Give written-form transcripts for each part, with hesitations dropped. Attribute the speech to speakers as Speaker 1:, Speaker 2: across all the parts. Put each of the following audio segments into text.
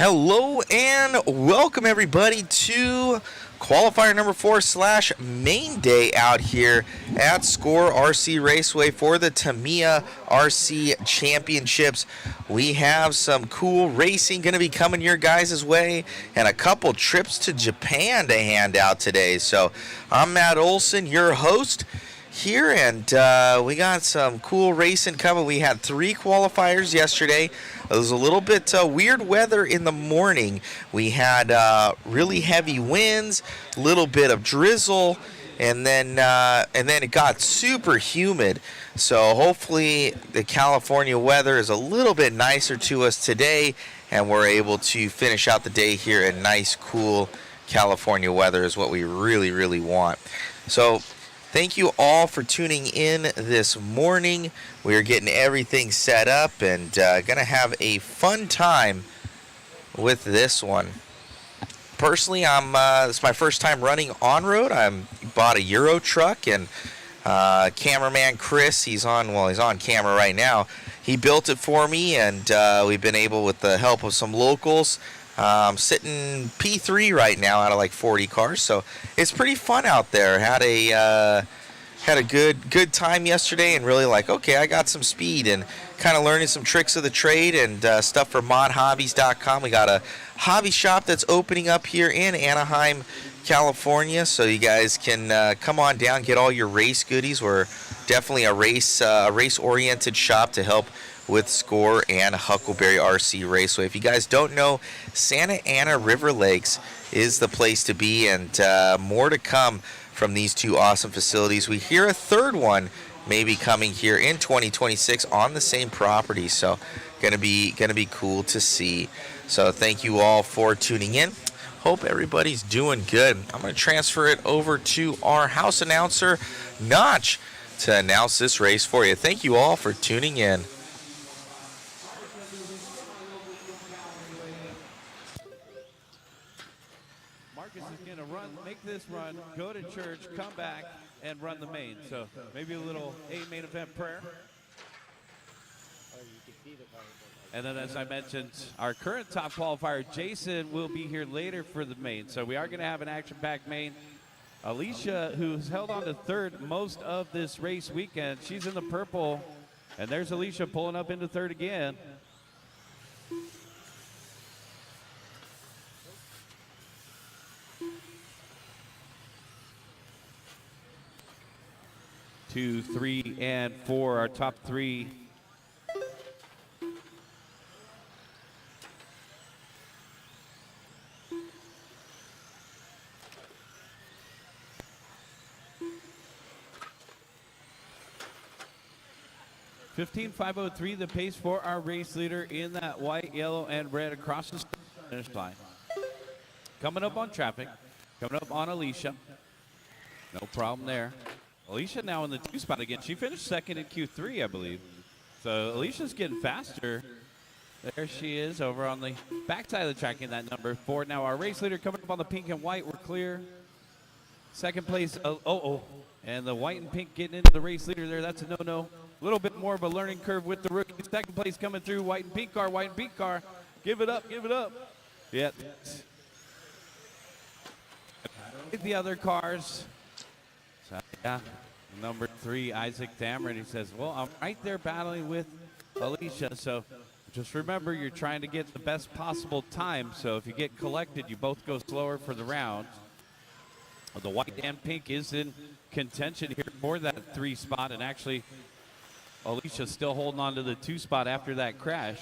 Speaker 1: Hello and welcome everybody to qualifier number 4 / main day out here at SCOR RC Raceway for the Tamiya RC Championships. We have some cool racing going to be coming your guys' way and a couple trips to Japan to hand out today. So I'm Matt Olson, your host here, and we got some cool racing coming. We had 3 qualifiers yesterday. It was a little bit weird weather in the morning. We had really heavy winds, a little bit of drizzle, and then it got super humid. So hopefully the California weather is a little bit nicer to us today, and we're able to finish out the day here in nice, cool California weather is what we really, really want. So thank you all for tuning in this morning. We are getting everything set up and going to have a fun time with this one. Personally, it's my first time running Onroad. I bought a Euro truck, and cameraman Chris, he's on camera right now. He built it for me, and we've been able, with the help of some locals, sitting P3 right now out of like 40 cars, so it's pretty fun out there. Had a good time yesterday, and really okay, I got some speed and kind of learning some tricks of the trade and stuff for modhobbies.com. We got a hobby shop that's opening up here in Anaheim, California, so you guys can come on down, get all your race goodies. We're definitely a race-oriented shop to help with SCOR and Huckleberry RC Raceway. If you guys don't know, Santa Ana River Lakes is the place to be, and more to come from these 2 awesome facilities. We hear a third one may be coming here in 2026 on the same property, so gonna be cool to see. So thank you all for tuning in. Hope everybody's doing good. I'm gonna transfer it over to our house announcer, Notch, to announce this race for you. Thank you all for tuning in.
Speaker 2: Make this run, go to church, come back, and run the main. So maybe a little main event prayer. And then, as I mentioned, our current top qualifier, Jason, will be here later for the main. So we are going to have an action-packed main. Alicia, who's held on to third most of this race weekend, she's in the purple. And there's Alicia pulling up into third again. 2, 3, and 4, our top 3. $15.503, the pace for our race leader in that white, yellow, and red across the finish line. Coming up on traffic, coming up on Alicia. No problem there. Alicia now in the 2 spot again. She finished second in Q3, I believe. So Alicia's getting faster. There she is over on the backside of the track in that number 4. Now our race leader coming up on the pink and white. We're clear. Second place. And the white and pink getting into the race leader there. That's a no-no. A little bit more of a learning curve with the rookie. Second place coming through. White and pink car. White and pink car. Give it up. Give it up. Yep. The other cars. So, yeah. Number 3, Isaac Dameron, he says, well, I'm right there battling with Alicia, so just remember you're trying to get the best possible time, so if you get collected, you both go slower for the round. The white and pink is in contention here for that 3 spot, and actually Alicia's still holding on to the 2 spot after that crash.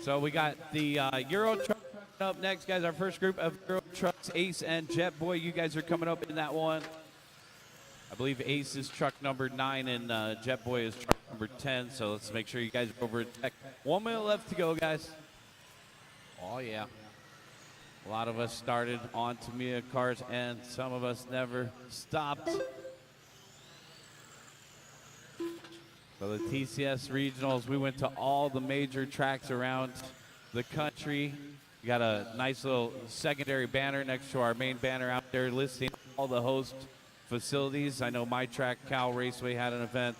Speaker 2: So we got the Euro truck up next, guys. Our first group of Euro trucks, Ace and Jet Boy. You guys are coming up in that one. I believe Ace is truck number 9 and Jet Boy is truck number 10. So let's make sure you guys are over. 1 minute left to go, guys. Oh, yeah. A lot of us started on Tamiya cars, and some of us never stopped. So the TCS regionals, we went to all the major tracks around the country. We got a nice little secondary banner next to our main banner out there listing all the host facilities. I know my track, Cal Raceway, had an event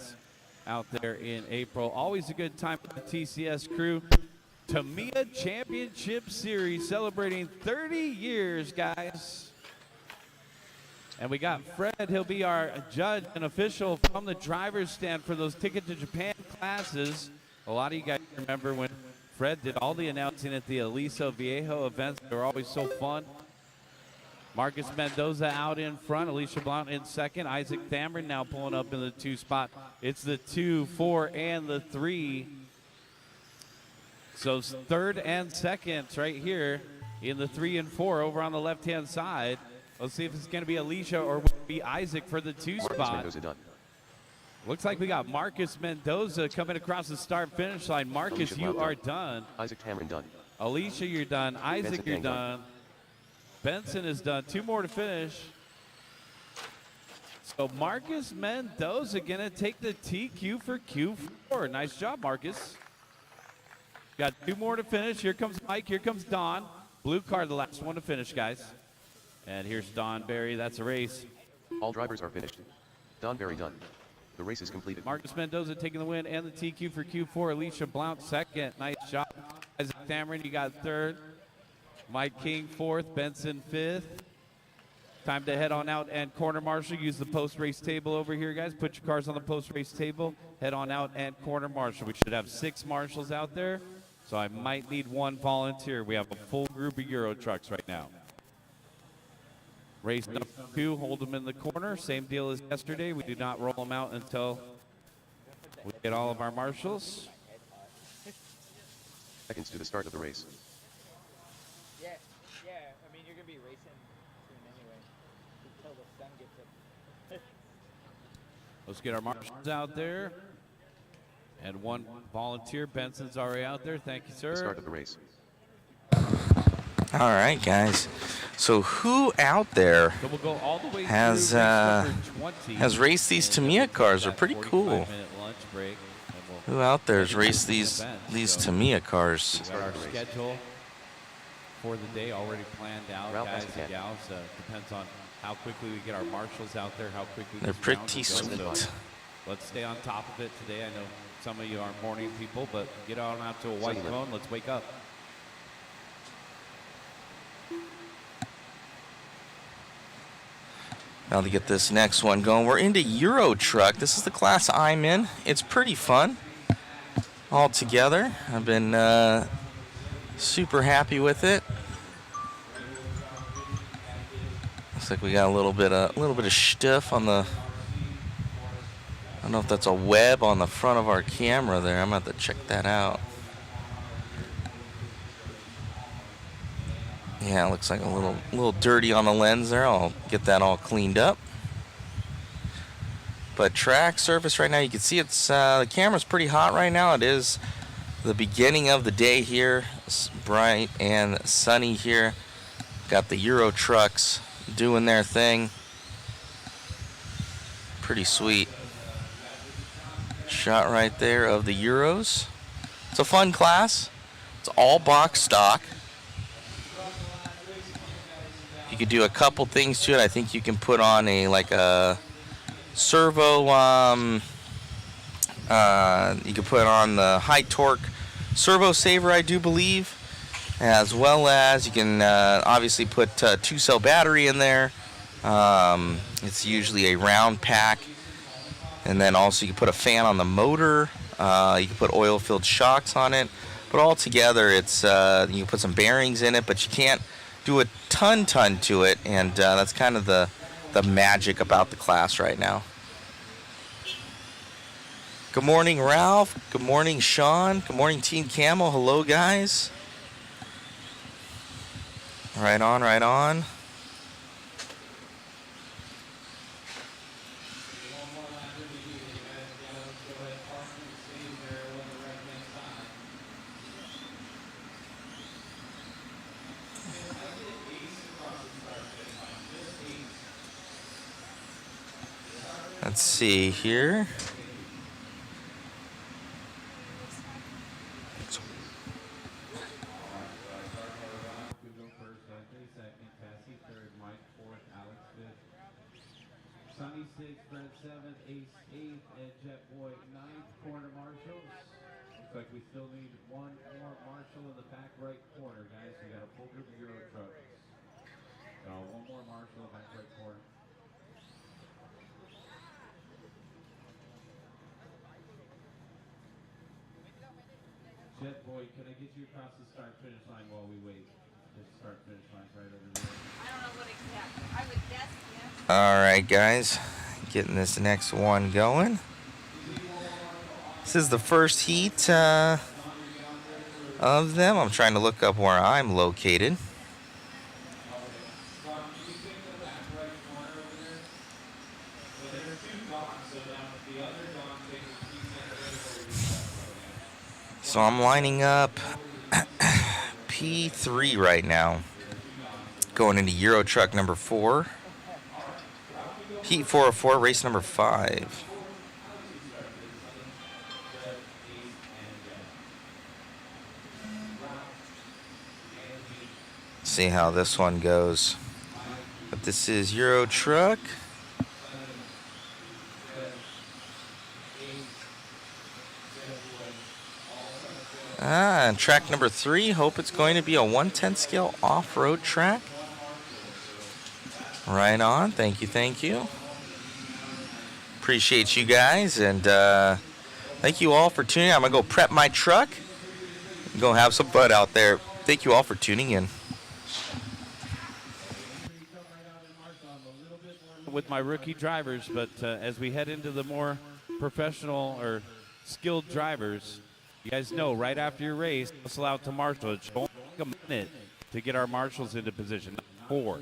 Speaker 2: out there in April. Always a good time with the TCS crew. Tamiya Championship Series celebrating 30 years, guys. And we got Fred. He'll be our judge and official from the driver's stand for those Ticket to Japan classes. A lot of you guys remember when Fred did all the announcing at the Aliso Viejo events. They were always so fun. Marcus Mendoza out in front. Alicia Blount in second. Isaac Thamrin now pulling up in the 2 spot. It's the 2, 4, and the 3. So third and second right here in the 3 and 4 over on the left-hand side. Let's see if it's going to be Alicia or will it be Isaac for the 2 spot. Looks like we got Marcus Mendoza coming across the start-finish line. Marcus,
Speaker 3: Alicia,
Speaker 2: you are
Speaker 3: done.
Speaker 2: done.
Speaker 3: Isaac Tamarin done.
Speaker 2: Alicia, you're done. Isaac,
Speaker 3: Benson,
Speaker 2: you're done. Benson is done. 2 more to finish. So Marcus Mendoza going to take the TQ for Q4. Nice job, Marcus. Got 2 more to finish. Here comes Mike. Here comes Don. Blue card, the last one to finish, guys. And here's Don Barry. That's a race.
Speaker 3: All drivers are finished. Don Barry done. The race is completed.
Speaker 2: Marcus Mendoza taking the win and the TQ for Q4. Alicia Blount second. Nice job. Isaac Thamrin, you got third. Mike King fourth. Benson fifth. Time to head on out and corner marshal. Use the post-race table over here, guys. Put your cars on the post-race table. Head on out and corner marshal. We should have 6 marshals out there. So I might need 1 volunteer. We have a full group of Euro trucks right now. Race number 2, hold them in the corner. Same deal as yesterday. We do not roll them out until we get all of our marshals.
Speaker 3: Seconds to the start of the race.
Speaker 4: Yeah. I mean, you're going to be racing soon anyway. Until the sun gets up.
Speaker 2: Let's get our marshals out there. And 1 volunteer. Benson's already out there. Thank you, sir.
Speaker 3: The start of the race.
Speaker 1: All right, guys. So who out there
Speaker 2: So we'll go all the way
Speaker 1: has
Speaker 2: through race number 20,
Speaker 1: has raced these Tamiya cars? They're pretty cool.
Speaker 2: 45-minute lunch break, and we'll
Speaker 1: Who out there has raced these
Speaker 2: So
Speaker 1: Tamiya cars?
Speaker 2: we got our schedule for the day already planned out,
Speaker 3: Ralph
Speaker 2: guys
Speaker 3: Asphalt.
Speaker 2: and gals. Depends on how quickly we get our marshals out there, how quickly
Speaker 1: They're
Speaker 2: these
Speaker 1: pretty
Speaker 2: rounds will go.
Speaker 1: sweet.
Speaker 2: So let's stay on top of it today. I know some of you aren't morning people, but get on out to a white
Speaker 3: Sunny.
Speaker 2: phone. Let's wake up.
Speaker 1: Now to get this next one going, we're into Euro Truck. This is the class I'm in. It's pretty fun all together. I've been super happy with it. Looks like we got a little bit of stuff on the. I don't know if that's a web on the front of our camera there. I'm gonna have to check that out. Yeah, it looks like a little dirty on the lens there. I'll get that all cleaned up. But track surface right now, you can see it's the camera's pretty hot right now. It is the beginning of the day here. It's bright and sunny here. Got the Euro trucks doing their thing. Pretty sweet. Shot right there of the Euros. It's a fun class. It's all box stock. You could do a couple things to it. I think you can put on a servo. You could put on the high torque servo saver, I do believe, as well as you can obviously put 2-cell battery in there. It's usually a round pack, and then also you can put a fan on the motor. You can put oil-filled shocks on it, but all together, it's you can put some bearings in it, but you can't do a ton to it, and that's kind of the magic about the class right now. Good morning, Ralph. Good morning, Sean. Good morning, Team Camel. Hello, guys. Right on, right on. Let's see here.
Speaker 2: Sunny 6th, Brent 7th, Ace 8th, and Jet Boy 9th, corner marshals. Looks like we still need one more marshal in the back right corner, guys. We got a full group of Euro trucks. So one more marshal in the back right corner. Jet Boy, can I get you across the start finish line while we wait? Just start finish line's right over there.
Speaker 5: I don't know what exactly. I would guess, yes.
Speaker 1: All right, guys, getting this next one going. This is the first heat of them. I'm trying to look up where I'm located. So I'm lining up P3 right now, going into Euro truck number 4. Heat 404, race number 5. See how this one goes. But this is Euro truck. And track number 3, hope it's going to be a 1/10 scale off-road track. Right on, thank you, thank you. Appreciate you guys, and thank you all for tuning in. I'm gonna go prep my truck, go have some fun out there. Thank you all for tuning in.
Speaker 2: With my rookie drivers, but as we head into the more professional or skilled drivers, you guys know right after your race, hustle out to marshal. It should only take a minute to get our marshals into position. 4.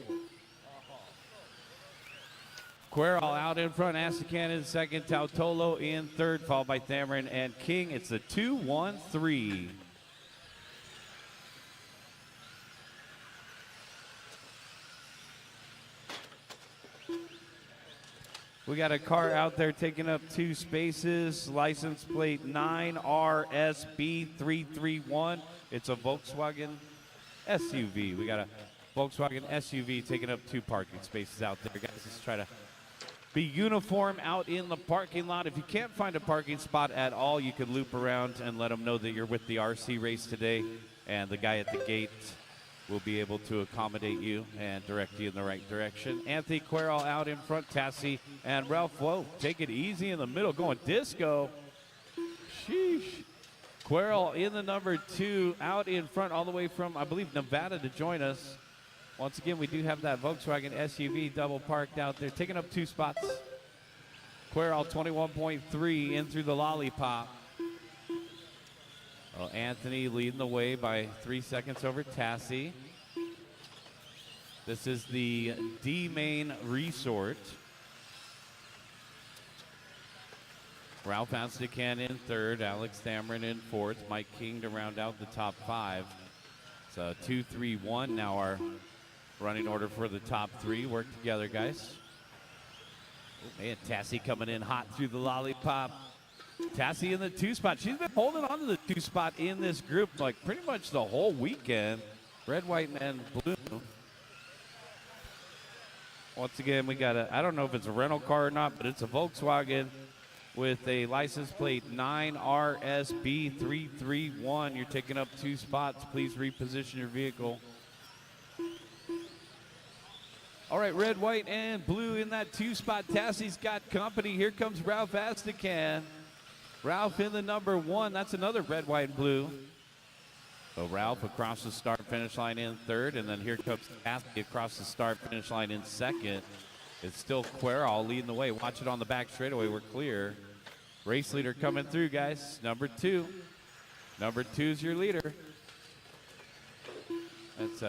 Speaker 2: Querol out in front, Asakan in second, Tautolo in third, followed by Thamarin and King. It's the 2-1-3. We got a car out there taking up 2 spaces, license plate 9RSB331. It's a Volkswagen SUV. We got a Volkswagen SUV taking up 2 parking spaces out there. Guys, let's try to be uniform out in the parking lot. If you can't find a parking spot at all, you could loop around and let them know that you're with the RC race today, and the guy at the gate will be able to accommodate you and direct you in the right direction. Anthony Querol out in front, Tassie and Ralph. Whoa, take it easy in the middle, going disco. Sheesh. Querol in the number 2, out in front all the way from, I believe, Nevada to join us. Once again, we do have that Volkswagen SUV double parked out there, taking up 2 spots. Querol 21.3 in through the lollipop. Well, Anthony leading the way by 3 seconds over Tassie. This is the D-Main Resort. Ralph Astacan in third, Alex Thamarin in fourth, Mike King to round out the top 5. So 2-3-1 now our running order for the top 3. Work together, guys. Oh, man, Tassie coming in hot through the lollipop. Tassie in the 2 spot. She's been holding on to the 2 spot in this group like pretty much the whole weekend. Red, white, and blue. Once again, we got a, I don't know if it's a rental car or not, but it's a Volkswagen with a license plate 9RSB331. You're taking up 2 spots. Please reposition your vehicle. All right, red, white, and blue in that 2 spot. Tassie's got company. Here comes Ralph Astacan. Ralph in the number 1. That's another red, white, and blue. So Ralph across the start finish line in third, and then here comes Tassie across the start finish line in second. It's still Querol leading the way. Watch it on the back straightaway. We're clear. Race leader coming through, guys. Number 2. Number 2's your leader. That's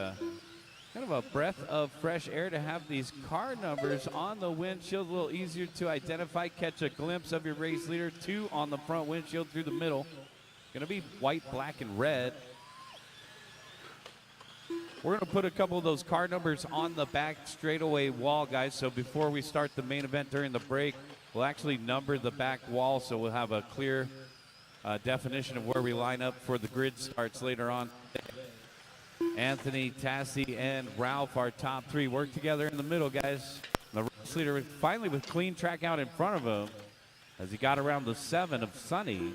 Speaker 2: kind of a breath of fresh air to have these car numbers on the windshield. A little easier to identify. Catch a glimpse of your race leader. 2 on the front windshield through the middle. Going to be white, black, and red. We're going to put a couple of those car numbers on the back straightaway wall, guys. So before we start the main event during the break, we'll actually number the back wall so we'll have a clear definition of where we line up for the grid starts later on. Anthony, Tassie, and Ralph, our top 3, work together in the middle, guys. The race leader finally with clean track out in front of him as he got around the 7 of Sunny.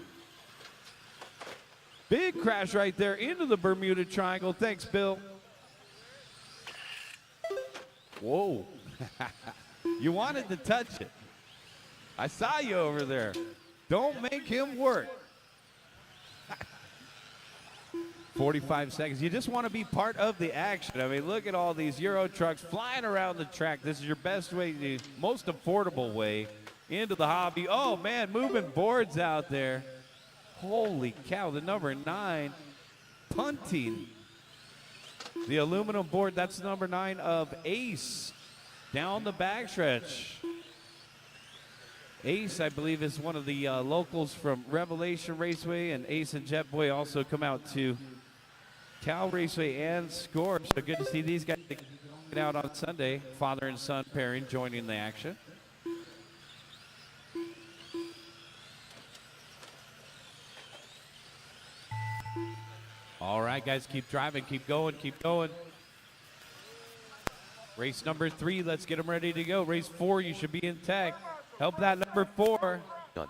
Speaker 2: Big crash right there into the Bermuda Triangle. Thanks, Bill. Whoa. You wanted to touch it. I saw you over there. Don't make him work. 45 seconds. You just want to be part of the action. I mean, look at all these Euro trucks flying around the track. This is your best way, the most affordable way into the hobby. Oh, man, moving boards out there. Holy cow, the number 9 punting. The aluminum board, that's number 9 of Ace down the backstretch. Ace, I believe, is one of the locals from Revelation Raceway, and Ace and Jetboy also come out to Cal Raceway and SCOR. So good to see these guys get out on Sunday. Father and son pairing joining the action. All right, guys, keep driving, keep going, keep going. Race number 3, let's get them ready to go. Race 4, you should be in tech. Help that number 4.
Speaker 3: Done.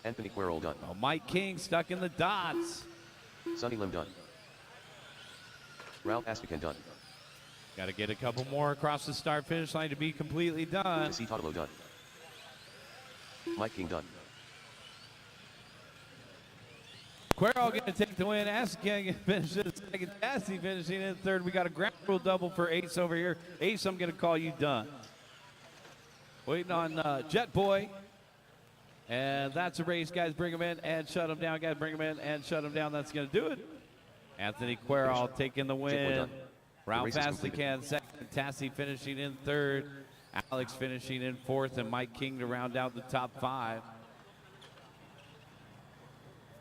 Speaker 3: Anthony Quirrell done.
Speaker 2: Oh, Mike King stuck in the dots.
Speaker 3: Sonny Lim done. Ralph Aspican done.
Speaker 2: Got to get a couple more across the start-finish line to be completely done.
Speaker 3: Jesse Totolo done. Mike King done.
Speaker 2: Quirrell going to take the win. Aspican finishes second. Tassie finishing in third. We got a ground rule double for Ace over here. Ace, I'm going to call you done. Waiting on Jet Boy. And that's a race, guys. Bring him in and shut him down, guys. Bring him in and shut him down. That's going to do it. Anthony Quirrell taking the win. Ralph Astican second. Tassie finishing in third. Alex finishing in fourth. And Mike King to round out the top 5.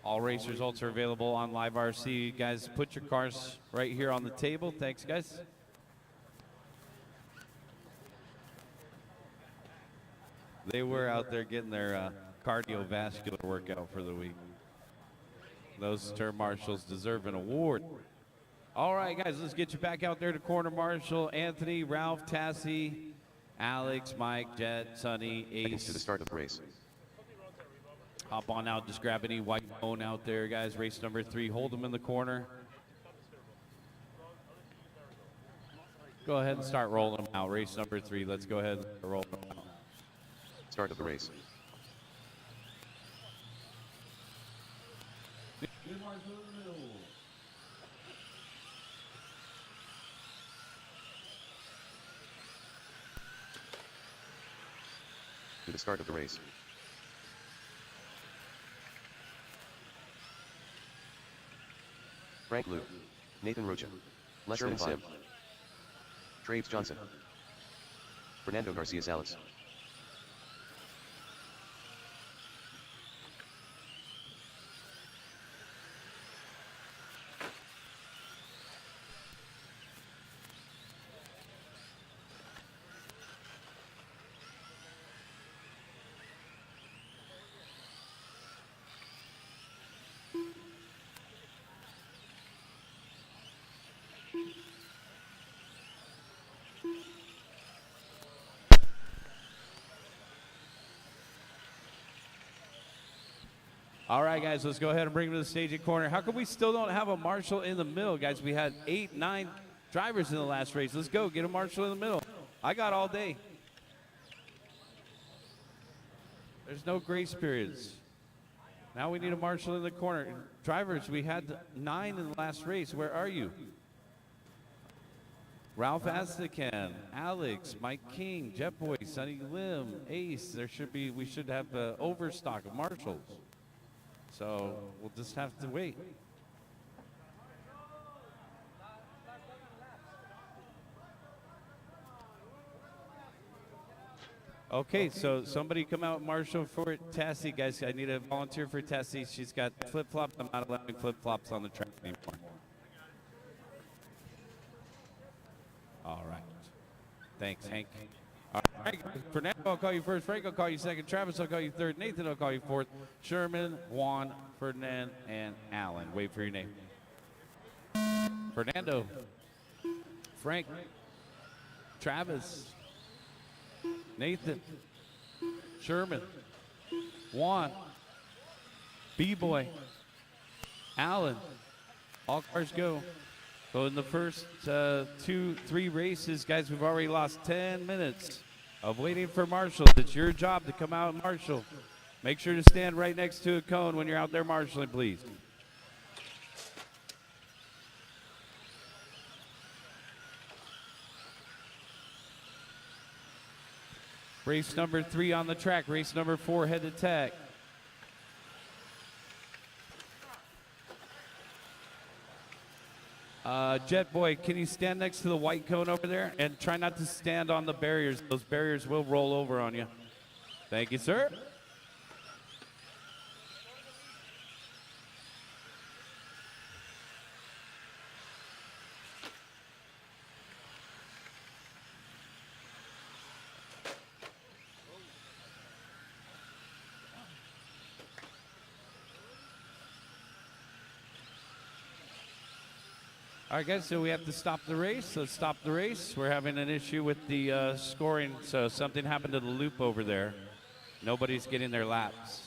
Speaker 2: All race results are available on Live RC. Guys, put your cars right here on the table. Thanks, guys. They were out there getting their cardiovascular workout for the week. Those turn marshals deserve an award. All right, guys, let's get you back out there to corner marshal. Anthony, Ralph, Tassie, Alex, Mike, Jet, Sonny, Ace.
Speaker 3: To the start of the race.
Speaker 2: Hop on out, just grab any white phone out there, guys. Race number 3, hold them in the corner. Go ahead and start rolling them out. Race number 3, let's go ahead and roll them out.
Speaker 3: Start of the race. To the start of the race. Frank Liu, Nathan Rocha, Lester Sim, Traves Johnson, Fernando Garcia Salas.
Speaker 2: All right, guys, let's go ahead and bring him to the staging corner. How come we still don't have a marshal in the middle, guys? We had 8, 9 drivers in the last race. Let's go, get a marshal in the middle. I got all day. There's no grace periods. Now we need a marshal in the corner. Drivers, we had 9 in the last race. Where are you? Ralph Astican, Alex, Mike King, Jetboy, Sonny Lim, Ace. We should have the overstock of marshals. So we'll just have to wait. Okay, so somebody come out, marshal for Tassie, guys. I need a volunteer for Tassie. She's got flip-flops. I'm not allowing flip-flops on the track anymore. All right. Thanks, Hank. All right, Fernando, I'll call you first. Frank, I'll call you second. Travis, I'll call you third. Nathan, I'll call you fourth. Sherman, Juan, Ferdinand, and Alan. Wait for your name. Fernando, Frank, Travis, Nathan, Sherman, Juan, B-Boy, Allen. All cars go. So in the first 2-3 races, guys, we've already lost 10 minutes of waiting for Marshall. It's your job to come out and marshal. Make sure to stand right next to a cone when you're out there marshaling, please. Race number 3 on the track. Race number 4 head to tag. Jet Boy, can you stand next to the white cone over there? And try not to stand on the barriers. Those barriers will roll over on you. Thank you, sir. All right, guys, so we have to stop the race. Let's stop the race. We're having an issue with the scoring, so something happened to the loop over there. Nobody's getting their laps.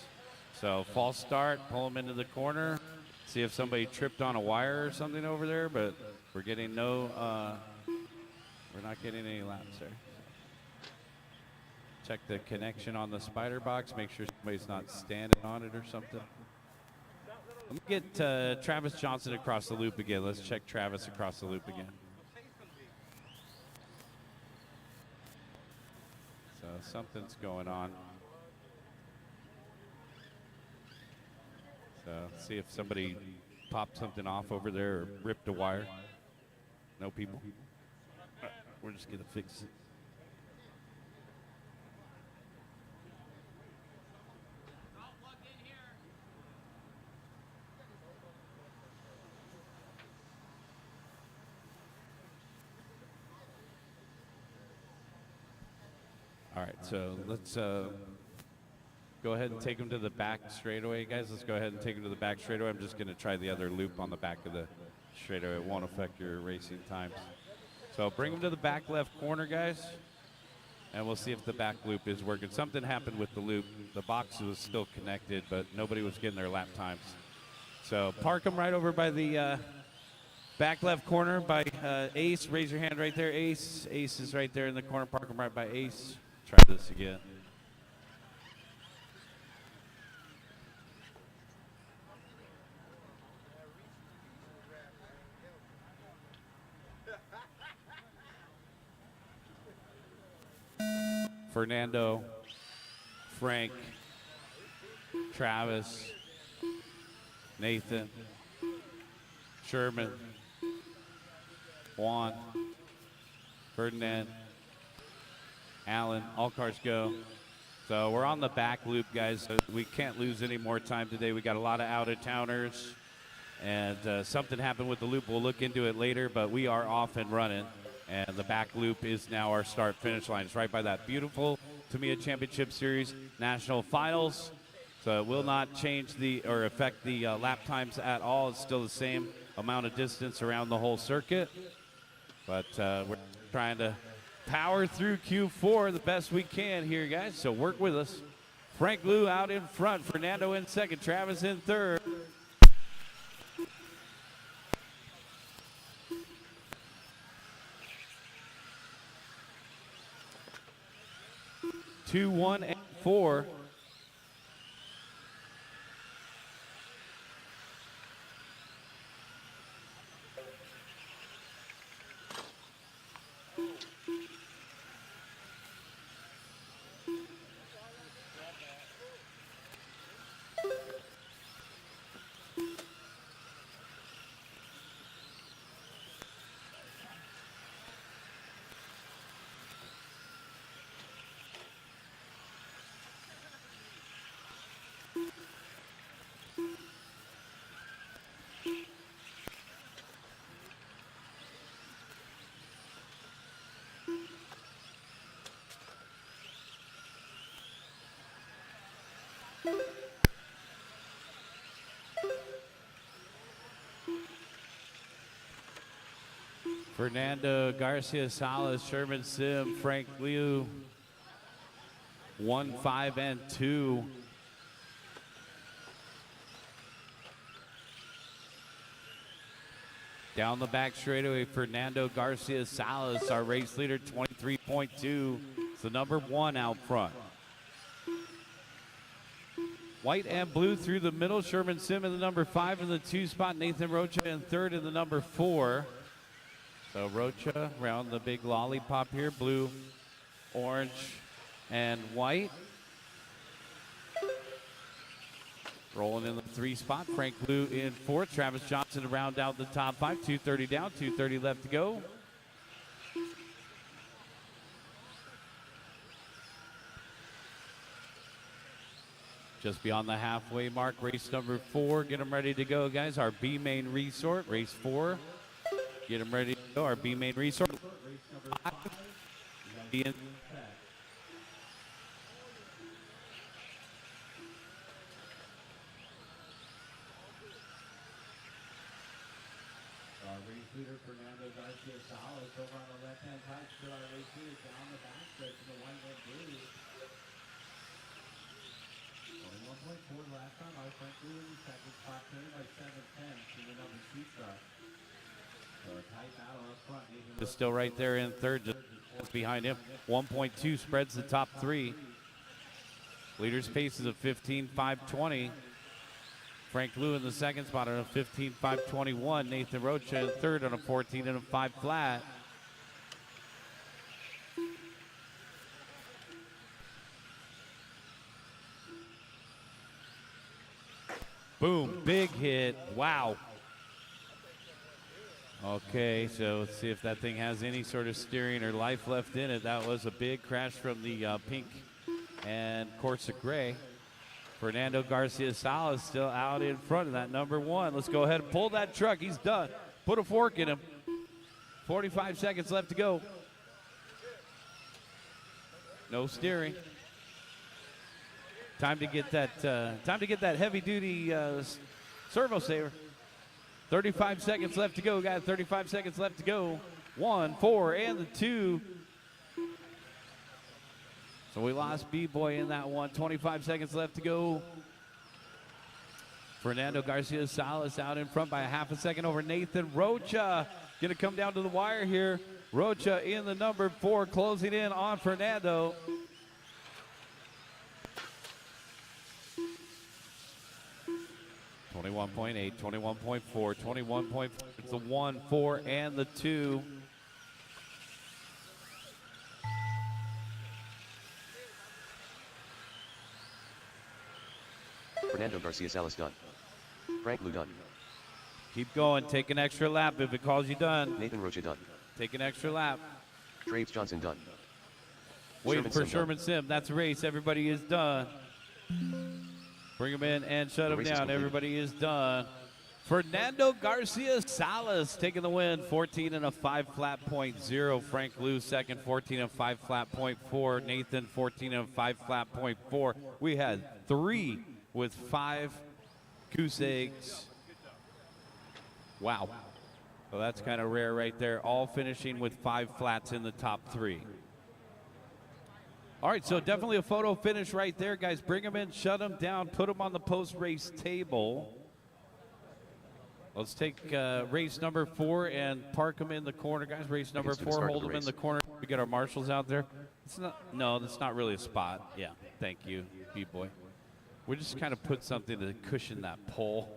Speaker 2: So false start, pull them into the corner, see if somebody tripped on a wire or something over there, but we're getting we're not getting any laps there. Check the connection on the spider box, make sure somebody's not standing on it or something. Let me get Travis Johnson across the loop again. Let's check Travis across the loop again. So something's going on. So see if somebody popped something off over there or ripped a wire. No people. We're just going to fix it. All right, so let's go ahead and take them to the back straightaway, guys. Let's go ahead and take them to the back straightaway. I'm just going to try the other loop on the back of the straightaway. It won't affect your racing times. So bring them to the back left corner, guys, and we'll see if the back loop is working. Something happened with the loop. The box was still connected, but nobody was getting their lap times. So park them right over by the back left corner by Ace. Raise your hand right there, Ace. Ace is right there in the corner. Park them right by Ace. Try this again. Fernando, Frank, Travis, Nathan, Sherman, Juan, Ferdinand, Allen, all cars go. So we're on the back loop, guys. So we can't lose any more time today. We got a lot of out-of-towners, and something happened with the loop. We'll look into it later, but we are off and running, and the back loop is now our start-finish line. It's right by that beautiful Tamiya Championship Series National Finals. So it will not change or affect the lap times at all. It's still the same amount of distance around the whole circuit, but we're trying to power through Q4 the best we can here, guys. So work with us. Frank Liu out in front. Fernando in second. Travis in third. Two, 1, and 4. Fernando Garcia Salas, Sherman Sim, Frank Liu, 1, 5, and 2. Down the back straightaway, Fernando Garcia Salas, our race leader, 23.2. It's the number 1 out front. White and blue through the middle. Sherman Sim in the number 5 in the 2 spot. Nathan Rocha in 3rd in the number 4. So Rocha around the big lollipop here. Blue, orange, and white. Rolling in the 3 spot. Frank Blue in 4th. Travis Johnson to round out the top 5. 2:30 down, 2:30 left to go. Just beyond the halfway mark, race number 4. Get them ready to go, guys. Our B main resort, race 4. Get them ready to go. Our B main resort. Race leader Fernando Garcia Salas over on the left-hand side. Still our race leader down the back stretch in the white and blue. 21.4 last time. Our Frank Blue in second spot, came by 7:10 to the number 2 truck. So a tight battle up front. Is still right there in 3rd, just behind him. 1.2 spreads the top 3. Leader's pace is a 15.520. Frank Blue in the 2nd spot on a 15.521. Nathan Rocha in 3rd on a 14 and a 5 flat. Boom, big hit. Wow. Okay, so let's see if that thing has any sort of steering or life left in it. That was a big crash from the pink and Corsa Gray. Fernando Garcia Salas still out in front of that number 1. Let's go ahead and pull that truck. He's done. Put a fork in him. 45 seconds left to go. No steering. Time to get that heavy-duty servo saver. 35 seconds left to go, guys. 35 seconds left to go. 1, 4, and the 2. So we lost B-Boy in that one. 25 seconds left to go. Fernando Garcia Salas out in front by a half a second over Nathan Rocha. Going to come down to the wire here. Rocha in the number 4, closing in on Fernando. .8, 21.4, 21.4. It's the 1, 4, and the 2.
Speaker 3: Fernando Garcia Salas done. Frank Blue done.
Speaker 2: Keep going. Take an extra lap if it calls you done.
Speaker 3: Nathan Rocha done.
Speaker 2: Take an extra lap.
Speaker 3: Traves Johnson done.
Speaker 2: Waiting for Sherman Sim. That's a race. Everybody is done. Bring him in and shut him down. Everybody is done. Fernando Garcia Salas taking the win. 14 and a 5 flat .0. Frank Lou second. 14 and 5 flat .4. Nathan 14 and 5 flat .4. We had 3 with 5 goose eggs. Wow. Well, that's kind of rare right there. All finishing with 5 flats in the top 3. All right, so definitely a photo finish right there, guys. Bring them in, shut them down, put them on the post-race table. Let's take race number 4 and park them in the corner, guys. Race number 4, hold them in the corner. We get our marshals out there. It's not, no, that's not really a spot. Yeah, thank you, B-Boy. We just kind of put something to cushion that pole.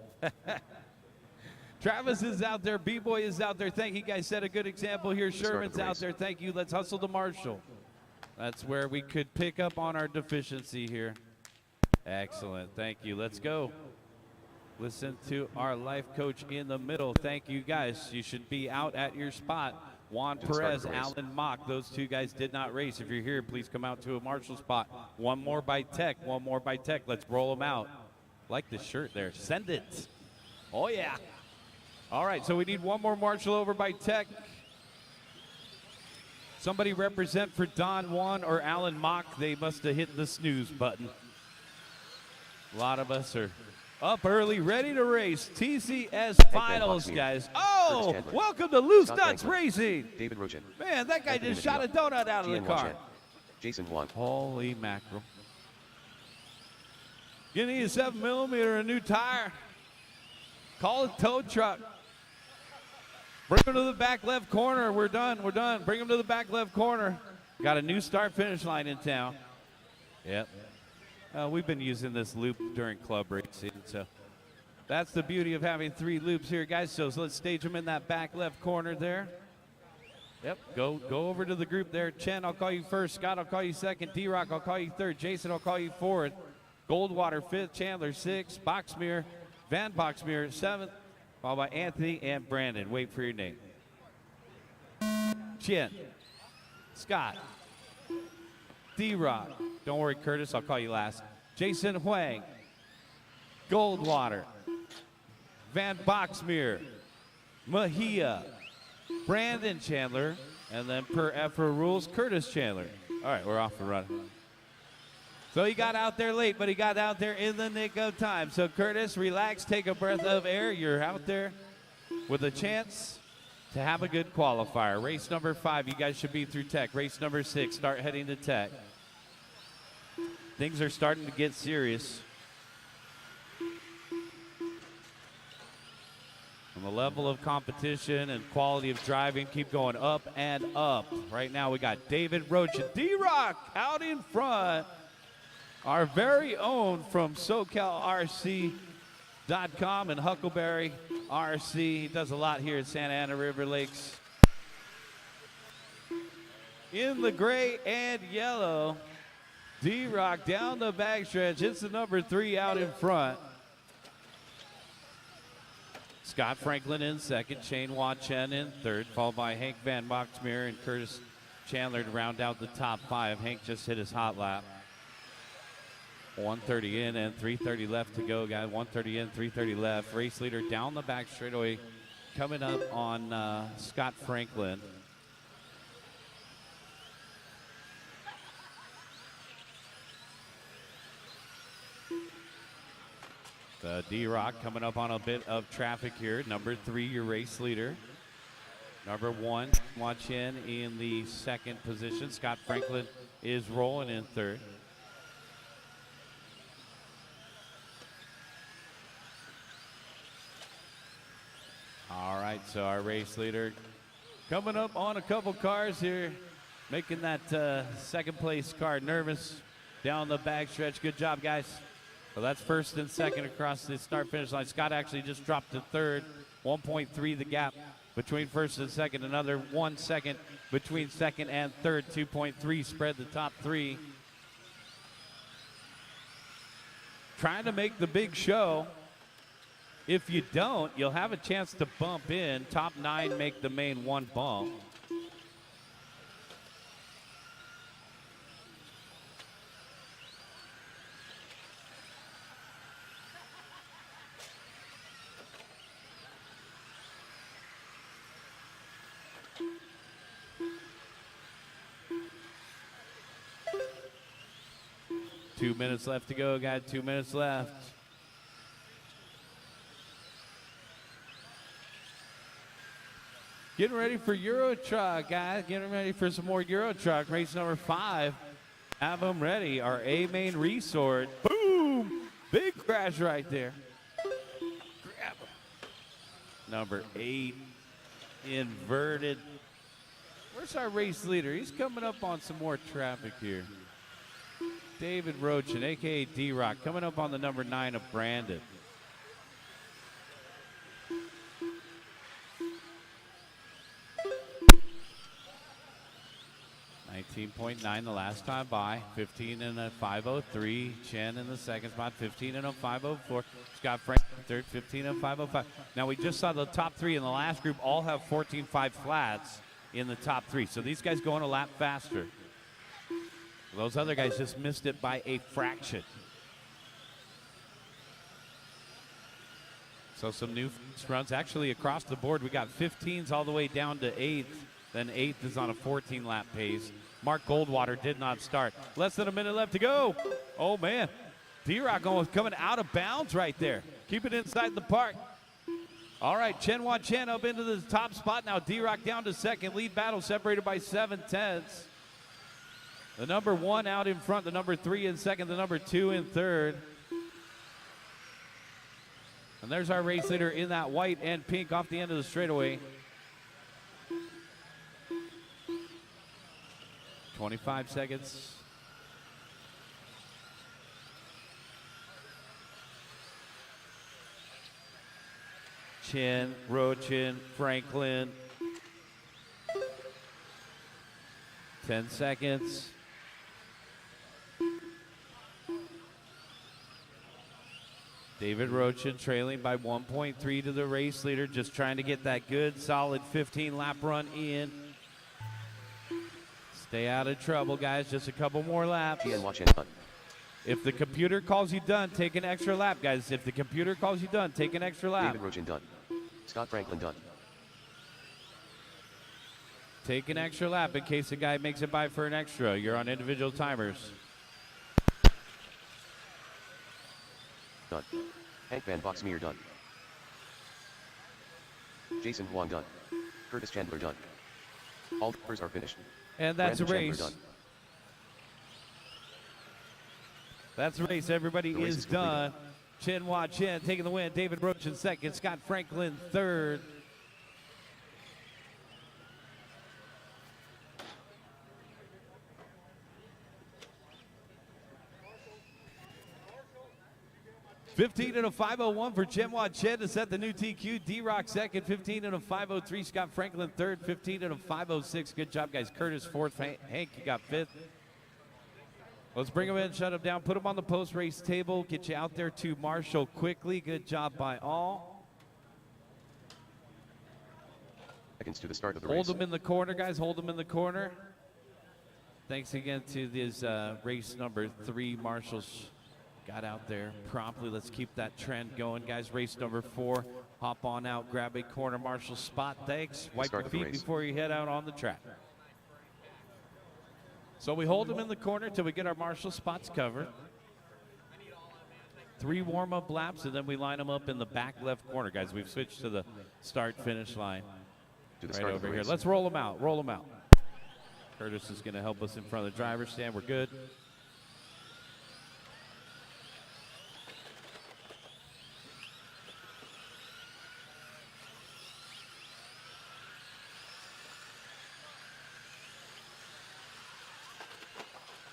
Speaker 2: Travis is out there. B-Boy is out there. Thank you, guys. Set a good example here. Sherman's out there. Thank you. Let's hustle the marshal. That's where we could pick up on our deficiency here. Excellent. Thank you. Let's go. Listen to our life coach in the middle. Thank you, guys. You should be out at your spot. Juan Perez, Alan Mock. Those 2 guys did not race. If you're here, please come out to a marshal spot. One more by Tech. One more by Tech. Let's roll them out. Like the shirt there. Send it. Oh, yeah. All right, so we need one more marshal over by Tech. Somebody represent for Don Juan or Alan Mock. They must have hit the snooze button. A lot of us are up early, ready to race. TCS Finals, guys. Oh, welcome to Loose Nuts Racing.
Speaker 3: David Rocha.
Speaker 2: Man, that guy just shot a donut out of the car.
Speaker 3: Jason Juan.
Speaker 2: Holy mackerel. You need a 7mm, a new tire. Call a tow truck. Bring him to the back left corner. We're done. We're done. Bring him to the back left corner. Got a new start finish line in town. Yep. We've been using this loop during club racing, so that's the beauty of having 3 loops here, guys. So let's stage them in that back left corner there. Yep, go over to the group there. Chen, I'll call you first. Scott, I'll call you second. D-Rock, I'll call you third. Jason, I'll call you fourth. Goldwater, fifth. Chandler, sixth. Boxmeer, Van Boxmeer, seventh. Followed by Anthony and Brandon. Wait for your name. Chen, Scott, D-Rock. Don't worry, Curtis, I'll call you last. Jason Huang, Goldwater, Van Boxmeer, Mejia, Brandon Chandler, and then per EFRA rules, Curtis Chandler. All right, we're off and running. So he got out there late, but he got out there in the nick of time. So Curtis, relax, take a breath of air. You're out there with a chance to have a good qualifier. Race number 5, you guys should be through tech. Race number 6, start heading to tech. Things are starting to get serious. And the level of competition and quality of driving keep going up and up. Right now we got David Roach and D-Rock out in front. Our very own from SoCalRC.com and Huckleberry RC. He does a lot here at Santa Ana River Lakes. In the gray and yellow, D-Rock down the backstretch. It's the number 3 out in front. Scott Franklin in second, Shane Hua Chen in third, followed by Hank Van Boxmeer and Curtis Chandler to round out the top 5. Hank just hit his hot lap. 130 in and 330 left to go, guys. 130 in, 330 left. Race leader down the back straightaway coming up on Scott Franklin. The D-Rock coming up on a bit of traffic here. Number 3, your race leader. Number 1, watch in the second position. Scott Franklin is rolling in third. All right, so our race leader coming up on a couple cars here, making that second place car nervous down the backstretch. Good job, guys. So that's first and second across the start-finish line. Scott actually just dropped to third. 1.3 the gap between first and second. Another 1 second between second and third. 2.3 spread the top 3. Trying to make the big show. If you don't, you'll have a chance to bump in. Top 9 make the main 1 bump. Two minutes left to go, guys. 2 minutes left. Getting ready for Euro Truck, guys. Getting ready for some more Euro Truck. Race number 5. Have them ready. Our A-main resort. Boom! Big crash right there. Grab them. Number 8. Inverted. Where's our race leader? He's coming up on some more traffic here. David Rochin, a.k.a. D-Rock, coming up on the number 9 of Brandon. .9 the last time by. 15 in a 5:03. Chen in the second spot. 15 in a 5:04. Scott Frank third. 15 in a 5:05. Now we just saw the top 3 in the last group all have 14.5 flats in the top 3. So these guys going a lap faster. Those other guys just missed it by a fraction. So some new runs actually across the board. We got 15s all the way down to 8th. Then 8th is on a 14-lap pace. Mark Goldwater did not start. Less than a minute left to go. Oh, man. D-Rock almost coming out of bounds right there. Keep it inside the park. All right, Chen Hua Chen up into the top spot now. D-Rock down to second. Lead battle separated by 7/10. The number 1 out in front. The number 3 in second. The number 2 in third. And there's our race leader in that white and pink off the end of the straightaway. 25 seconds. Chin, Rochin, Franklin. 10 seconds. David Rochin trailing by 1.3 to the race leader, just trying to get that good, solid 15-lap run in. Stay out of trouble, guys. Just a couple more laps.
Speaker 3: TN watch in done.
Speaker 2: If the computer calls you done, take an extra lap, guys. If the computer calls you done, take an extra lap.
Speaker 3: David Rochin done. Scott Franklin done.
Speaker 2: Take an extra lap in case the guy makes it by for an extra. You're on individual timers.
Speaker 3: Done. Hank Van Boxmeer done. Jason Huang done. Curtis Chandler done. All drivers are finished.
Speaker 2: And that's
Speaker 3: Brandon
Speaker 2: a race.
Speaker 3: Chandler done.
Speaker 2: That's a race. Everybody
Speaker 3: The race
Speaker 2: is
Speaker 3: is completed.
Speaker 2: done. Chinhua Chen taking the win. David Roach in second. Scott Franklin third. $15 and a 501 for Chinhua Chen to set the new TQ. D-Rock second. 15 and a 503. Scott Franklin third. 15 and a 506. Good job, guys. Curtis fourth. Hank, you got fifth. Let's bring him in, shut him down, put him on the post-race table, get you out there to Marshall quickly. Good job by all.
Speaker 3: Seconds to the start of the
Speaker 2: Hold
Speaker 3: race.
Speaker 2: them in the corner, guys. Hold them in the corner. Thanks again to this race number 3. Marshall's got out there promptly. Let's keep that trend going, guys. Race number 4. Hop on out, grab a corner Marshall spot. Thanks. Wipe
Speaker 3: Start
Speaker 2: your
Speaker 3: of the
Speaker 2: feet
Speaker 3: race.
Speaker 2: before you head out on the track. So we hold them in the corner till we get our Marshall spots covered. 3 warm-up laps, and then we line them up in the back left corner, guys. We've switched to the start-finish line
Speaker 3: To the
Speaker 2: right
Speaker 3: start of
Speaker 2: over
Speaker 3: the
Speaker 2: here.
Speaker 3: race.
Speaker 2: Let's roll them out. Roll them out. Curtis is going to help us in front of the driver's stand. We're good.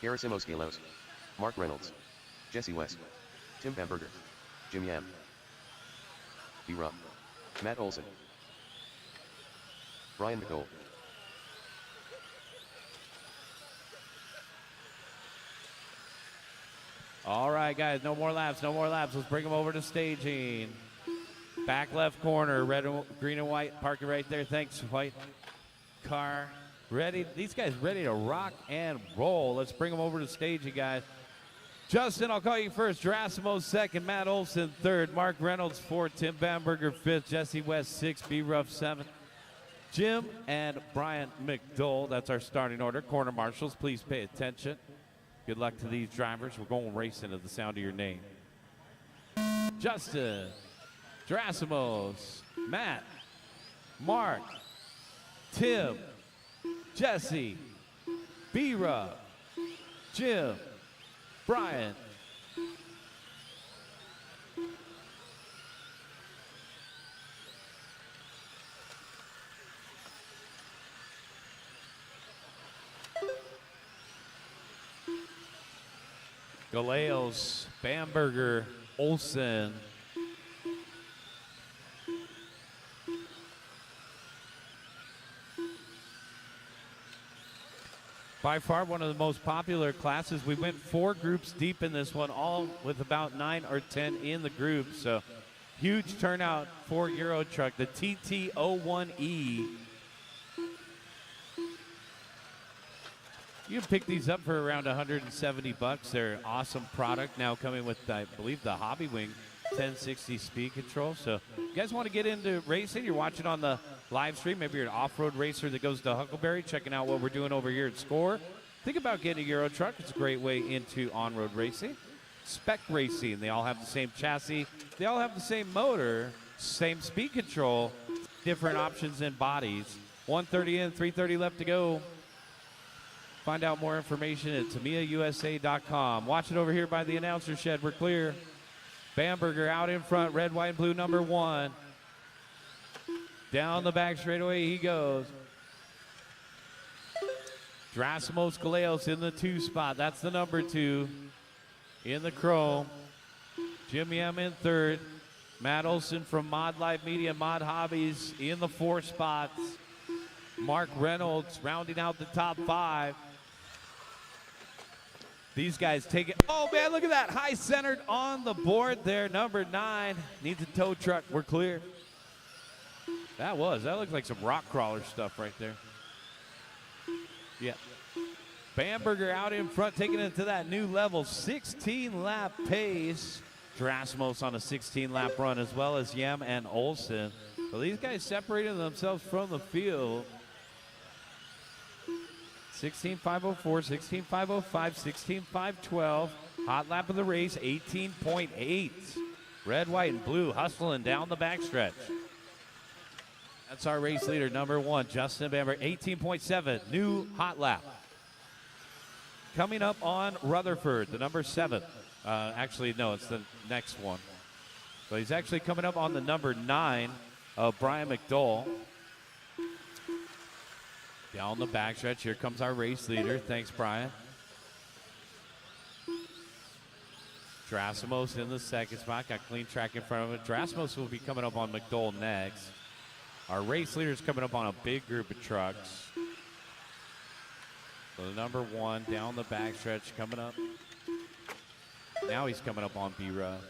Speaker 3: Gerasimos Galos. Mark Reynolds. Jesse West. Tim Bamberger. Jim Yam. B. Rupp. Matt Olson. Brian McCole.
Speaker 2: All right, guys, no more laps, no more laps. Let's bring them over to staging. Back left corner, red, green and white, parking right there. Thanks, white car. Ready, these guys ready to rock and roll. Let's bring them over to staging, guys. Justin, I'll call you first. Gerasimos second, Matt Olson third, Mark Reynolds fourth, Tim Bamberger fifth, Jesse West sixth, B. Ruff seventh. Jim and Brian McDowell, that's our starting order. Corner marshals, please pay attention. Good luck to these drivers. We're going racing to the sound of your name. Justin, Gerasimos, Matt, Mark, Tim, Jesse, B-Ruff, Jim, Brian. Gallegos, Bamberger, Olson. By far one of the most popular classes. We went 4 groups deep in this one, all with about 9 or 10 in the group. So huge turnout for Euro Truck. The TT01E. You can pick these up for around $170. They're an awesome product now coming with, I believe, the Hobby Wing 1060 speed control. So you guys want to get into racing, you're watching on the live stream, maybe you're an off-road racer that goes to Huckleberry, checking out what we're doing over here at SCOR. Think about getting a Euro Truck. It's a great way into on-road racing. Spec racing, they all have the same chassis. They all have the same motor, same speed control, different options and bodies. 130 in, 330 left to go. Find out more information at TamiyaUSA.com. Watch it over here by the announcer shed. We're clear. Bamberger out in front, red, white, and blue, number 1. Down the back straightaway he goes. Drasimos Galeos in the 2 spot. That's the number 2 in the chrome. Jimmy M in 3rd. Matt Olson from Mod Life Media, Mod Hobbies in the 4 spots. Mark Reynolds rounding out the top 5. These guys take it. Oh, man, look at that. High centered on the board there. Number 9 needs a tow truck. We're clear. That looked like some rock crawler stuff right there. Yeah. Bamberger out in front, taking it to that new level. 16-lap pace. Drasimos on a 16-lap run, as well as Yem and Olsen. So these guys separating themselves from the field. 16.504, 16.505, 16.512. Hot lap of the race, 18.8. Red, white, and blue hustling down the backstretch. That's our race leader, number 1, Justin Bamberger, 18.7. New hot lap. Coming up on Rutherford, the number 7. Actually, no, it's the next one. So he's actually coming up on the number 9 of Brian McDowell. Down the backstretch, here comes our race leader. Thanks, Brian. Drasimos in the 2nd spot. Got clean track in front of it. Drasimos will be coming up on McDowell next. Our race leader is coming up on a big group of trucks. So the number 1 down the backstretch coming up. Now he's coming up on B-Ruff.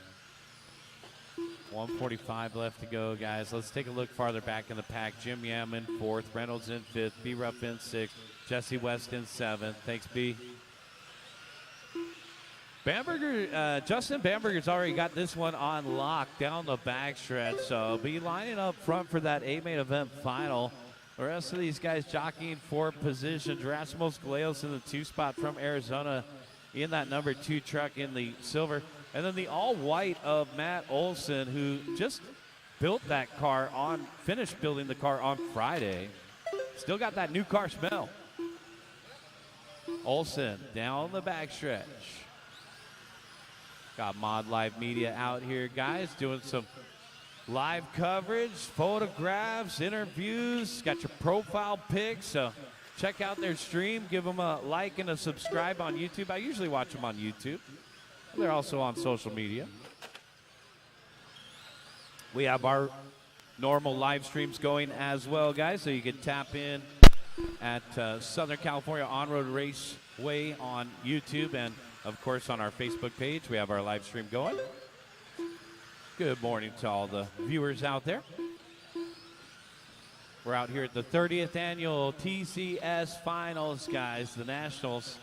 Speaker 2: 1:45 left to go, guys. Let's take a look farther back in the pack. Jim Yam in 4th, Reynolds in 5th, B-Ruff in 6th, Jesse West in 7th. Thanks, B. Bamberger, Justin Bamberger's already got this one on lock down the backstretch, so be lining up front for that A-main event final. The rest of these guys jockeying for position. Drasimos Galeos in the 2 spot from Arizona in that number 2 truck in the silver. And then the all-white of Matt Olson, who just built that car finished building the car on Friday. Still got that new car smell. Olson down the backstretch. Got Mod Live Media out here, guys, doing some live coverage, photographs, interviews. Got your profile pics, so check out their stream. Give them a like and a subscribe on YouTube. I usually watch them on YouTube. They're also on social media. We have our normal live streams going as well, guys, so you can tap in at Southern California On-Road Raceway on YouTube, and, of course, on our Facebook page. We have our live stream going. Good morning to all the viewers out there. We're out here at the 30th annual TCS Finals, guys, the Nationals,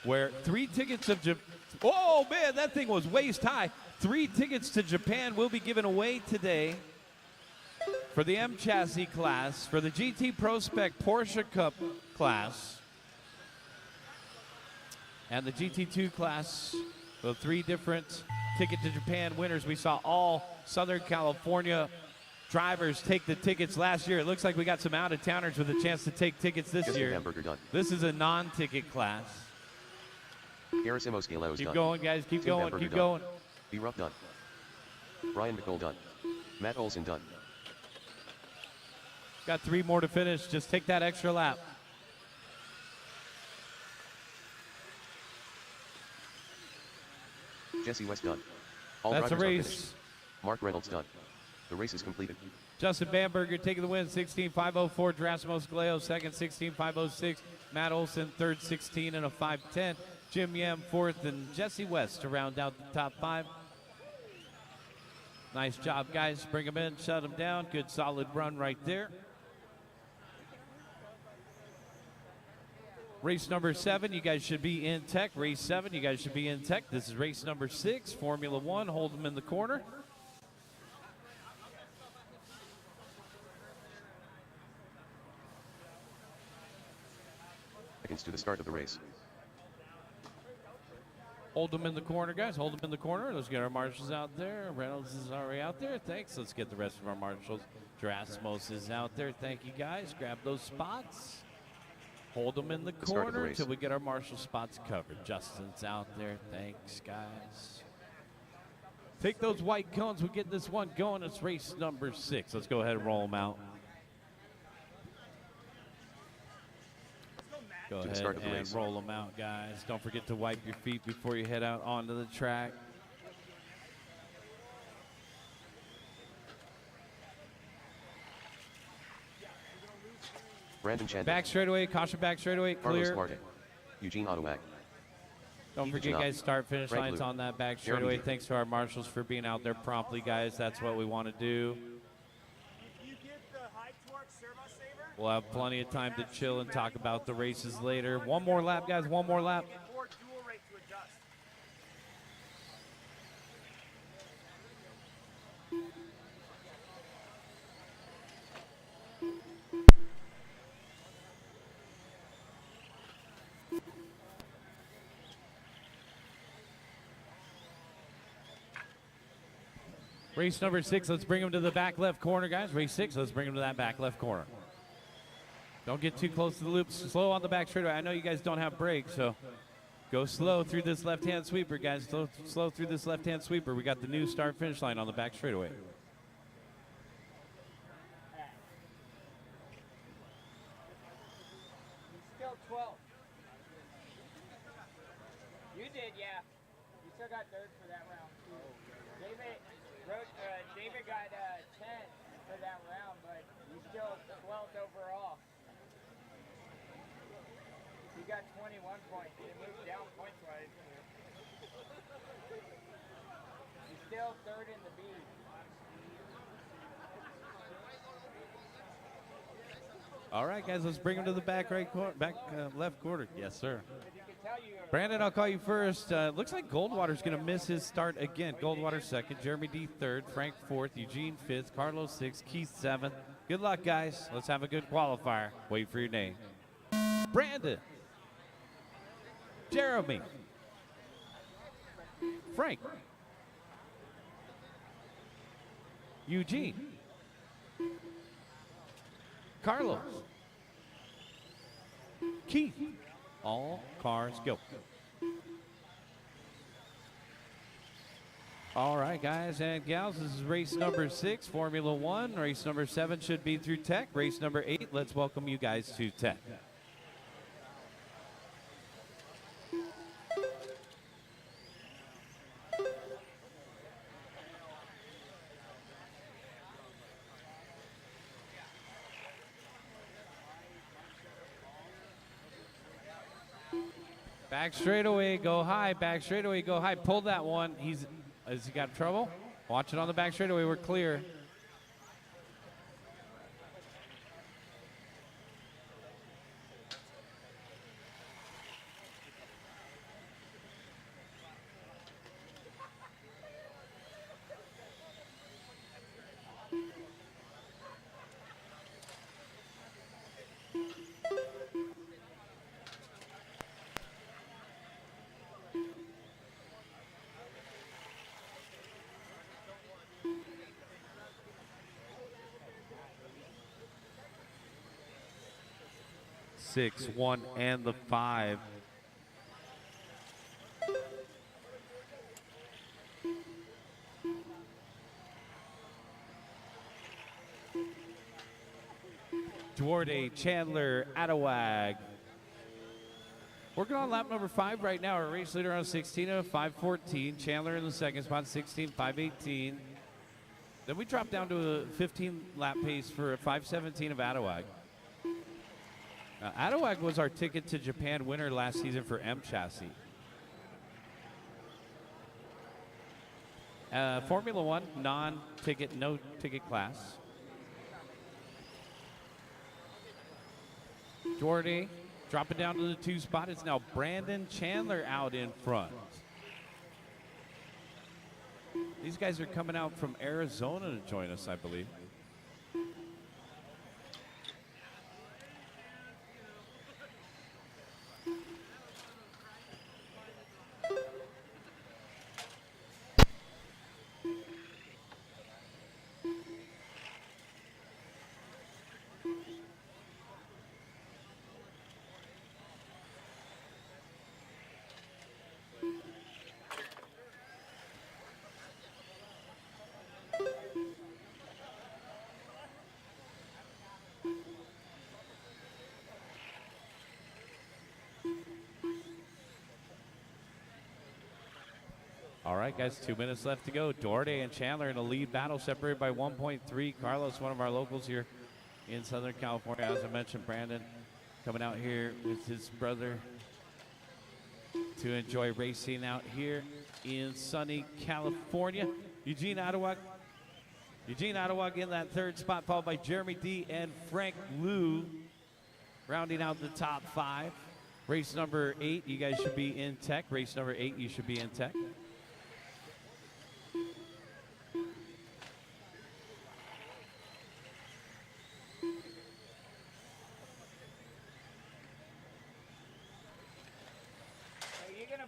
Speaker 2: where 3 tickets of Japan. Oh, man, that thing was waist high. 3 tickets to Japan will be given away today for the M Chassis class, for the GT Pro Spec Porsche Cup class, and the GT2 class. The 3 different ticket to Japan winners. We saw all Southern California drivers take the tickets last year. It looks like we got some out-of-towners with a chance to take tickets this year. This is a non-ticket class. Keep going, guys. Keep going. Keep going.
Speaker 3: B-Ruff done. Brian McDowell done. Matt Olson done.
Speaker 2: Got 3 more to finish. Just take that extra lap.
Speaker 3: Jesse West done. All
Speaker 2: That's a
Speaker 3: drivers are
Speaker 2: race.
Speaker 3: finished. Mark Reynolds done. The race is completed.
Speaker 2: Justin Bamberger taking the win, 16.504. Drasimos Galeos second, 16.506. Matt Olson third, 16 and a 5:10. Jim Yam fourth, and Jesse West to round out the top 5. Nice job, guys. Bring them in, shut them down. Good solid run right there. Race number 7, you guys should be in tech. Race 7, you guys should be in tech. This is race number 6, Formula 1. Hold them in the corner.
Speaker 3: Seconds to the start of the race.
Speaker 2: Hold them in the corner, guys. Hold them in the corner. Let's get our marshals out there. Reynolds is already out there. Thanks. Let's get the rest of our marshals. Drasimos is out there. Thank you, guys. Grab those spots. Hold them in the corner until we get our marshal spots covered. Justin's out there. Thanks, guys. Take those white cones. We get this one going. It's race number 6. Let's go ahead and roll them out. Go
Speaker 3: to the
Speaker 2: ahead
Speaker 3: start of the
Speaker 2: and
Speaker 3: race.
Speaker 2: roll them out, guys. Don't forget to wipe your feet before you head out onto the track.
Speaker 3: Brandon Chandler,
Speaker 2: Back straightaway, caution back straightaway,
Speaker 3: Carlos
Speaker 2: clear.
Speaker 3: Duarte, Eugene Ottawag,
Speaker 2: Don't
Speaker 3: Ethan
Speaker 2: forget,
Speaker 3: Janot,
Speaker 2: guys, start finish
Speaker 3: Frank
Speaker 2: lines
Speaker 3: Luke,
Speaker 2: on that back
Speaker 3: Jeremy
Speaker 2: straightaway.
Speaker 3: D.
Speaker 2: Thanks to our marshals for being out there promptly, guys. That's what we want to do. We'll have plenty of time to chill and talk about the races later. One more lap, guys. One more lap. Race number 6, let's bring him to the back left corner, guys. Race 6, let's bring him to that back left corner. Don't get too close to the loop. Slow on the back straightaway. I know you guys don't have brakes, so go slow through this left-hand sweeper, guys. Slow through this left-hand sweeper. We got the new start-finish line on the back straightaway.
Speaker 4: Still 12. You did, yeah. You still got third for that round. David got 10 for that round, but he's still 12th overall. He got 21 points. He moved down points-wise. He's still third in the B.
Speaker 2: All right, guys, let's bring him to the back left quarter. Yes, sir.
Speaker 4: As you can tell,
Speaker 2: Brandon, I'll call you first. Looks like Goldwater's going to miss his start again. Goldwater second, Jeremy D third, Frank fourth, Eugene fifth, Carlos sixth, Keith seventh. Good luck, guys. Let's have a good qualifier. Wait for your name. Brandon. Jeremy. Frank. Eugene. Carlos. Keith. All cars go. All right, guys and gals, this is race number 6, Formula 1. Race number 7 should be through Tech. Race number 8, let's welcome you guys to Tech. Back straightaway, go high. Back straightaway, go high. Pull that one. Has he got trouble? Watch it on the back straightaway. We're clear. Six, 1, and the 5. Duarte, Chandler, Ottawag. Working on lap number 5 right now. Our race leader on 16 of 5:14. Chandler in the second spot, 16, 5:18. Then we drop down to a 15 lap pace for a 5:17 of Ottawag. Ottawag was our ticket to Japan winner last season for M Chassis. Formula 1, non-ticket, no-ticket class. Duarte dropping down to the 2 spot. It's now Brandon Chandler out in front. These guys are coming out from Arizona to join us, I believe. All right, guys, 2 minutes left to go. Doherty and Chandler in a lead battle, separated by 1.3. Carlos, one of our locals here in Southern California. As I mentioned, Brandon coming out here with his brother to enjoy racing out here in sunny California. Eugene Ottawa in that third spot, followed by Jeremy D and Frank Liu, rounding out the top 5. Race number 8, you guys should be in tech. Race number 8, you should be in tech.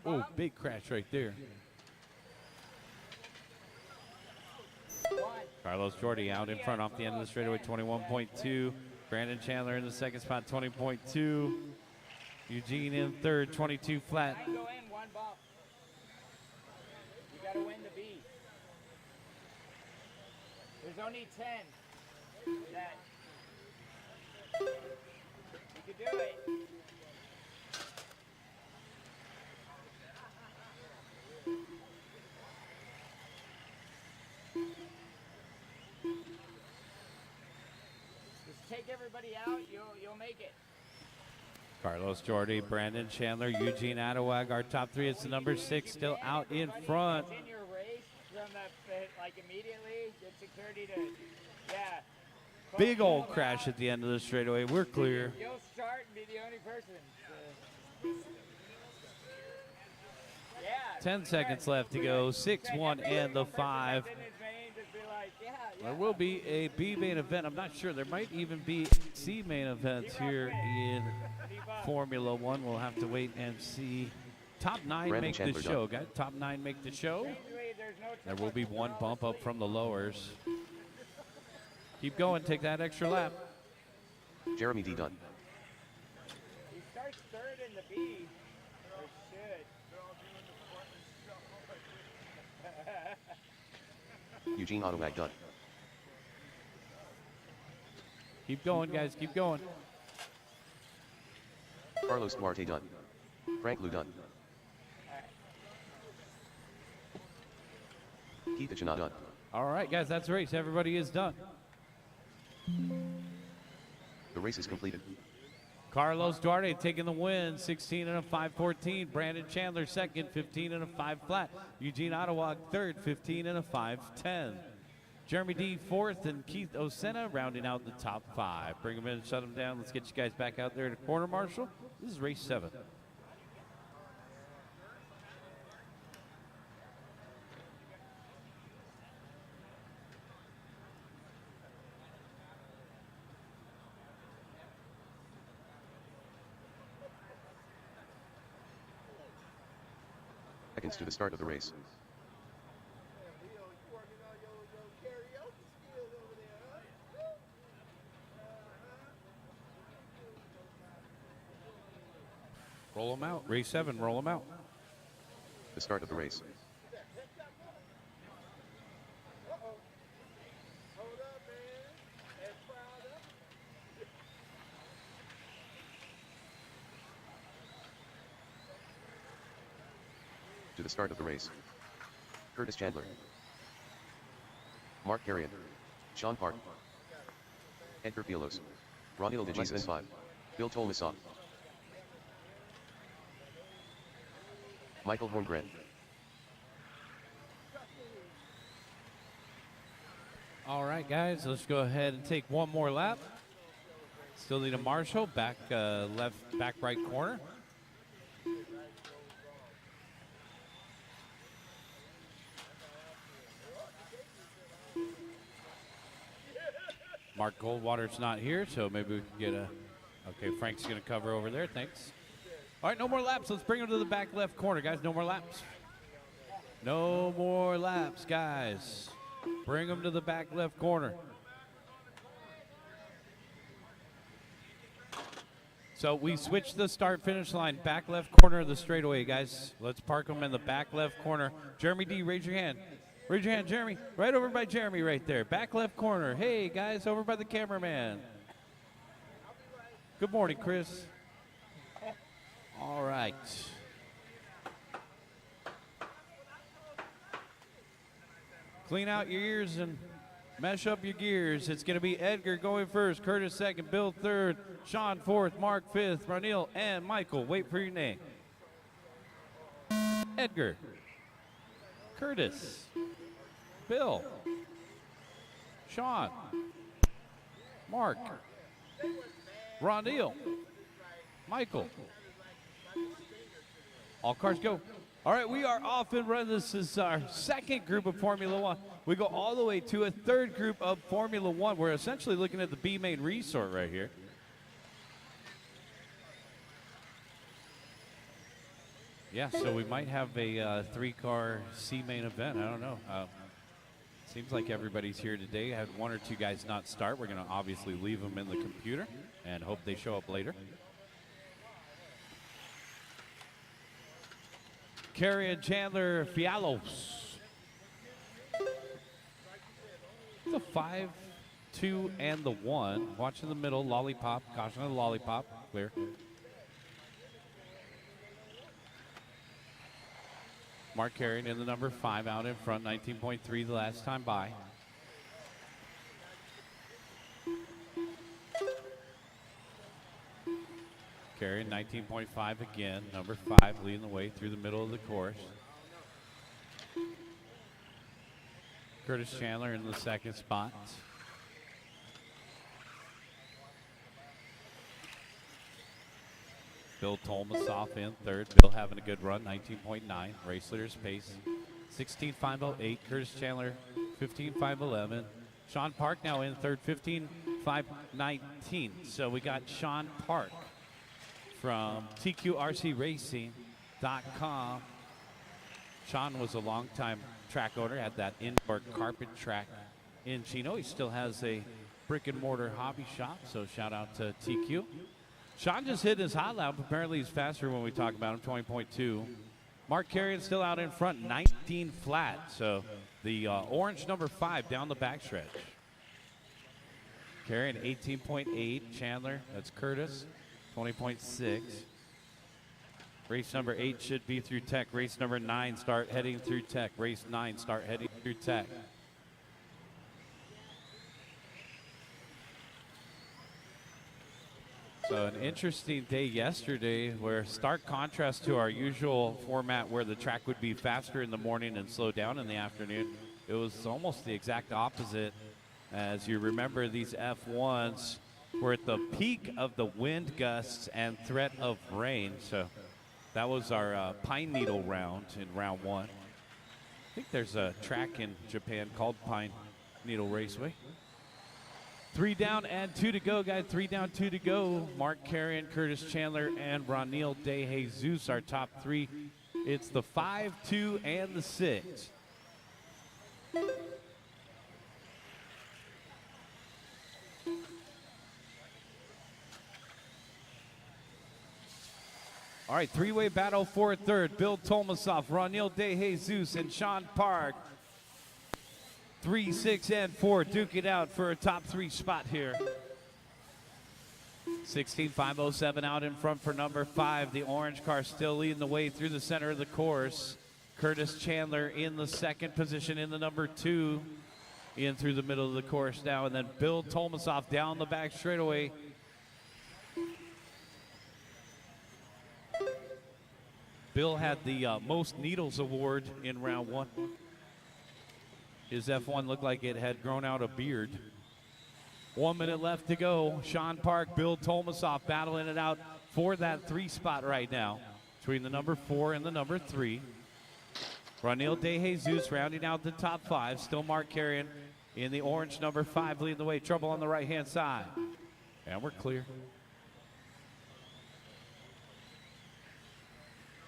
Speaker 2: Oh, big crash right there. Carlos Jordi out in front off the end of the straightaway, 21.2. Brandon Chandler in the second spot, 20.2. Eugene in third, 22 flat.
Speaker 4: Go in one bump. You gotta win the B. There's only 10. That you can do it. Just take everybody out, you'll make it.
Speaker 2: Carlos Jordi, Brandon Chandler, Eugene Attawag, our top 3. It's the number 6 still out in front.
Speaker 4: Continue your race from the, like immediately, get security to, yeah.
Speaker 2: Big old crash at the end of the straightaway. We're clear.
Speaker 4: You'll start and be the only person. Yeah.
Speaker 2: 10 seconds left to go. 6-1 and the 5. There will be a B main event. I'm not sure. There might even be C main events here in Formula One. We'll have to wait and see. Top 9
Speaker 3: Brandon
Speaker 2: make
Speaker 3: Chandler
Speaker 2: the show, guys. Top 9 make the show. There will be one bump up from the lowers. Keep going. Take that extra lap.
Speaker 3: Jeremy D. Dunn.
Speaker 4: He starts third in the B. Or should.
Speaker 3: Eugene Ottawag Dunn.
Speaker 2: Keep going, guys. Keep going.
Speaker 3: Carlos Duarte Dunn. Frank Liu Dunn. Keith Echena Dunn.
Speaker 2: All right, guys. That's the race. Everybody is done.
Speaker 3: The race is completed.
Speaker 2: Carlos Duarte taking the win, 16 and a 5.14. Brandon Chandler second, 15 and a 5 flat. Eugene Ottawag third, 15 and a 5.10. Jeremy D fourth, and Keith Osena rounding out the top 5. Bring them in and shut them down. Let's get you guys back out there to corner marshal. This is race 7.
Speaker 3: Seconds to the start of the race.
Speaker 2: Roll them out. Race 7, roll them out.
Speaker 3: The start of the race. To the start of the race. Curtis Chandler. Mark Carrion. Sean Park. Edgar Pilos. Ronil DeJesus 5. Bill Tolmasov. Michael Horngren.
Speaker 2: All right, guys, let's go ahead and take one more lap. Still need a marshal, back left, back right corner. Mark Goldwater's not here, so maybe we can get a, okay, Frank's gonna cover over there, thanks. All right, no more laps. Let's bring him to the back left corner, guys. No more laps. No more laps, guys. Bring him to the back left corner. So we switched the start-finish line. Back left corner of the straightaway, guys. Let's park them in the back left corner. Jeremy D, raise your hand. Raise your hand, Jeremy. Right over by Jeremy right there. Back left corner. Hey, guys, over by the cameraman. Good morning, Chris. All right. Clean out your ears and mesh up your gears. It's going to be Edgar going first, Curtis second, Bill third, Sean fourth, Mark fifth, Ranil and Michael. Wait for your name. Edgar, Curtis, Bill, Sean, Mark, Ranil, Michael. All cars go. All right, we are off and running. This is our second group of Formula One. We go all the way to a third group of Formula One. We're essentially looking at the B main resort right here. Yeah, so we might have a three-car C main event. I don't know. Seems like everybody's here today. Had one or two guys not start. We're going to obviously leave them in the computer and hope they show up later. Kerry and Chandler Fialos. The 5, 2, and the 1. Watch in the middle. Lollipop. Caution on the lollipop. Clear. Mark Carrion in the number 5 out in front. 19.3 the last time by. Carrion 19.5 again. Number 5 leading the way through the middle of the course. Curtis Chandler in the second spot. Bill Tolmasoff in third. Bill having a good run, 19.9. Race leader's pace, 16.508. Curtis Chandler, 15.511. Sean Park now in third, 15.519. So we got Sean Park from TQRCRacing.com. Sean was a longtime track owner, had that indoor carpet track in Chino. He still has a brick and mortar hobby shop, so shout out to TQ. Sean just hit his hot lap. Apparently he's faster when we talk about him, 20.2. Mark Carrion still out in front, 19 flat. So the orange number 5 down the backstretch. Carrion 18.8. Chandler, that's Curtis, 20.6. Race number 8 should be through Tech. Race number 9 start heading through Tech. Race 9 start heading through Tech. So an interesting day yesterday, where stark contrast to our usual format where the track would be faster in the morning and slow down in the afternoon. It was almost the exact opposite. As you remember, these F1s were at the peak of the wind gusts and threat of rain. So that was our Pine Needle round in round 1. I think there's a track in Japan called Pine Needle Raceway. 3 down and 2 to go, guys. 3 down, 2 to go. Mark Carrion, Curtis Chandler, and Ranil De Jesus, our top 3. It's the 5, 2, and the 6. All right, 3-way battle for third. Bill Tolmasoff, Ranil De Jesus, and Sean Park. 3, 6, and 4 duke it out for a top 3 spot here. 16.507 out in front for number 5. The orange car still leading the way through the center of the course. Curtis Chandler in the second position in the number 2. In through the middle of the course now. And then Bill Tolmasoff down the back straightaway. Bill had the most needles award in round 1. His F1 looked like it had grown out a beard. 1 minute left to go. Sean Park, Bill Tolmasoff battling it out for that 3 spot right now between the number 4 and the number 3. Ranil De Jesus rounding out the top 5. Still Mark Carrion in the orange number 5 leading the way. Trouble on the right-hand side. And we're clear.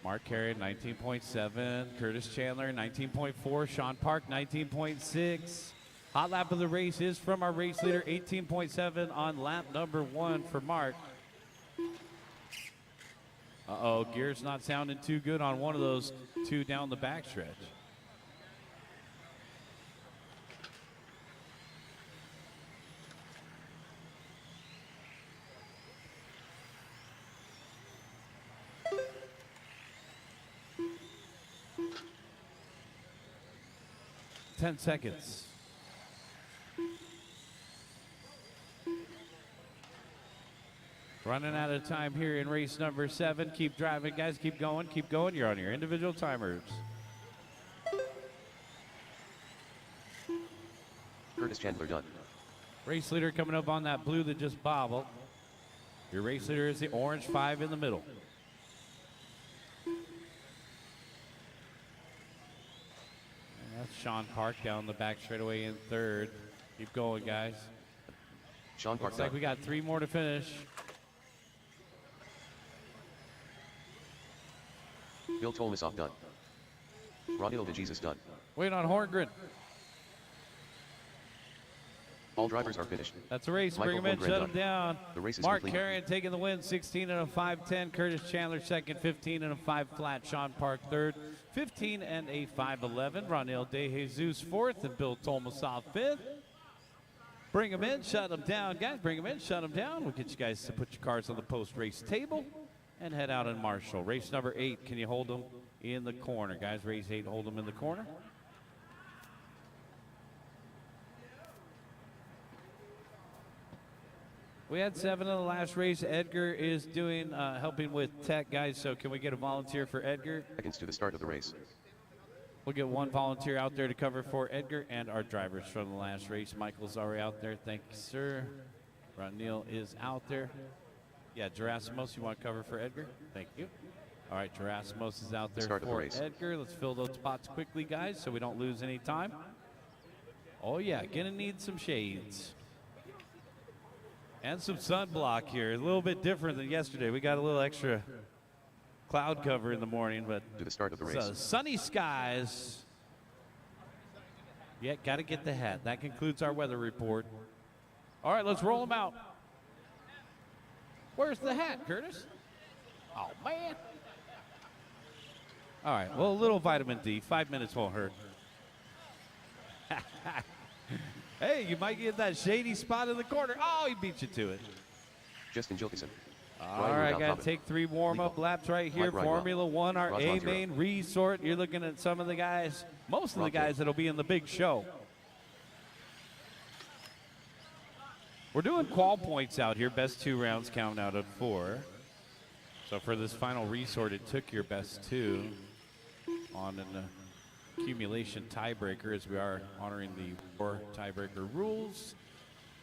Speaker 2: Mark Carrion, 19.7. Curtis Chandler, 19.4. Sean Park, 19.6. Hot lap of the race is from our race leader, 18.7 on lap number 1 for Mark. Uh-oh, gear's not sounding too good on one of those 2 down the backstretch. 10 seconds. Running out of time here in race number 7. Keep driving, guys. Keep going. Keep going. You're on your individual timers.
Speaker 3: Curtis Chandler done.
Speaker 2: Race leader coming up on that blue that just bobbled. Your race leader is the orange 5 in the middle. And that's Sean Park down the back straightaway in 3rd. Keep going, guys.
Speaker 3: Sean Park
Speaker 2: Looks like
Speaker 3: done.
Speaker 2: we got 3 more to finish.
Speaker 3: Bill Tolmasoff done. Ronil DeJesus done.
Speaker 2: Wait on Horngren.
Speaker 3: All drivers are finished.
Speaker 2: That's a race.
Speaker 3: Michael
Speaker 2: Bring him in,
Speaker 3: Holmgren
Speaker 2: shut him
Speaker 3: done.
Speaker 2: down.
Speaker 3: The race is
Speaker 2: Mark
Speaker 3: complete.
Speaker 2: Carrion taking the win, 16 and a 5.10. Curtis Chandler second, 15 and a 5 flat. Sean Park third, 15 and a 5.11. Ronil De Jesus fourth, and Bill Tolmasoff fifth. Bring him in, shut him down, guys. Bring him in, shut him down. We'll get you guys to put your cars on the post-race table and head out and marshal. Race number 8. Can you hold them in the corner, guys? Race 8, hold them in the corner. We had 7 in the last race. Edgar is doing helping with tech, guys. So can we get a volunteer for Edgar?
Speaker 3: Seconds to the start of the race.
Speaker 2: We'll get 1 volunteer out there to cover for Edgar and our drivers from the last race. Michael's already out there. Thank you, sir. Ronil is out there. Yeah, Gerasimos, you want to cover for Edgar? Thank you. All right, Gerasimos is out there
Speaker 3: Start of the
Speaker 2: for
Speaker 3: race.
Speaker 2: Edgar. Let's fill those spots quickly, guys, so we don't lose any time. Oh, yeah, gonna need some shades. And some sunblock here. A little bit different than yesterday. We got a little extra cloud cover in the morning, but
Speaker 3: To the start of the race.
Speaker 2: so sunny skies. Yeah, got to get the hat. That concludes our weather report. All right, let's roll them out. Where's the hat, Curtis? Oh, man. All right, well, a little vitamin D. 5 minutes won't hurt. Hey, you might get that shady spot in the corner. Oh, he beat you to it.
Speaker 3: Justin Gilkison.
Speaker 2: All right, got to take 3 warm-up laps right here.
Speaker 3: Mike Rydwell.
Speaker 2: Formula One, our
Speaker 3: Rod
Speaker 2: A
Speaker 3: Montiero.
Speaker 2: main resort. You're looking at some of the guys, most of the
Speaker 3: Rock
Speaker 2: guys that'll be in the big show. We're doing qual points out here. Best 2 rounds count out of 4. So for this final resort, it took your best 2 on an accumulation tiebreaker, as we are honoring the ROAR tiebreaker rules.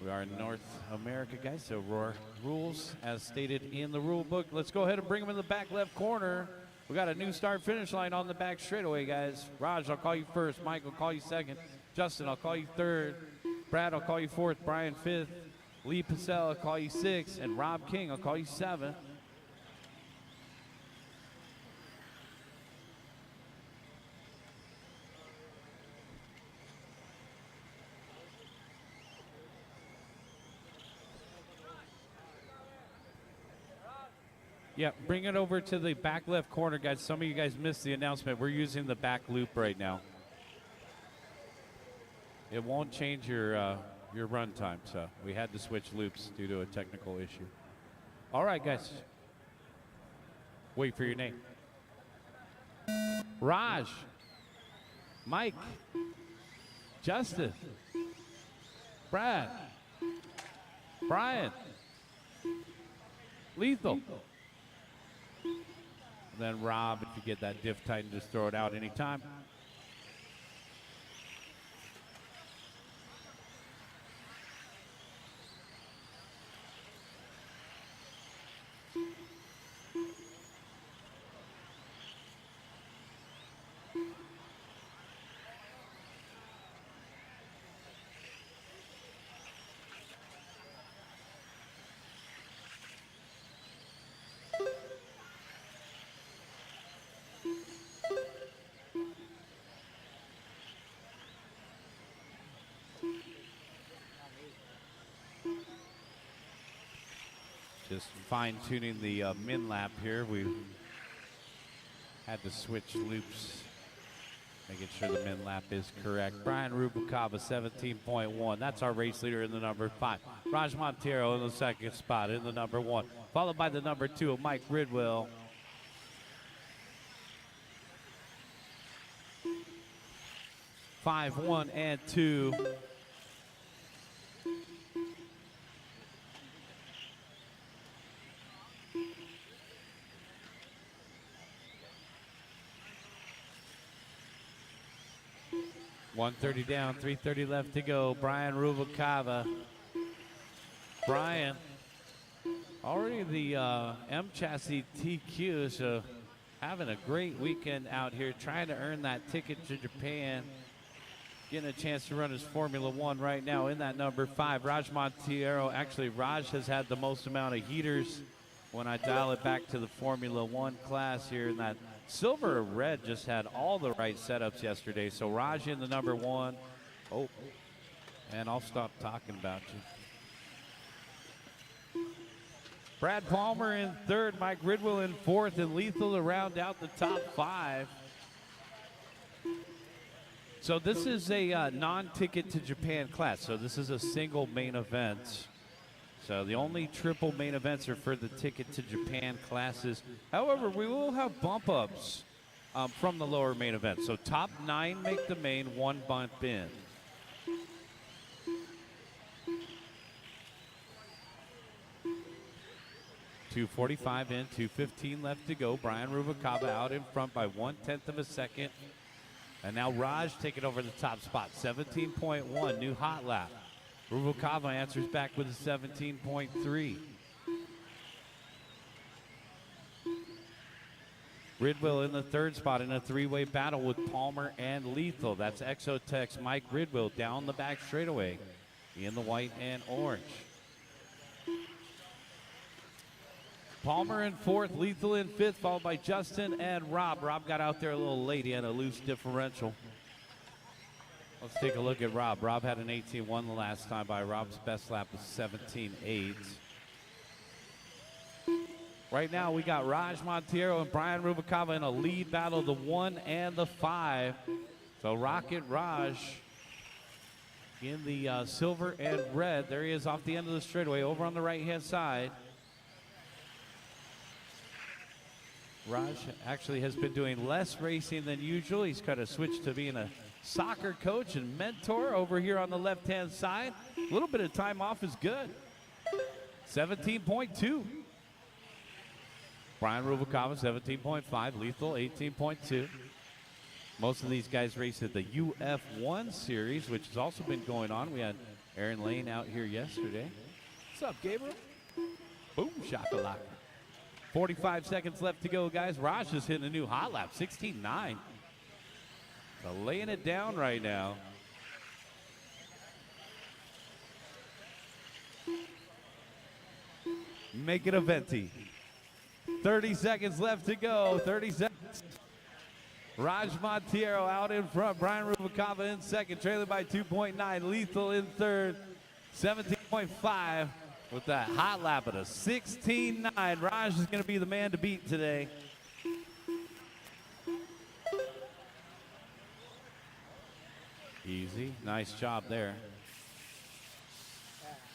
Speaker 2: We are in North America, guys, so ROAR rules as stated in the rule book. Let's go ahead and bring them in the back left corner. We got a new start-finish line on the back straightaway, guys. Raj, I'll call you first. Mike, I'll call you second. Justin, I'll call you third. Brad, I'll call you fourth. Brian, fifth. Lee Pacell, I'll call you sixth. And Rob King, I'll call you seventh. Yeah, bring it over to the back left corner, guys. Some of you guys missed the announcement. We're using the back loop right now. It won't change your run time, so we had to switch loops due to a technical issue. All right, guys. Wait for your name. Raj, Mike, Justin, Brad, Brian, Lethal. Then Rob, if you get that diff tight, and just throw it out anytime. Just fine-tuning the min lap here. We had to switch loops, making sure the min lap is correct. Brian Rubicava, 17.1. That's our race leader in the number 5. Raj Montiero in the second spot in the number 1, followed by the number 2 of Mike Ridwell. 5, 1, and 2. $130 down, $330 left to go. Brian Rubalcava. Brian, already the M Chassis TQ, so having a great weekend out here, trying to earn that ticket to Japan. Getting a chance to run his Formula One right now in that number 5. Raj Montiero. Actually, Raj has had the most amount of heaters when I dial it back to the Formula One class here. In that silver or red just had all the right setups yesterday. So Raj in the number 1. Oh, and I'll stop talking about you. Brad Palmer in 3rd, Mike Ridwell in 4th, and Lethal to round out the top 5. So this is a non-ticket to Japan class. So this is a single main event. So the only triple main events are for the ticket to Japan classes. However, we will have bump ups from the lower main event. So top 9 make the main, 1 bump in. $2:45 in, $2:15 left to go. Brian Rubalcava out in front by 1/10 of a second. And now Raj taking over the top spot, 17.1, new hot lap. Rubalcava answers back with a 17.3. Ridwell in the 3rd spot in a 3-way battle with Palmer and Lethal. That's Exotech's Mike Ridwell down the back straightaway in the white and orange. Palmer in 4th, Lethal in 5th, followed by Justin and Rob. Rob got out there a little late. He had a loose differential. Let's take a look at Rob. Rob had an 18-1 the last time by. Rob's best lap was 17-8. Right now, we got Raj Montiero and Brian Rubalcava in a lead battle, the 1 and the 5. So Rocket Raj in the silver and red. There he is off the end of the straightaway over on the right-hand side. Raj actually has been doing less racing than usual. He's kind of switched to being a soccer coach and mentor over here on the left-hand side. A little bit of time off is good. 17.2. Brian Rubalcava, 17.5. Lethal, 18.2. Most of these guys race at the UF1 series, which has also been going on. We had Aaron Lane out here yesterday. What's up, Gabriel? Boom, shakalaka. 45 seconds left to go, guys. Raj is hitting a new hot lap, 16.9. So laying it down right now. Make it a venti. 30 seconds left to go. 30 seconds. Raj Montiero out in front. Brian Rubalcava in 2nd, trailing by 2.9. Lethal in 3rd, 17.5. With that hot lap at a 16.9. Raj is going to be the man to beat today. Easy. Nice job there.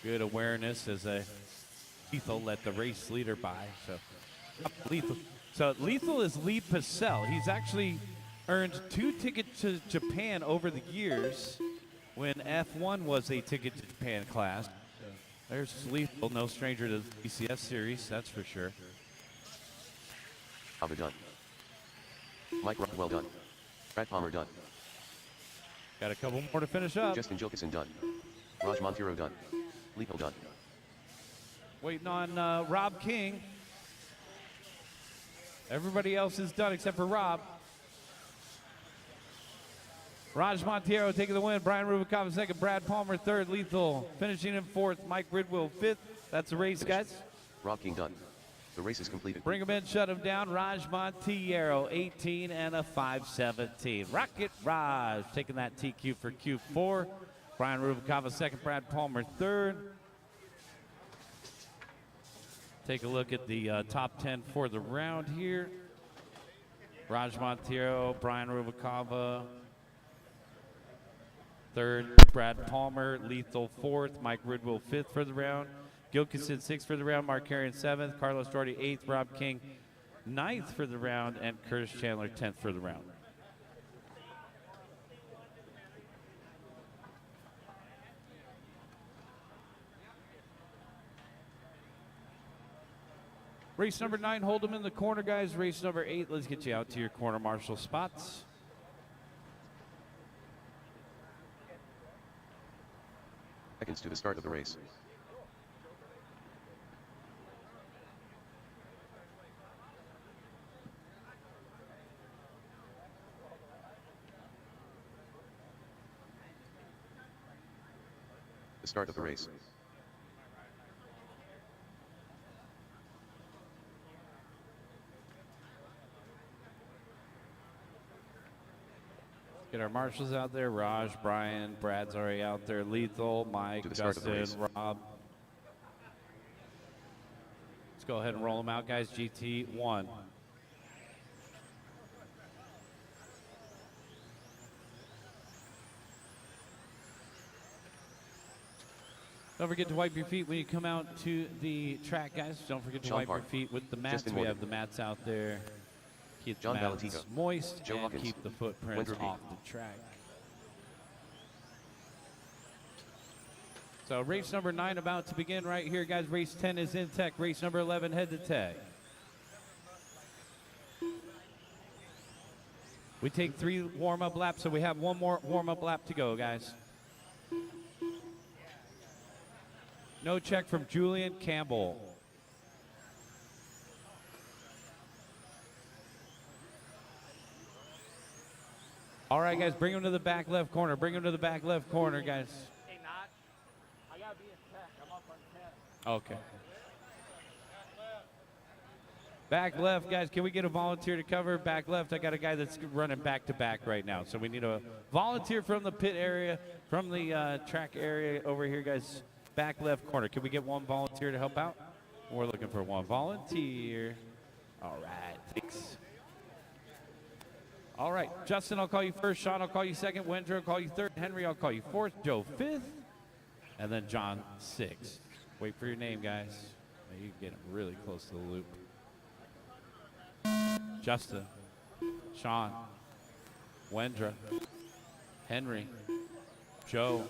Speaker 2: Good awareness as a Lethal let the race leader by. So Lethal is Lee Pacell. He's actually earned 2 tickets to Japan over the years when F1 was a ticket to Japan class. There's Lethal, no stranger to the BCS series, that's for sure.
Speaker 3: Ava done. Mike Rockwell done. Brad Palmer done.
Speaker 2: Got a couple more to finish up.
Speaker 3: Justin Gilkison done. Raj Montiero done. Lethal done.
Speaker 2: Waiting on Rob King. Everybody else is done except for Rob. Raj Montiero taking the win. Brian Rubalcava 2nd. Brad Palmer 3rd. Lethal finishing in 4th. Mike Ridwell 5th. That's the race, guys.
Speaker 3: Rob King done. The race is completed.
Speaker 2: Bring him in, shut him down. Raj Montiero, 18 and a 5:17. Rocket Raj taking that TQ for Q4. Brian Rubalcava 2nd. Brad Palmer 3rd. Take a look at the top 10 for the round here. Raj Montiero, Brian Rubalcava 3rd, Brad Palmer, Lethal 4th, Mike Ridwell 5th for the round, Gilkison 6th for the round, Mark Carrion 7th, Carlos Doherty 8th, Rob King 9th for the round, and Curtis Chandler 10th for the round. Race number 9, hold them in the corner, guys. Race number 8, let's get you out to your corner marshal spots.
Speaker 3: Seconds to the start of the race. The start of the race.
Speaker 2: Get our marshals out there. Raj, Brian, Brad's already out there. Lethal, Mike,
Speaker 3: To the start of the
Speaker 2: Justin, Rob. Let's go ahead and roll them out, guys. GT1. Don't forget to wipe your feet when you come out to the track, guys. Don't forget to
Speaker 3: Sean
Speaker 2: wipe your
Speaker 3: Park.
Speaker 2: feet with the mats.
Speaker 3: Justin
Speaker 2: We
Speaker 3: Morgan.
Speaker 2: have the mats out there. Keep
Speaker 3: John
Speaker 2: the mats
Speaker 3: Valentico.
Speaker 2: moist
Speaker 3: Joe
Speaker 2: and
Speaker 3: Hawkins.
Speaker 2: keep the footprints
Speaker 3: Wendell
Speaker 2: off the track. So race number 9 about to begin right here, guys. Race 10 is in tech. Race number 11 head to tech. We take 3 warm-up laps, so we have 1 more warm-up lap to go, guys. No check from Julian Campbell. All right, guys, bring him to the back left corner. Bring him to the back left corner, guys.
Speaker 4: Hey, Notch. I gotta be in tech. I'm up on 10.
Speaker 2: Okay. Back left, guys, can we get a volunteer to cover? Back left, I got a guy that's running back to back right now. So we need a volunteer from the pit area, from the track area over here, guys. Back left corner. Can we get 1 volunteer to help out? We're looking for 1 volunteer. All right, thanks. All right, Justin, I'll call you first. Sean, I'll call you second. Wendra, I'll call you third. Henry, I'll call you fourth. Joe, fifth. And then John, sixth. Wait for your name, guys. Now you can get really close to the loop. Justin, Sean, Wendra, Henry, Joe,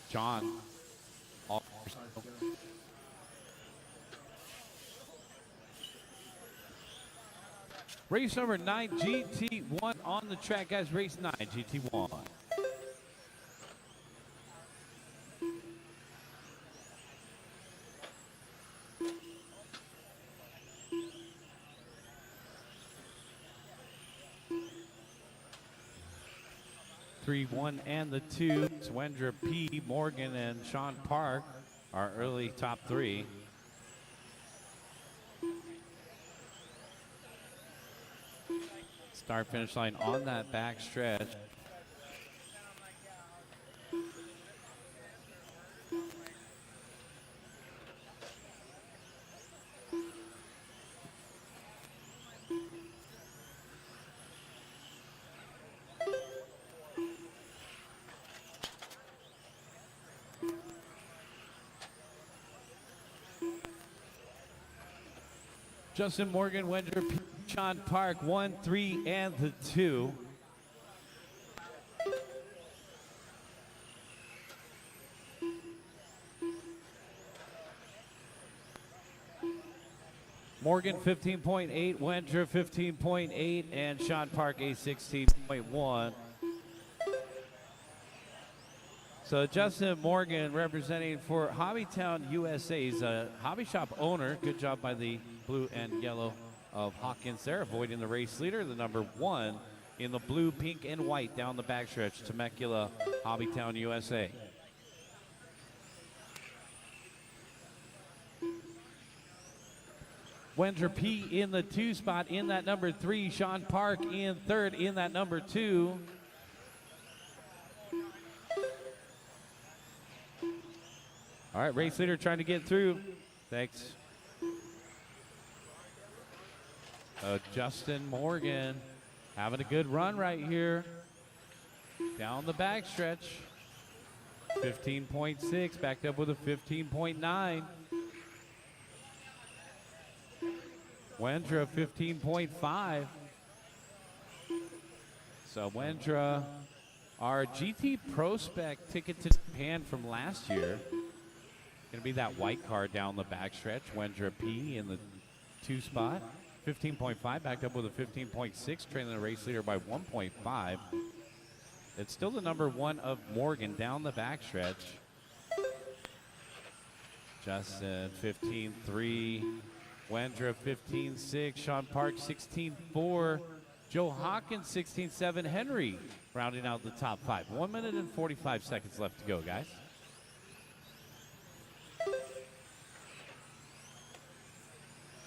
Speaker 2: John, all. Race number 9, GT1 on the track, guys. Race 9, GT1. Three, 1, and the 2. Wendra P, Morgan, and Sean Park, our early top 3. Start finish line on that back stretch. Justin Morgan, Wendra P, Sean Park, 1, 3, and the 2. Morgan 15.8, Wendra 15.8, and Sean Park a 16.1. So Justin Morgan representing for Hobbytown USA. He's a hobby shop owner. Good job by the blue and yellow of Hawkins there, avoiding the race leader, the number 1 in the blue, pink, and white down the backstretch. Temecula, Hobbytown USA. Wendra P in the 2 spot in that number 3. Sean Park in 3rd in that number 2. All right, race leader trying to get through. Thanks. Justin Morgan having a good run right here. Down the backstretch. 15.6, backed up with a 15.9. Wendra 15.5. So Wendra, our GT Pro Spec ticket to Japan from last year. Going to be that white car down the backstretch. Wendra P in the 2 spot. 15.5 backed up with a 15.6, trailing the race leader by 1.5. It's still the number 1 of Morgan down the backstretch. Justin 15.3, Wendra 15.6, Sean Park 16.4, Joe Hawkins 16.7, Henry rounding out the top 5. 1 minute and 45 seconds left to go, guys.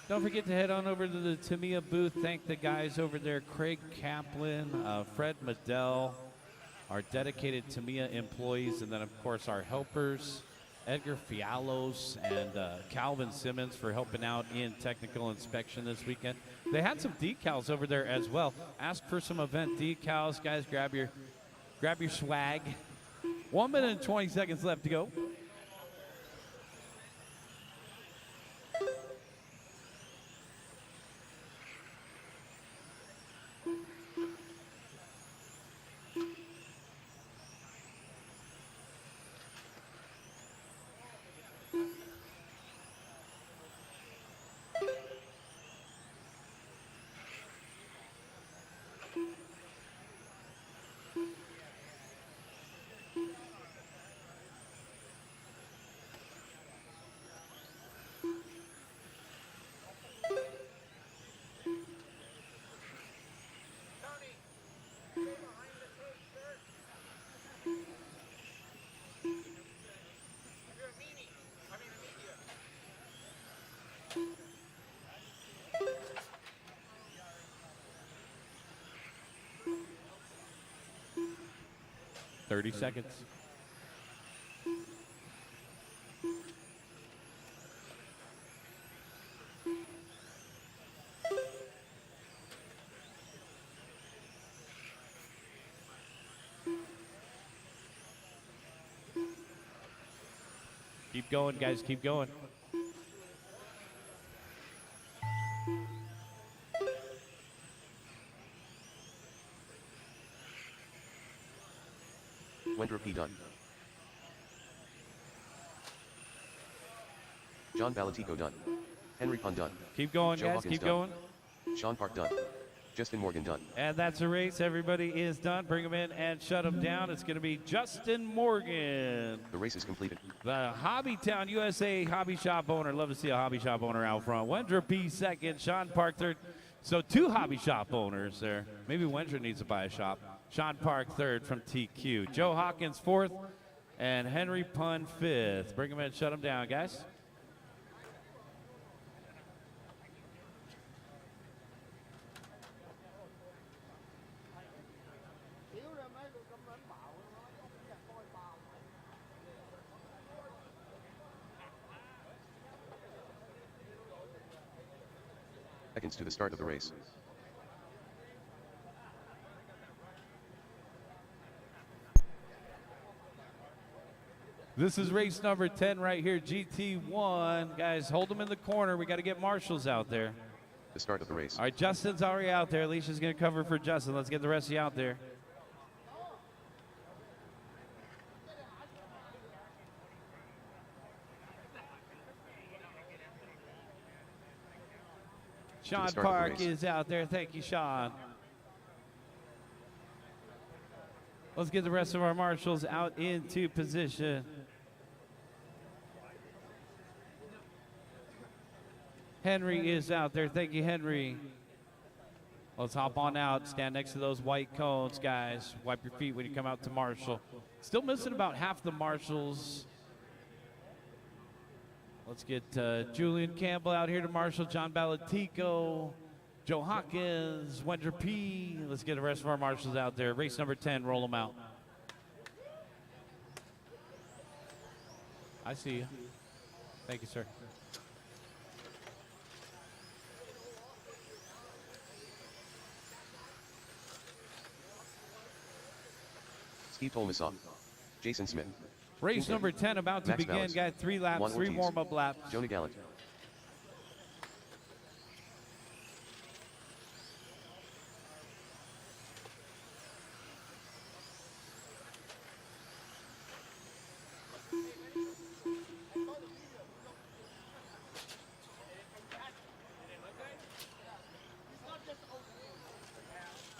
Speaker 2: Don't forget to head on over to the Tamiya booth. Thank the guys over there, Craig Kaplan, Fred Medell, our dedicated Tamiya employees, and then, of course, our helpers, Edgar Fialos and Calvin Simmons for helping out in technical inspection this weekend. They had some decals over there as well. Ask for some event decals. Guys, grab your swag. 1 minute and 20 seconds left to go. Thirty seconds. Keep going, guys. Keep going.
Speaker 3: Wendra P. done. John Balatico done. Henry Pun done.
Speaker 2: Keep going,
Speaker 3: Joe
Speaker 2: guys.
Speaker 3: Hawkins
Speaker 2: Keep
Speaker 3: done.
Speaker 2: going.
Speaker 3: Sean Park done. Justin Morgan done.
Speaker 2: And that's a race. Everybody is done. Bring them in and shut them down. It's going to be Justin Morgan,
Speaker 3: The race is completed.
Speaker 2: the Hobbytown USA hobby shop owner. Love to see a hobby shop owner out front. Wendra P. second, Sean Park third. So 2 hobby shop owners there. Maybe Wendra needs to buy a shop. Sean Park third from TQ. Joe Hawkins fourth, and Henry Pun fifth. Bring them in and shut them down, guys.
Speaker 3: Seconds to the start of the race.
Speaker 2: This is race number 10 right here, GT1. Guys, hold them in the corner. We got to get marshals out there.
Speaker 3: The start of the race.
Speaker 2: All right, Justin's already out there. Alicia's going to cover for Justin. Let's get the rest of you out there. Sean Park is out there. Thank you, Sean. Let's get the rest of our marshals out into position. Henry is out there. Thank you, Henry. Let's hop on out. Stand next to those white cones, guys. Wipe your feet when you come out to marshal. Still missing about half the marshals. Let's get Julian Campbell out here to marshal. John Balatico, Joe Hawkins, Wendra P. Let's get the rest of our marshals out there. Race number 10, roll them out. I see you. Thank you, sir.
Speaker 3: Steve Tolmasoff. Jason Smith.
Speaker 2: Race number 10 about to
Speaker 3: Max
Speaker 2: begin.
Speaker 3: Ballas.
Speaker 2: Got 3 laps,
Speaker 3: Juan
Speaker 2: 3
Speaker 3: Ortiz.
Speaker 2: warm-up laps.
Speaker 3: Jonah Gallant.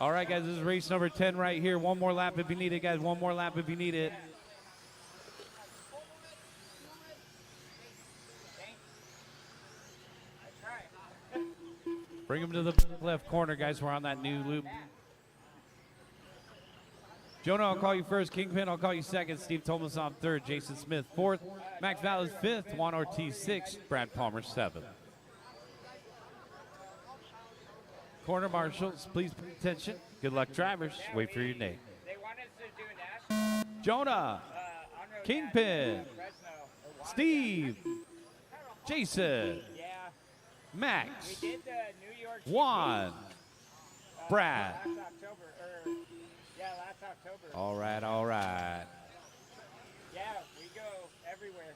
Speaker 2: All right, guys, this is race number 10 right here. One more lap if you need it, guys. One more lap if you need it. Bring him to the left corner, guys. We're on that new loop. Jonah, I'll call you first. Kingpin, I'll call you second. Steve Tomasov, third. Jason Smith, fourth. Max Valles, fifth. Juan Ortiz, sixth. Brad Palmer, seventh. Corner marshals, please pay attention. Good luck, drivers. Wait for your name.
Speaker 4: They want us to do national
Speaker 2: Jonah,
Speaker 4: Onroad
Speaker 2: Kingpin,
Speaker 4: national Fresno.
Speaker 2: Steve, Jason,
Speaker 4: Yeah,
Speaker 2: Max,
Speaker 4: we did the New York
Speaker 2: Juan, Brad.
Speaker 4: last October, last October.
Speaker 2: All right, all right.
Speaker 4: Yeah, we go everywhere.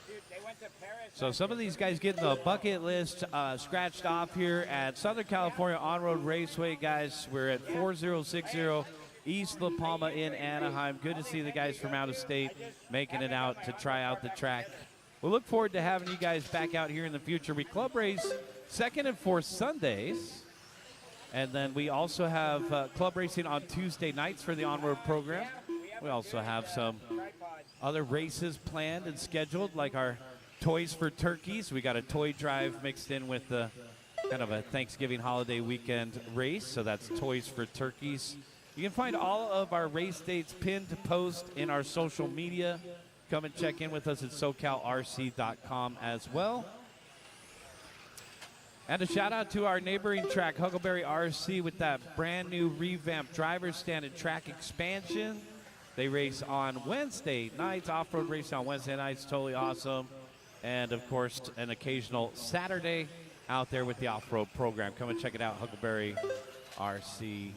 Speaker 4: Dude, they went to Paris.
Speaker 2: So some of these guys getting the bucket list scratched off here at Southern California On-Road Raceway, guys. We're at 4060 East La Palma in Anaheim. Good to see the guys from out of state making it out to try out the track. We look forward to having you guys back out here in the future. We club race second and fourth Sundays. And then we also have club racing on Tuesday nights for the on-road program. We also have some other races planned and scheduled, like our Toys for Turkeys. We got a toy drive mixed in with the kind of a Thanksgiving holiday weekend race. So that's Toys for Turkeys. You can find all of our race dates pinned to post in our social media. Come and check in with us at SoCalRC.com as well. And a shout out to our neighboring track, Huckleberry RC, with that brand new revamped driver's stand and track expansion. They race on Wednesday nights, off-road race on Wednesday nights, totally awesome. And of course, an occasional Saturday out there with the off-road program. Come and check it out, Huckleberry RC.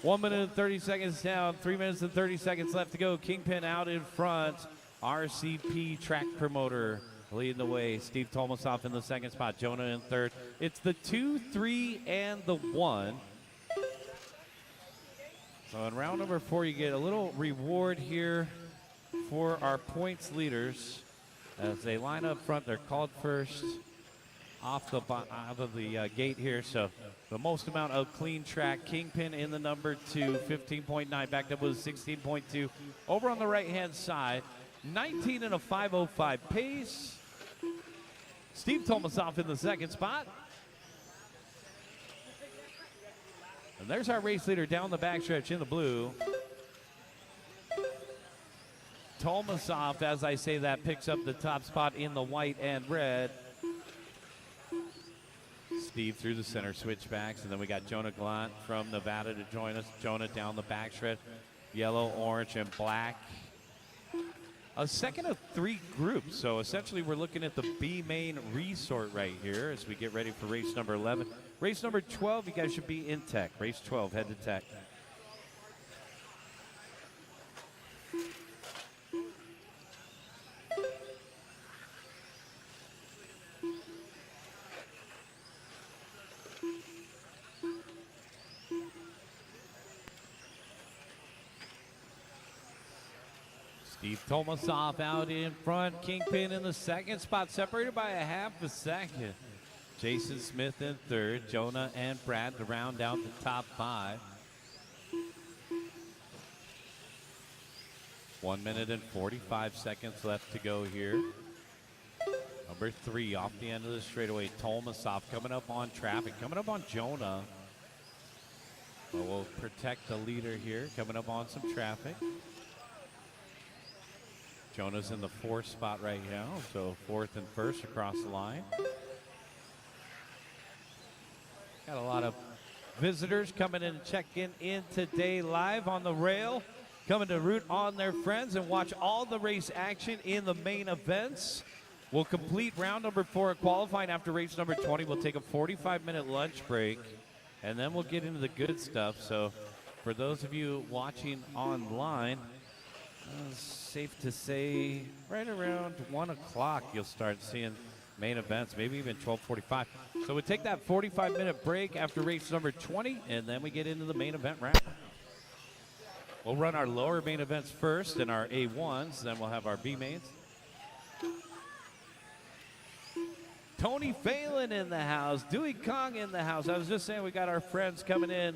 Speaker 2: 1 minute and 30 seconds down, 3 minutes and 30 seconds left to go. Kingpin out in front. RCP track promoter leading the way. Steve Tomasov in the second spot. Jonah in third. It's the 2, 3, and the 1. So in round number 4, you get a little reward here for our points leaders. As they line up front, they're called first out of the gate here. So the most amount of clean track. Kingpin in the number 2, 15.9, backed up with 16.2. Over on the right-hand side, 19 and a 5:05 pace. Steve Tomasov in the second spot. And there's our race leader down the backstretch in the blue. Tomasov, as I say that, picks up the top spot in the white and red. Steve through the center switchbacks, and then we got Jonah Gallant from Nevada to join us. Jonah down the backstretch, yellow, orange, and black. A second of 3 groups, so essentially we're looking at the B main resort right here as we get ready for race number 11. Race number 12, you guys should be in tech. Race 12, head to tech. Steve Tomasov out in front. Kingpin in the second spot, separated by a half a second. Jason Smith in third. Jonah and Brad to round out the top 5. 1 minute and 45 seconds left to go here. Number 3 off the end of the straightaway. Tomasov coming up on traffic, coming up on Jonah. But we'll protect the leader here, coming up on some traffic. Jonah's in the 4th spot right now, so 4th and 1st across the line. Got a lot of visitors coming in and checking in today live on the rail, coming to root on their friends and watch all the race action in the main events. We'll complete round number 4 of qualifying after race number 20. We'll take a 45-minute lunch break, and then we'll get into the good stuff. So for those of you watching online, safe to say right around 1 o'clock you'll start seeing main events, maybe even 12:45. So we take that 45-minute break after race number 20, and then we get into the main event round. We'll run our lower main events first and our A1s, then we'll have our B mains. Tony Phelan in the house, Dewey Kong in the house. I was just saying we got our friends coming in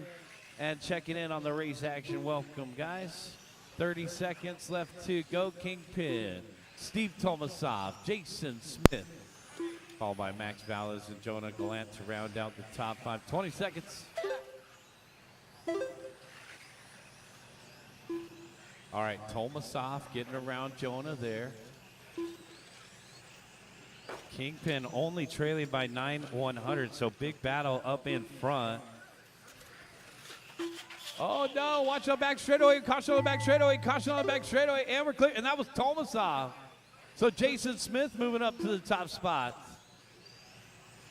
Speaker 2: and checking in on the race action. Welcome, guys. 30 seconds left to go. Kingpin, Steve Tomasov, Jason Smith, followed by Max Valles and Jonah Gallant to round out the top 5. 20 seconds. All right, Tomasov getting around Jonah there. Kingpin only trailing by 9/100, so big battle up in front. Oh no, watch on the back straightaway, caution on the back straightaway, caution on the back straightaway, and we're clear, and that was Tomasov. So Jason Smith moving up to the top spot.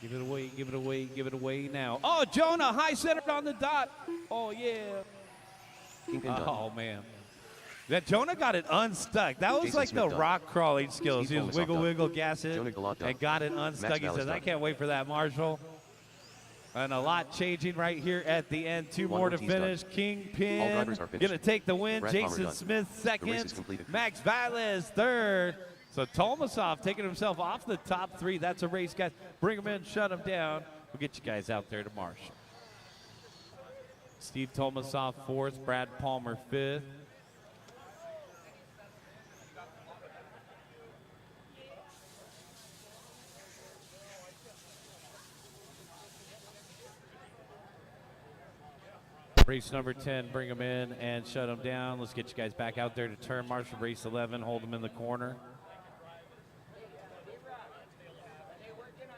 Speaker 2: Give it away, give it away, give it away now. Oh, Jonah, high centered on the dot. Oh yeah. Oh man. That Jonah got it unstuck. That was
Speaker 3: Jason
Speaker 2: like
Speaker 3: Smith
Speaker 2: the
Speaker 3: done.
Speaker 2: rock crawling skills.
Speaker 3: Steve
Speaker 2: He was
Speaker 3: Tomasov
Speaker 2: wiggle,
Speaker 3: done.
Speaker 2: wiggle, gas it,
Speaker 3: Jonah Gallant done.
Speaker 2: and got it unstuck.
Speaker 3: Max
Speaker 2: He says,
Speaker 3: Valles
Speaker 2: I
Speaker 3: done.
Speaker 2: can't wait for that, Marshall. And a lot changing right here at the end. 2
Speaker 3: One
Speaker 2: more to
Speaker 3: Ortiz done.
Speaker 2: finish.
Speaker 3: All
Speaker 2: Kingpin
Speaker 3: drivers are finished.
Speaker 2: gonna take the win.
Speaker 3: Brad Palmer
Speaker 2: Jason
Speaker 3: done.
Speaker 2: Smith
Speaker 3: The race
Speaker 2: second.
Speaker 3: is completed.
Speaker 2: Max Valles third. So Tomasov taking himself off the top 3. That's a race, guys. Bring him in, shut him down. We'll get you guys out there to Marshall. Steve Tomasov 4th, Brad Palmer 5th. Race number 10, bring them in and shut them down. Let's get you guys back out there to turn marshal. Race 11, hold them in the corner.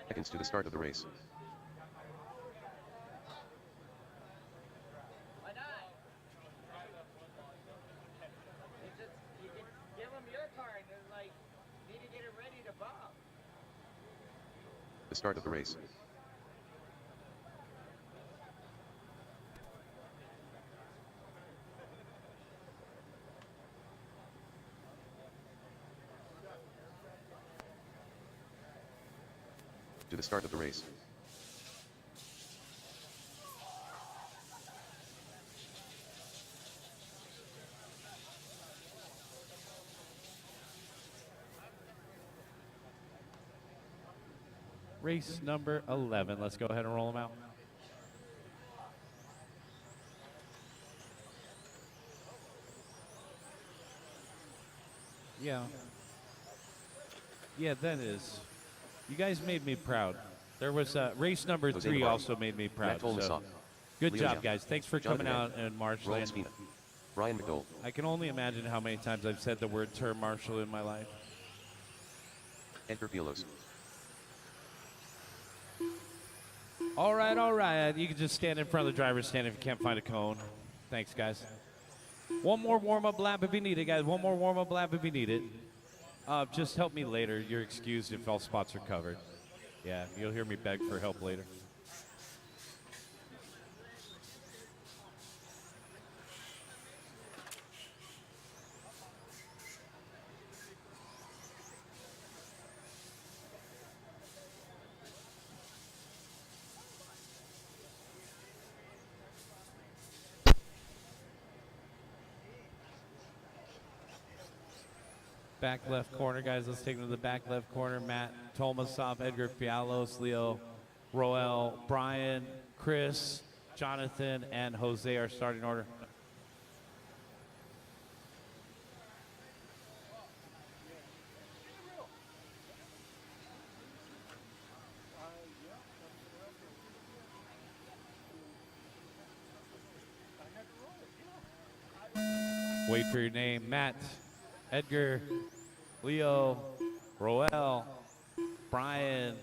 Speaker 3: Seconds to the start of the race.
Speaker 4: Why not? You can give them your car and they're like, need to get it ready to bomb.
Speaker 3: The start of the race. To the start of the race.
Speaker 2: Race number 11. Let's go ahead and roll them out. Yeah. Yeah, that is. You guys made me proud. There was race number
Speaker 3: Jose
Speaker 2: 3
Speaker 3: Navarro.
Speaker 2: also made me proud.
Speaker 3: Matt Tomasov.
Speaker 2: So good
Speaker 3: Leo
Speaker 2: job,
Speaker 3: Young.
Speaker 2: guys. Thanks for
Speaker 3: Jonathan
Speaker 2: coming out
Speaker 3: Ed.
Speaker 2: and Marshall.
Speaker 3: Roland Spina. Brian McDowell.
Speaker 2: I can only imagine how many times I've said the word term marshal in my life.
Speaker 3: Edgar Pielos.
Speaker 2: All right, all right. You can just stand in front of the driver's stand if you can't find a cone. Thanks, guys. One more warm-up lap if you need it, guys. One more warm-up lap if you need it. Just help me later. You're excused if all spots are covered. Yeah, you'll hear me beg for help later. Back left corner, guys. Let's take them to the back left corner. Matt Tomasov, Edgar Fialos, Leo, Roel, Brian, Chris, Jonathan, and Jose are starting order. Wait for your name. Matt, Edgar, Leo, Roel, Brian,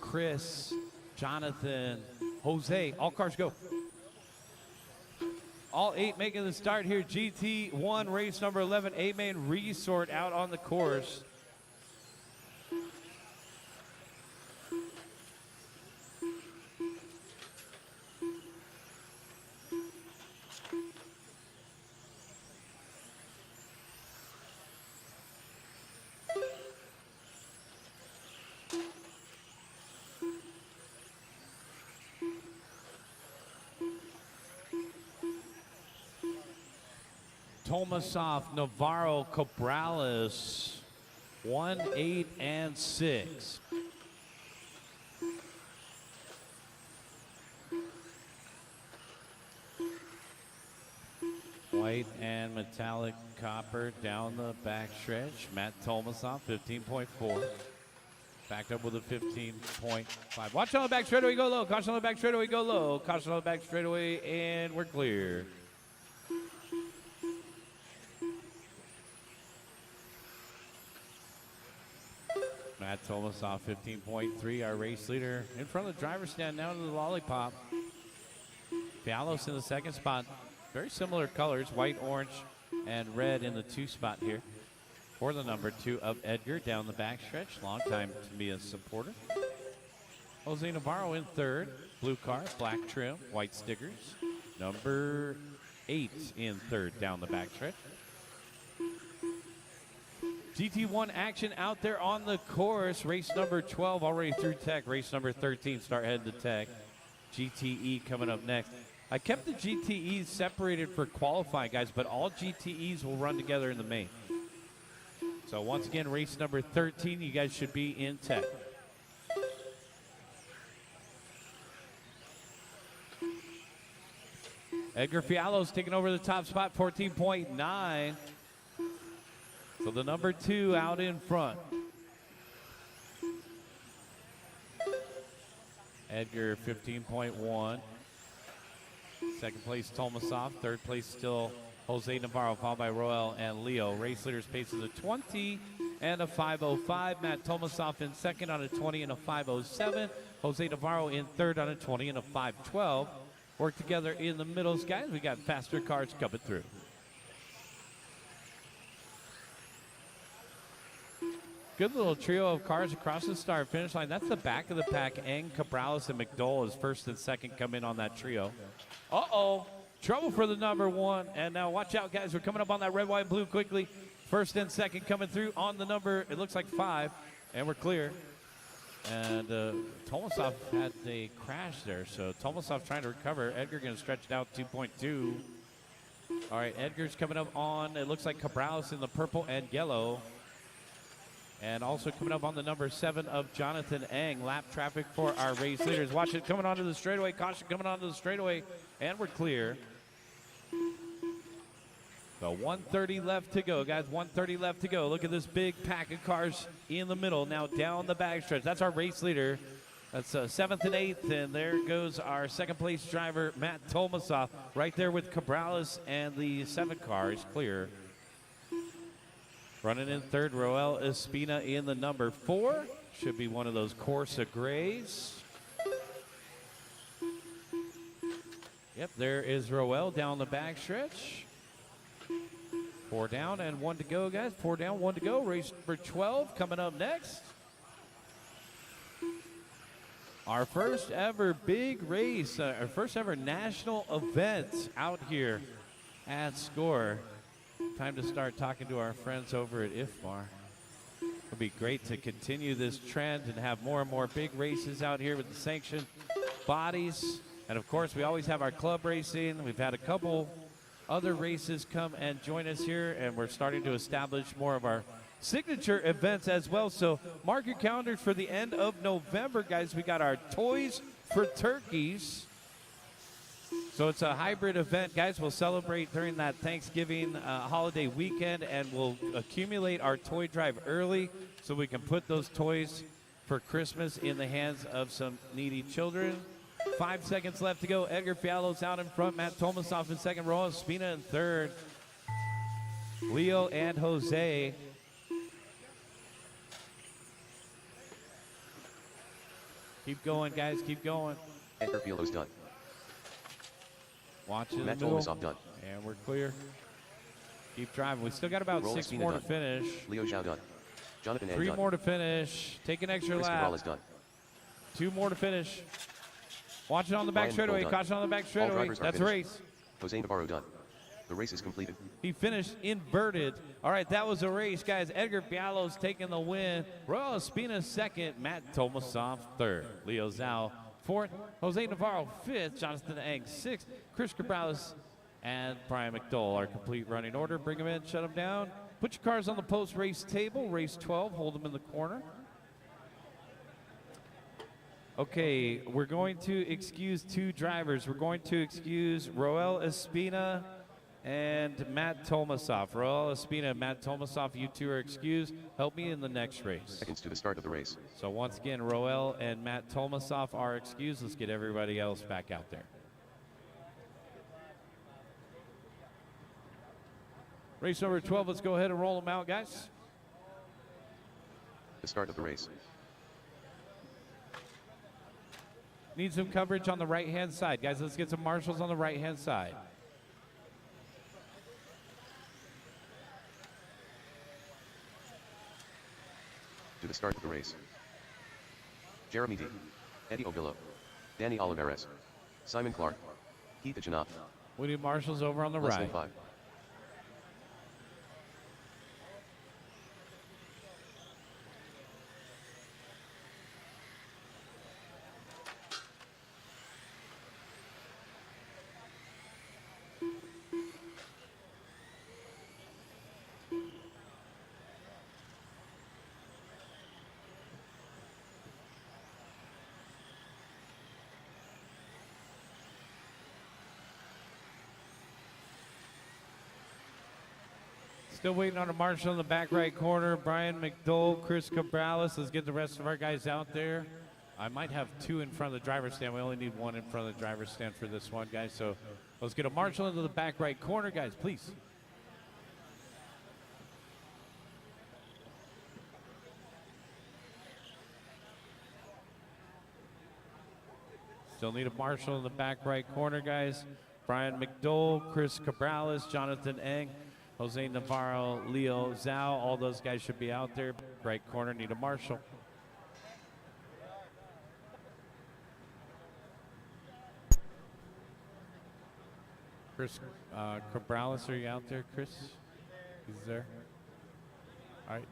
Speaker 2: Chris, Jonathan, Jose. All cars go. All 8 making the start here. GT1 race number 11, A-Main resort out on the course. Tomasov, Navarro, Cabrales, 1, 8, and 6. White and metallic copper down the back stretch. Matt Tomasoff, 15.4. Backed up with a 15.5. Watch on the back straightaway, go low. Caution on the back straightaway, go low. Caution on the back straightaway, and we're clear. Matt Tomasoff, 15.3, our race leader. In front of the driver's stand, now to the lollipop. Fialos in the second spot. Very similar colors, white, orange, and red in the 2 spot here. For the number 2 of Edgar down the backstretch. Long time to be a supporter. Jose Navarro in 3rd. Blue car, black trim, white stickers. Number 8 in 3rd down the backstretch. GT1 action out there on the course. Race number 12 already through tech. Race number 13 start heading to tech. GTE coming up next. I kept the GTEs separated for qualifying, guys, but all GTEs will run together in the main. So once again, race number 13, you guys should be in tech. Edgar Fialos taking over the top spot, 14.9. So the number 2 out in front. Edgar, 15.1. Second place, Tomasoff. Third place, still Jose Navarro, followed by Roel and Leo. Race leaders paces a 20 and a 5:05. Matt Tomasoff in second on a 20 and a 5:07. Jose Navarro in third on a 20 and a 5:12. Work together in the middles, guys. We got faster cars coming through. Good little trio of cars across the start finish line. That's the back of the pack. Eng, Cabrales, and McDowell as first and second come in on that trio. Uh-oh. Trouble for the number 1. And now watch out, guys. We're coming up on that red, white, and blue quickly. First and second coming through on the number, it looks like 5. And we're clear. And Tomasoff had a crash there. So Tomasoff trying to recover. Edgar going to stretch it out 2.2. All right, Edgar's coming up on, it looks like Cabrales in the purple and yellow. And also coming up on the number 7 of Jonathan Eng. Lap traffic for our race leaders. Watch it coming onto the straightaway. Caution coming onto the straightaway. And we're clear. So 130 left to go, guys. 130 left to go. Look at this big pack of cars in the middle. Now down the backstretch. That's our race leader. That's 7th and 8th. And there goes our second place driver, Matt Tomasoff. Right there with Cabrales and the 7 car is clear. Running in third, Roel Espina in the number 4. Should be one of those Corsa Grays. Yep, there is Roel down the backstretch. 4 down and 1 to go, guys. 4 down, 1 to go. Race number 12 coming up next. Our first ever big race, our first ever national event out here at SCOR. Time to start talking to our friends over at IFMAR. It'll be great to continue this trend and have more and more big races out here with the sanctioned bodies. And of course, we always have our club racing. We've had a couple other races come and join us here, and we're starting to establish more of our signature events as well. So mark your calendars for the end of November, guys. We got our Toys for Turkeys. So it's a hybrid event, guys. We'll celebrate during that Thanksgiving holiday weekend, and we'll accumulate our toy drive early so we can put those toys for Christmas in the hands of some needy children. 5 seconds left to go. Edgar Fialos out in front. Matt Tomasoff in second. Roel Espina in third. Leo and Jose. Keep going, guys. Keep going.
Speaker 3: Edgar Fialos done.
Speaker 2: Watch in the
Speaker 3: Matt
Speaker 2: middle.
Speaker 3: Tomasoff done.
Speaker 2: And we're clear. Keep driving. We still got about
Speaker 3: Roel
Speaker 2: 6
Speaker 3: Espina
Speaker 2: more
Speaker 3: done.
Speaker 2: to finish.
Speaker 3: Leo Zhao done. Jonathan Eng
Speaker 2: 3
Speaker 3: done.
Speaker 2: more to finish. Take an extra
Speaker 3: Chris
Speaker 2: lap.
Speaker 3: Cabrales done.
Speaker 2: 2 more to finish. Watch it on the back
Speaker 3: Ryan
Speaker 2: straightaway.
Speaker 3: done.
Speaker 2: Caution on the back straightaway.
Speaker 3: drivers are
Speaker 2: That's a
Speaker 3: finished.
Speaker 2: race.
Speaker 3: Jose Navarro done. The race is completed.
Speaker 2: He finished inverted. All right, that was a race, guys. Edgar Fialos taking the win. Roel Espina second. Matt Tomasoff third. Leo Zhao fourth. Jose Navarro fifth. Jonathan Eng sixth. Chris Cabrales and Brian McDowell, our complete running order. Bring them in, shut them down. Put your cars on the post-race table. Race 12, hold them in the corner. Okay, we're going to excuse 2 drivers. We're going to excuse Roel Espina and Matt Tomasov. Royal Espina and Matt Tomasov, you two are excused. Help me in the next race.
Speaker 3: Seconds to the start of the race.
Speaker 2: So once again, Roel and Matt Tomasov are excused. Let's get everybody else back out there. Race number 12, let's go ahead and roll them out, guys.
Speaker 3: The start of the race.
Speaker 2: Need some coverage on the right-hand side. Guys, let's get some marshals on the right-hand side.
Speaker 3: To the start of the race. Jeremy D. Eddie Obillo. Danny Oliveras. Simon Clark. Keith Janoff.
Speaker 2: We need marshals over on the
Speaker 3: Less
Speaker 2: right.
Speaker 3: than 5.
Speaker 2: Still waiting on a marshal in the back right corner. Brian McDole, Chris Cabrales. Let's get the rest of our guys out there. I might have 2 in front of the driver's stand. We only need 1 in front of the driver's stand for this one, guys. So let's get a marshal into the back right corner, guys, please. Still need a marshal in the back right corner, guys. Brian McDole, Chris Cabrales, Jonathan Eng, Jose Navarro, Leo Zhao. All those guys should be out there. Right corner, need a marshal. Chris Cabrales, are you out there, Chris? He's there. All right.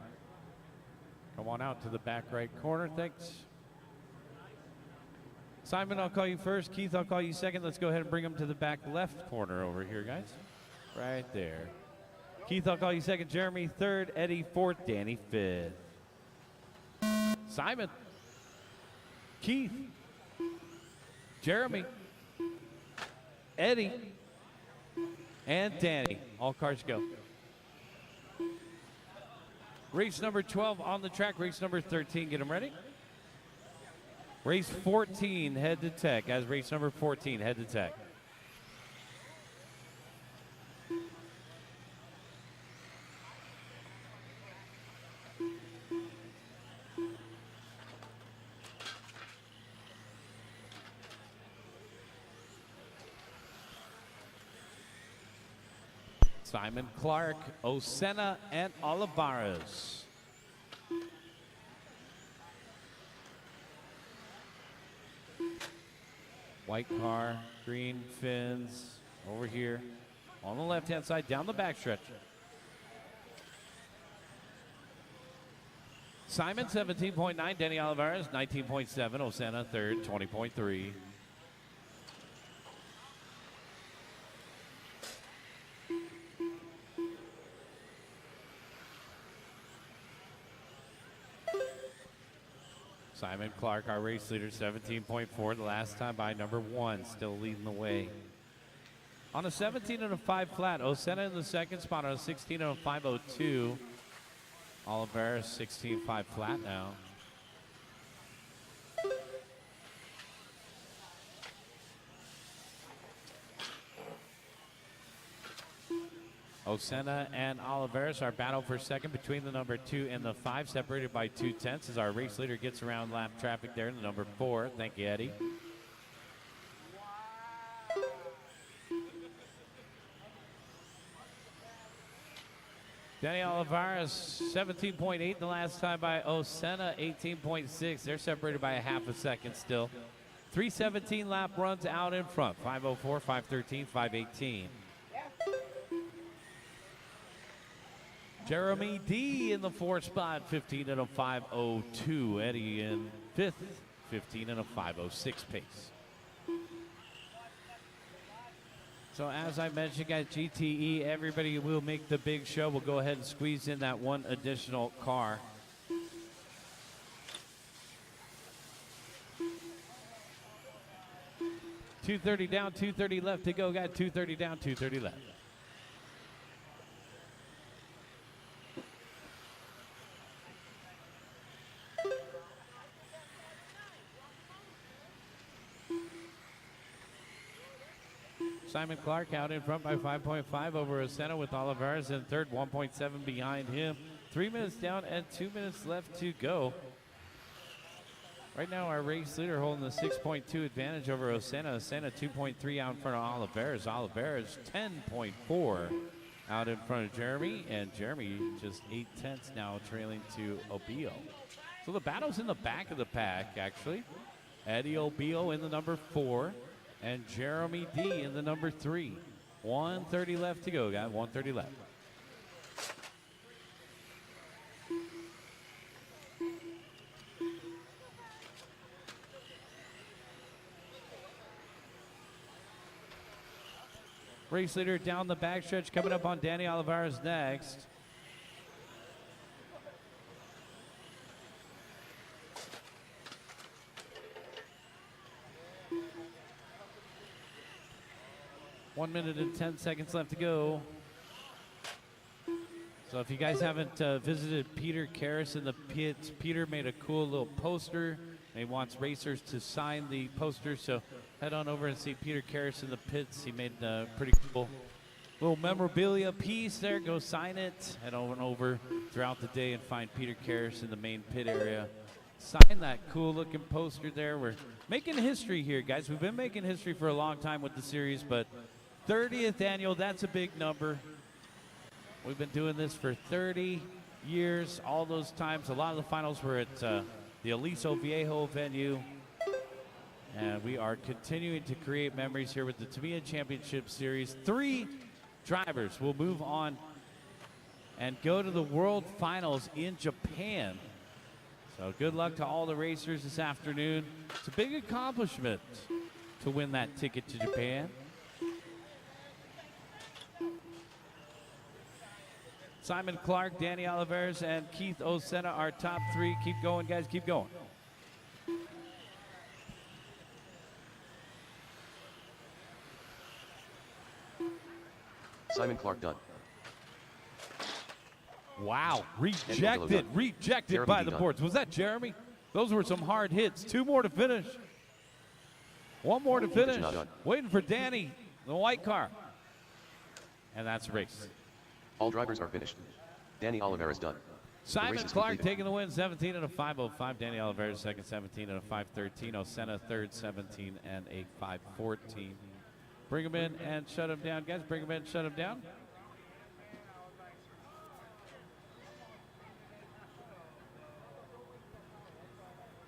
Speaker 2: Come on out to the back right corner, thanks. Simon, I'll call you first. Keith, I'll call you second. Let's go ahead and bring him to the back left corner over here, guys. Right there. Keith, I'll call you second. Jeremy, third. Eddie, fourth. Danny, fifth. Simon. Keith. Jeremy. Eddie. And Danny. All cars go. Race number 12 on the track. Race number 13. Get them ready. Race 14, head to tech. Guys, race number 14, head to tech. Simon Clark, Osena, and Olivares. White car, green fins, over here. On the left-hand side, down the backstretch. Simon, 17.9. Danny Olivares, 19.7. Osena, third, 20.3. Simon Clark, our race leader, 17.4. The last time by number 1, still leading the way. On a 17 and a 5 flat, Osena in the second spot on a 16 and a 5.02. Oliveira, 16.5 flat now. Osena and Oliveras, our battle for second between the number 2 and the 5, separated by 2/10 as our race leader gets around lap traffic there in the number 4. Thank you, Eddie. Danny Olivares, 17.8 the last time by Osena, 18.6. They're separated by a half a second still. 3:17 lap runs out in front. 5:04, 5:13, 5:18. Jeremy D in the 4th spot, 15 and a 5:02. Eddie in 5th, 15 and a 5:06 pace. So as I mentioned, guys, GTE, everybody will make the big show. We'll go ahead and squeeze in that one additional car. $230 down, $230 left to go. Got $230 down, $230 left. Simon Clark out in front by 5.5 over Osena with Olivares in third, 1.7 behind him. 3 minutes down and 2 minutes left to go. Right now, our race leader holding the 6.2 advantage over Osena. Osena 2.3 out in front of Olivares. Olivares 10.4 out in front of Jeremy, and Jeremy just 0.8 now trailing to Obio. So the battle's in the back of the pack, actually. Eddie Obio in the number 4, and Jeremy D in the number 3. 1:30 left to go, guys. 1:30 left. Race leader down the backstretch coming up on Danny Olivares next. One minute and 10 seconds left to go. So if you guys haven't visited Peter Karras in the pits, Peter made a cool little poster. And he wants racers to sign the poster, so head on over and see Peter Karras in the pits. He made a pretty cool little memorabilia piece there. Go sign it. Head on over throughout the day and find Peter Karras in the main pit area. Sign that cool looking poster there. We're making history here, guys. We've been making history for a long time with the series, but 30th annual, that's a big number. We've been doing this for 30 years, all those times. A lot of the finals were at the Aliso Viejo venue. And we are continuing to create memories here with the Tamiya Championship Series. 3 drivers will move on and go to the World Finals in Japan. So good luck to all the racers this afternoon. It's a big accomplishment to win that ticket to Japan. Simon Clark, Danny Olivares, and Keith Osena, our top 3. Keep going, guys. Keep going.
Speaker 3: Simon Clark done.
Speaker 2: Wow. Rejected by the boards. Was that Jeremy? Those were some hard hits. 2 more to finish. 1 more to finish. Waiting for Danny, the white car. And that's a race.
Speaker 3: All drivers are finished. Danny Olivares done.
Speaker 2: Simon Clark taking the win, 17 and a 5:05. Danny Olivares second, 17 and a 5:13. Osena third, 17 and a 5:14. Bring him in and shut him down, guys. Bring him in and shut him down.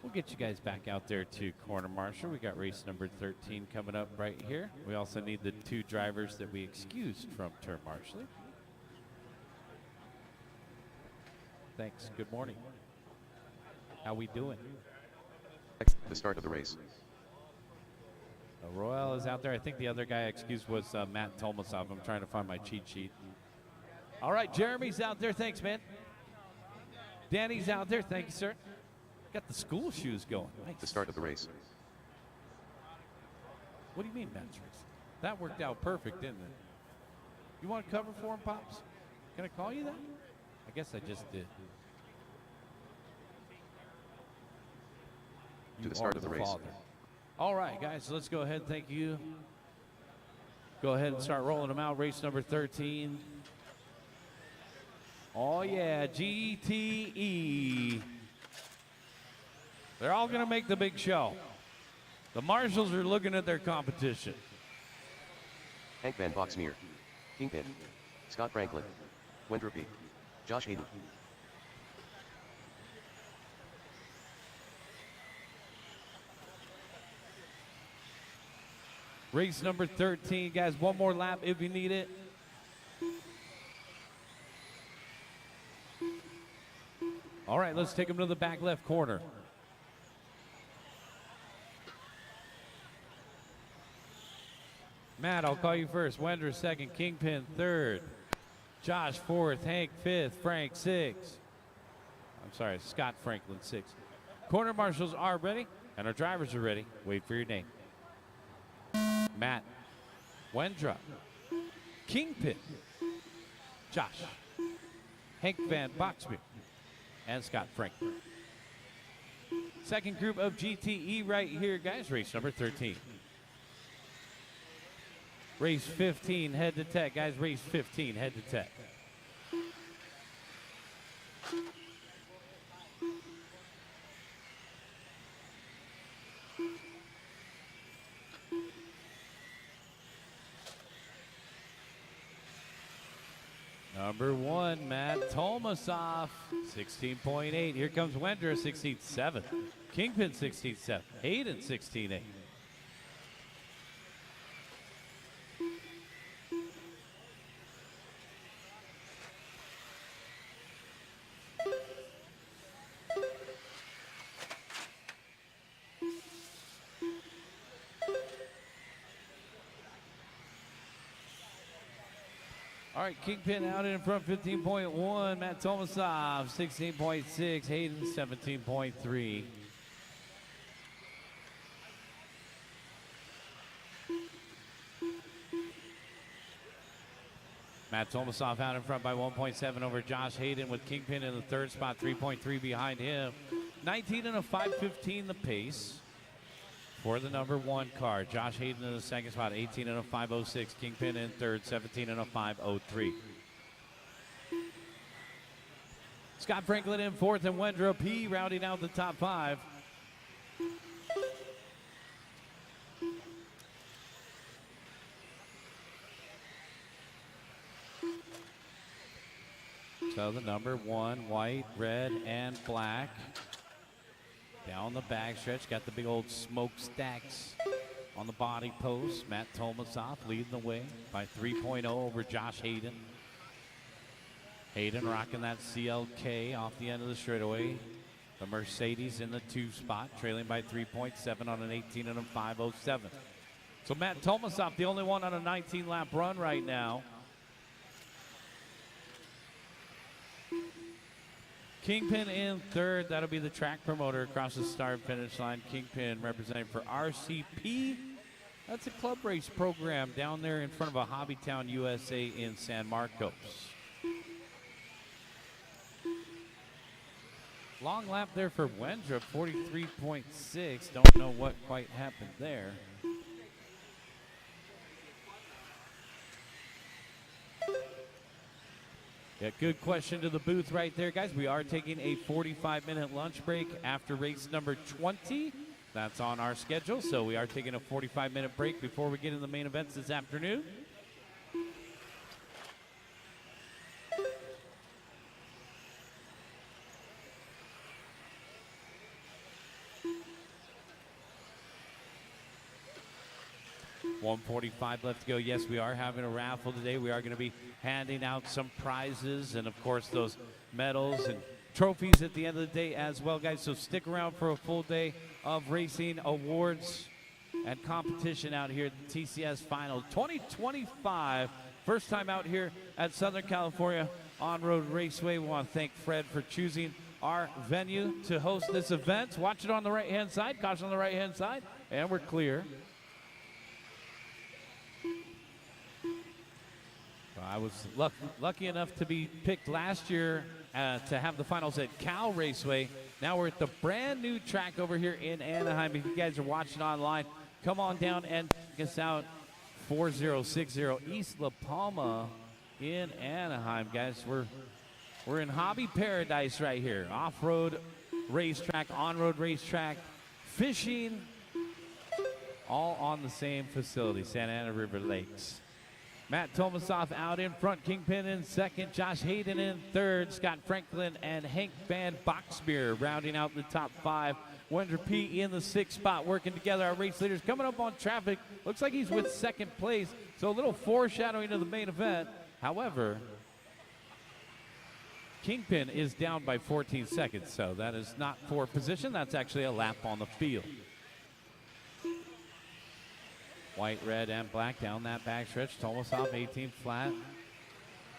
Speaker 2: We'll get you guys back out there to corner marshal. We got race number 13 coming up right here. We also need the 2 drivers that we excused from turn marshaling. Thanks. Good morning. How we doing?
Speaker 3: The start of the race.
Speaker 2: Royal is out there. I think the other guy excused was Matt Tomasov. I'm trying to find my cheat sheet. All right, Jeremy's out there. Thanks, man. Danny's out there. Thank you, sir. Got the school shoes going. Nice.
Speaker 3: The start of the race.
Speaker 2: What do you mean, Matrix? That worked out perfect, didn't it? You want to cover for him, Pops? Can I call you that? I guess I just did.
Speaker 3: To the start of the race.
Speaker 2: Father. All right, guys, let's go ahead. Thank you. Go ahead and start rolling them out. Race number 13. Oh, yeah, GTE. They're all going to make the big show. The marshals are looking at their competition.
Speaker 3: Hank Van Boxmeer. Kingpin. Scott Franklin. Wendropy. Josh Hayden.
Speaker 2: Race number 13, guys. 1 more lap if you need it. All right, let's take them to the back left corner. Matt, I'll call you first. Wender second, Kingpin third. Josh fourth, Hank fifth, Frank sixth. I'm sorry, Scott Franklin sixth. Corner marshals are ready, and our drivers are ready. Wait for your name. Matt, Wendra, Kingpin, Josh, Hank Van Boxmeer, and Scott Franklin. Second group of GTE right here, guys. Race number 13. Race 15, head to tech. Guys, race 15, head to tech. Number 1, Matt Tomasov, 16.8. Here comes Wendra, 16.7. Kingpin, 16.7. Hayden, 16.8. All right, Kingpin out in front, 15.1. Matt Tomasov, 16.6. Hayden, 17.3. Matt Tomasov out in front by 1.7 over Josh Hayden, with Kingpin in the third spot, 3.3 behind him. 19 and a 5.15 the pace for the number 1 car. Josh Hayden in the second spot, 18 and a 5.06. Kingpin in third, 17 and a 5.03. Scott Franklin in fourth, and Wendra P rounding out the top 5. So the number 1, white, red, and black. Down the backstretch, got the big old smokestacks on the body post. Matt Tomasov leading the way by 3.0 over Josh Hayden. Hayden rocking that CLK off the end of the straightaway. The Mercedes in the 2 spot, trailing by 3.7 on an 18 and a 5.07. So Matt Tomasov, the only one on a 19-lap run right now. Kingpin in third. That'll be the track promoter across the start-finish line. Kingpin representing for RCP. That's a club race program down there in front of a Hobby Town USA in San Marcos. Long lap there for Wendra, 43.6. Don't know what quite happened there. Yeah, good question to the booth right there, guys. We are taking a 45-minute lunch break after race number 20. That's on our schedule, so we are taking a 45-minute break before we get in the main events this afternoon. $145 left to go. Yes, we are having a raffle today. We are going to be handing out some prizes and, of course, those medals and trophies at the end of the day as well, guys. So stick around for a full day of racing, awards, and competition out here at the TCS Final 2025. First time out here at Southern California On-Road Raceway. We want to thank Fred for choosing our venue to host this event. Watch it on the right-hand side. Caution on the right-hand side. And we're clear. I was lucky enough to be picked last year to have the finals at Cal Raceway. Now we're at the brand new track over here in Anaheim. If you guys are watching online, come on down and check us out. 4060 East La Palma in Anaheim, guys. We're in hobby paradise right here. Off-road racetrack, on-road racetrack, fishing, all on the same facility, Santa Ana River Lakes. Matt Tomasov out in front, Kingpin in second, Josh Hayden in third, Scott Franklin and Hank Van Boxmeer rounding out the top 5. Wendra P in the 6th spot, working together. Our race leaders coming up on traffic. Looks like he's with second place, so a little foreshadowing of the main event. However, Kingpin is down by 14 seconds, so that is not for position. That's actually a lap on the field. White, red, and black down that backstretch. Tomasov 18 flat.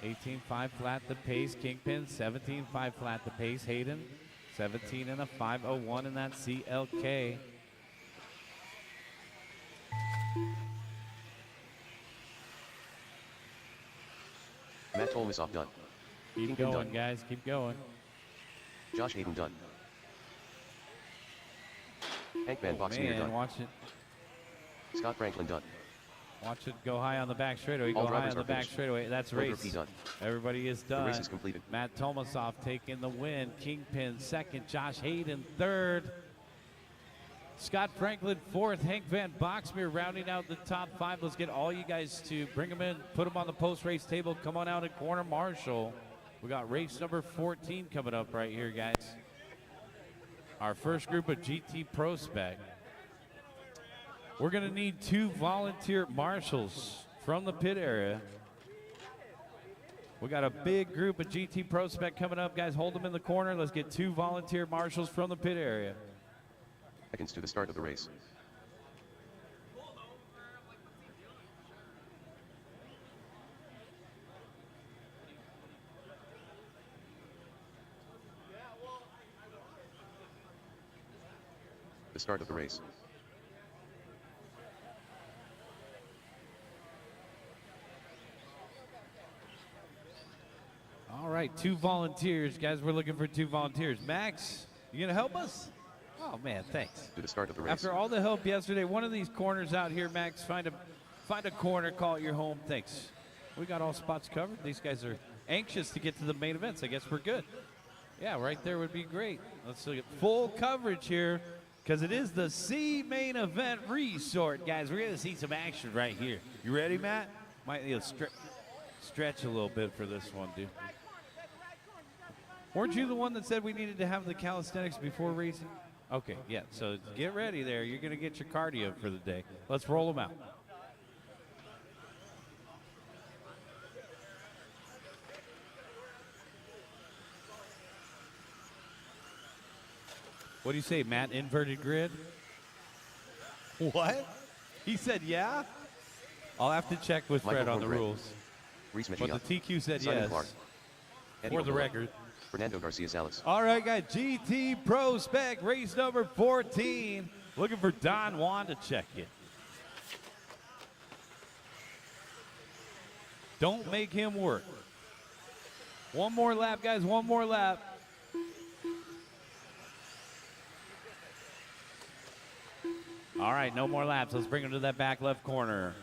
Speaker 2: 18.5 flat the pace. Kingpin 17.5 flat the pace. Hayden 17 and a 5.01 in that CLK.
Speaker 3: Matt Tomasov done.
Speaker 2: Keep
Speaker 3: Kingpin
Speaker 2: going,
Speaker 3: done.
Speaker 2: guys. Keep going.
Speaker 3: Josh Hayden done. Hank Van Boxmeer
Speaker 2: Man,
Speaker 3: done.
Speaker 2: watch it.
Speaker 3: Scott Franklin done.
Speaker 2: Watch it go high on the back straightaway.
Speaker 3: All
Speaker 2: Go high
Speaker 3: drivers
Speaker 2: on the
Speaker 3: are
Speaker 2: back
Speaker 3: finished.
Speaker 2: straightaway. That's
Speaker 3: Order
Speaker 2: race.
Speaker 3: P done.
Speaker 2: Everybody is done.
Speaker 3: The race is completed.
Speaker 2: Matt Tomasoff taking the win. Kingpin second. Josh Hayden third. Scott Franklin fourth. Hank Van Boxmeer rounding out the top five. Let's get all you guys to bring them in, put them on the post-race table. Come on out at corner marshal. We got race number 14 coming up right here, guys. Our first group of GT Pro Spec. We're going to need 2 volunteer marshals from the pit area. We got a big group of GT Pro Spec coming up, guys. Hold them in the corner. Let's get 2 volunteer marshals from the pit area.
Speaker 3: Seconds to the start of the race. The start of the race.
Speaker 2: All right, 2 volunteers. Guys, we're looking for 2 volunteers. Max, you going to help us? Oh, man, thanks.
Speaker 3: To the start of the race.
Speaker 2: After all the help yesterday, one of these corners out here, Max, find a corner, call it your home. Thanks. We got all spots covered. These guys are anxious to get to the main events. I guess we're good. Yeah, right there would be great. Let's look at full coverage here because it is the C main event resort, guys. We're going to see some action right here. You ready, Matt? Might need to stretch a little bit for this one, dude. Weren't you the one that said we needed to have the calisthenics before racing? Okay, yeah, so get ready there. You're going to get your cardio for the day. Let's roll them out. What do you say, Matt? Inverted grid? What? He said yeah? I'll have to check with Fred on the rules.
Speaker 3: Reese
Speaker 2: But
Speaker 3: Mejia.
Speaker 2: the TQ said
Speaker 3: Simon
Speaker 2: yes.
Speaker 3: Clark. Eddie
Speaker 2: For the
Speaker 3: Ochoa.
Speaker 2: record.
Speaker 3: Fernando Garcia Salas.
Speaker 2: All right, guys, GT Pro Spec, race number 14. Looking for Don Juan to check it. Don't make him work. One more lap, guys, one more lap. All right, no more laps. Let's bring him to that back left corner.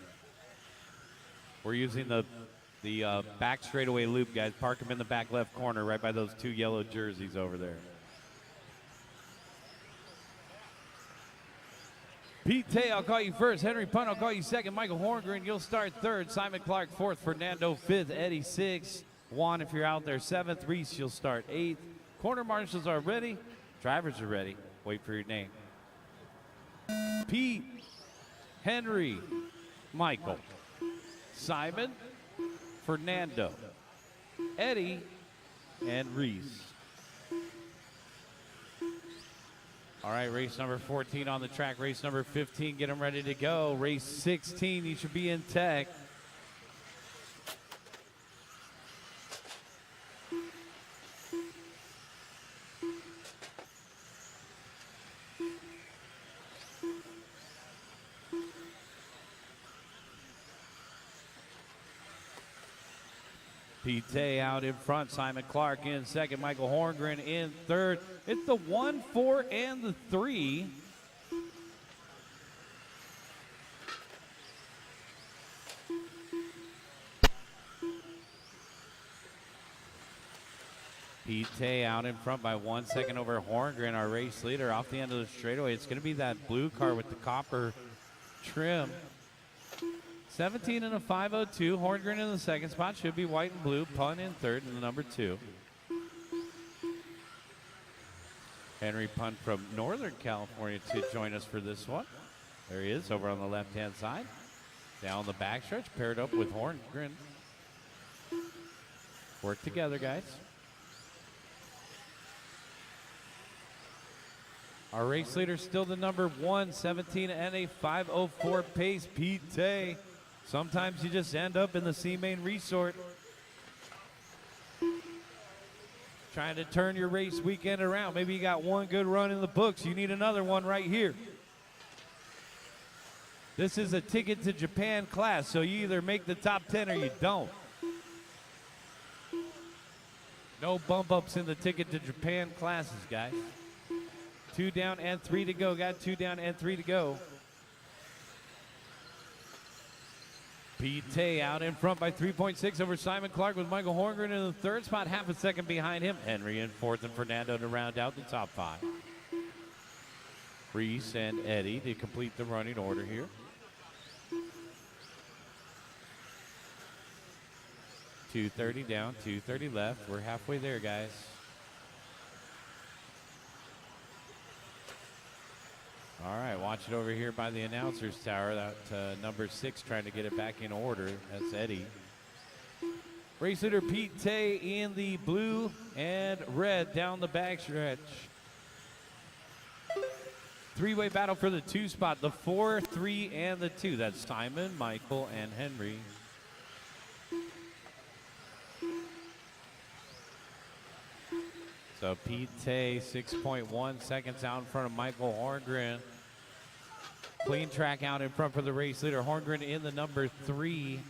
Speaker 2: We're using the back straightaway loop, guys. Park him in the back left corner right by those 2 yellow jerseys over there. Pete Tay, I'll call you first. Henry Punt, I'll call you second. Michael Horngren, you'll start third. Simon Clark, fourth. Fernando, fifth. Eddie, sixth. Juan, if you're out there, seventh. Reese, you'll start eighth. Corner marshals are ready. Drivers are ready. Wait for your name. Pete, Henry, Michael, Simon, Fernando, Eddie, and Reese. All right, race number 14 on the track. Race number 15, get them ready to go. Race 16, you should be in tech. Pete out in front, Simon Clark in second, Michael Horngren in third. It's the 1, 4, and the 3. Pete out in front by 1 second over Horngren, our race leader, off the end of the straightaway. It's going to be that blue car with the copper trim. 17 and a 5:02. Horngren in the second spot. Should be white and blue. Pun in third in the number 2. Henry Punt from Northern California to join us for this one. There he is over on the left-hand side. Down the backstretch, paired up with Horngren. Work together, guys. Our race leader still the number 1, 17 and a 5:04 pace, Pete Tay. Sometimes you just end up in the C-Main Resort. Trying to turn your race weekend around. Maybe you got one good run in the books. You need another one right here. This is a ticket to Japan class, so you either make the top 10 or you don't. No bump ups in the ticket to Japan classes, guys. 2 down and 3 to go. Got 2 down and 3 to go. Pete Tay out in front by 3.6 over Simon Clark with Michael Horngren in the third spot, half a second behind him. Henry in fourth and Fernando to round out the top 5. Reese and Eddie to complete the running order here. .230 down, 230 left. We're halfway there, guys. All right, watch it over here by the announcer's tower. That number 6 trying to get it back in order. That's Eddie. Race leader Pete Tay in the blue and red down the backstretch. 3-way battle for the 2 spot, the 4, 3, and the 2. That's Simon, Michael, and Henry. So Pete Tay, 6.1 seconds out in front of Michael Horngren. Clean track out in front for the race leader. Horngren in the number 3.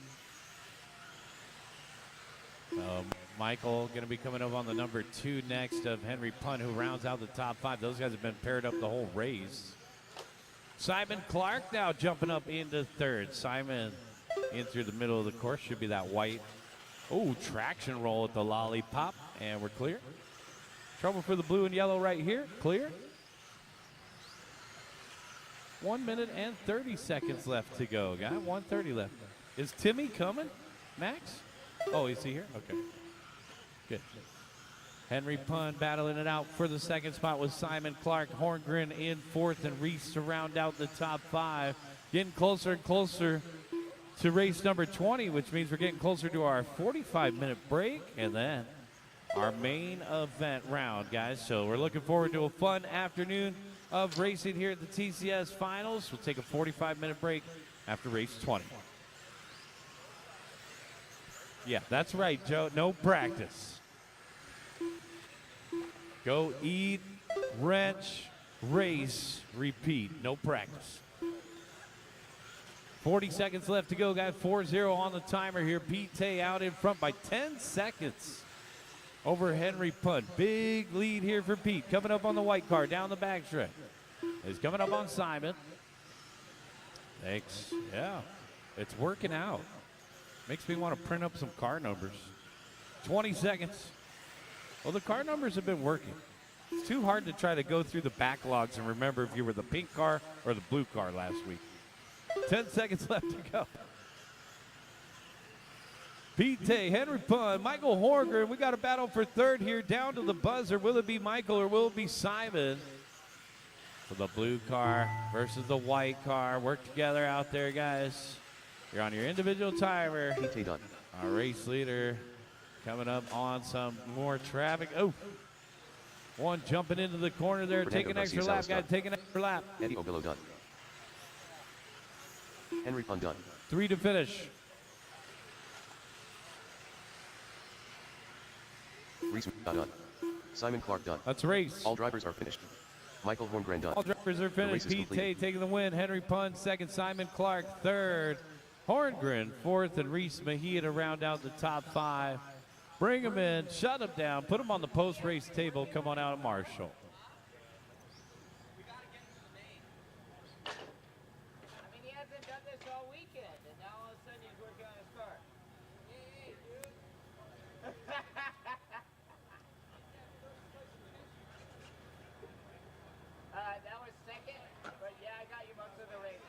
Speaker 2: Michael going to be coming up on the number 2 next of Henry Punt, who rounds out the top 5. Those guys have been paired up the whole race. Simon Clark now jumping up into third. Simon in through the middle of the course. Should be that white. Oh, traction roll at the lollipop. And we're clear. Trouble for the blue and yellow right here. Clear. 1 minute and 30 seconds left to go. Got 1:30 left. Is Timmy coming, Max? Oh, is he here? Okay. Good. Henry Pun battling it out for the second spot with Simon Clark. Horngren in fourth and Reese to round out the top 5. Getting closer and closer to race number 20, which means we're getting closer to our 45-minute break and then our main event round, guys. So we're looking forward to a fun afternoon of racing here at the TCS Finals. We'll take a 45-minute break after race 20. Yeah, that's right, Joe. No practice. Go eat, wrench, race, repeat. No practice. 40 seconds left to go, guys. 4-0 on the timer here. Pete Tay out in front by 10 seconds over Henry Punt. Big lead here for Pete. Coming up on the white car down the backstretch. He's coming up on Simon. Thanks. Yeah, it's working out. Makes me want to print up some car numbers. 20 seconds. Well, the car numbers have been working. It's too hard to try to go through the backlogs and remember if you were the pink car or the blue car last week. 10 seconds left to go. Pete Tay, Henry Pun, Michael Horngren. We got a battle for third here down to the buzzer. Will it be Michael or will it be Simon? For the blue car versus the white car. Work together out there, guys. You're on your individual timer.
Speaker 3: Pete Tay done.
Speaker 2: Our race leader coming up on some more traffic. Oh, one jumping into the corner there. Take an extra lap, guys. Take an extra lap.
Speaker 3: Eddie Obillo done. Henry Pun done.
Speaker 2: 3 to finish.
Speaker 3: Reese done. Simon Clark done.
Speaker 2: Let's race.
Speaker 3: All drivers are finished. Michael Horngren done.
Speaker 2: All drivers are finished. Pete Tay taking the win. Henry Pun second. Simon Clark third. Horngren fourth, and Reese Mejia to round out the top 5. Bring him in, shut him down, put him on the post-race table. Come on out of Marshall.
Speaker 4: I mean, he hasn't done this all weekend, and now all of a sudden he's working on his car. Hey, dude. That was second, but yeah, I got you most of the race.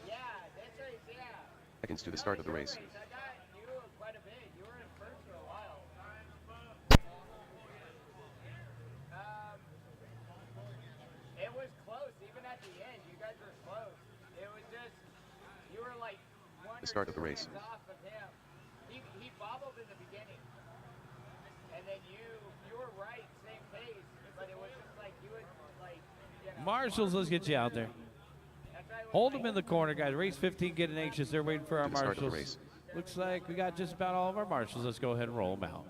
Speaker 4: Yeah, this race, yeah.
Speaker 3: Seconds to the start of the race.
Speaker 4: I got you quite a bit. You were in first for a while. It was close, even at the end. You guys were close. It was just, you were like one
Speaker 3: The start
Speaker 4: or
Speaker 3: of the
Speaker 4: two
Speaker 3: race.
Speaker 4: seconds off of him. He bobbled in the beginning, and then you were right, same pace, but it was just like you would like. You know,
Speaker 2: Marshalls, let's get you out there.
Speaker 4: that's why it was
Speaker 2: Hold
Speaker 4: like-
Speaker 2: them in the corner, guys. Race 15 getting anxious. They're waiting for our
Speaker 3: To the start of the
Speaker 2: marshals.
Speaker 3: race.
Speaker 2: Looks like we got just about all of our marshals. Let's go ahead and roll them out.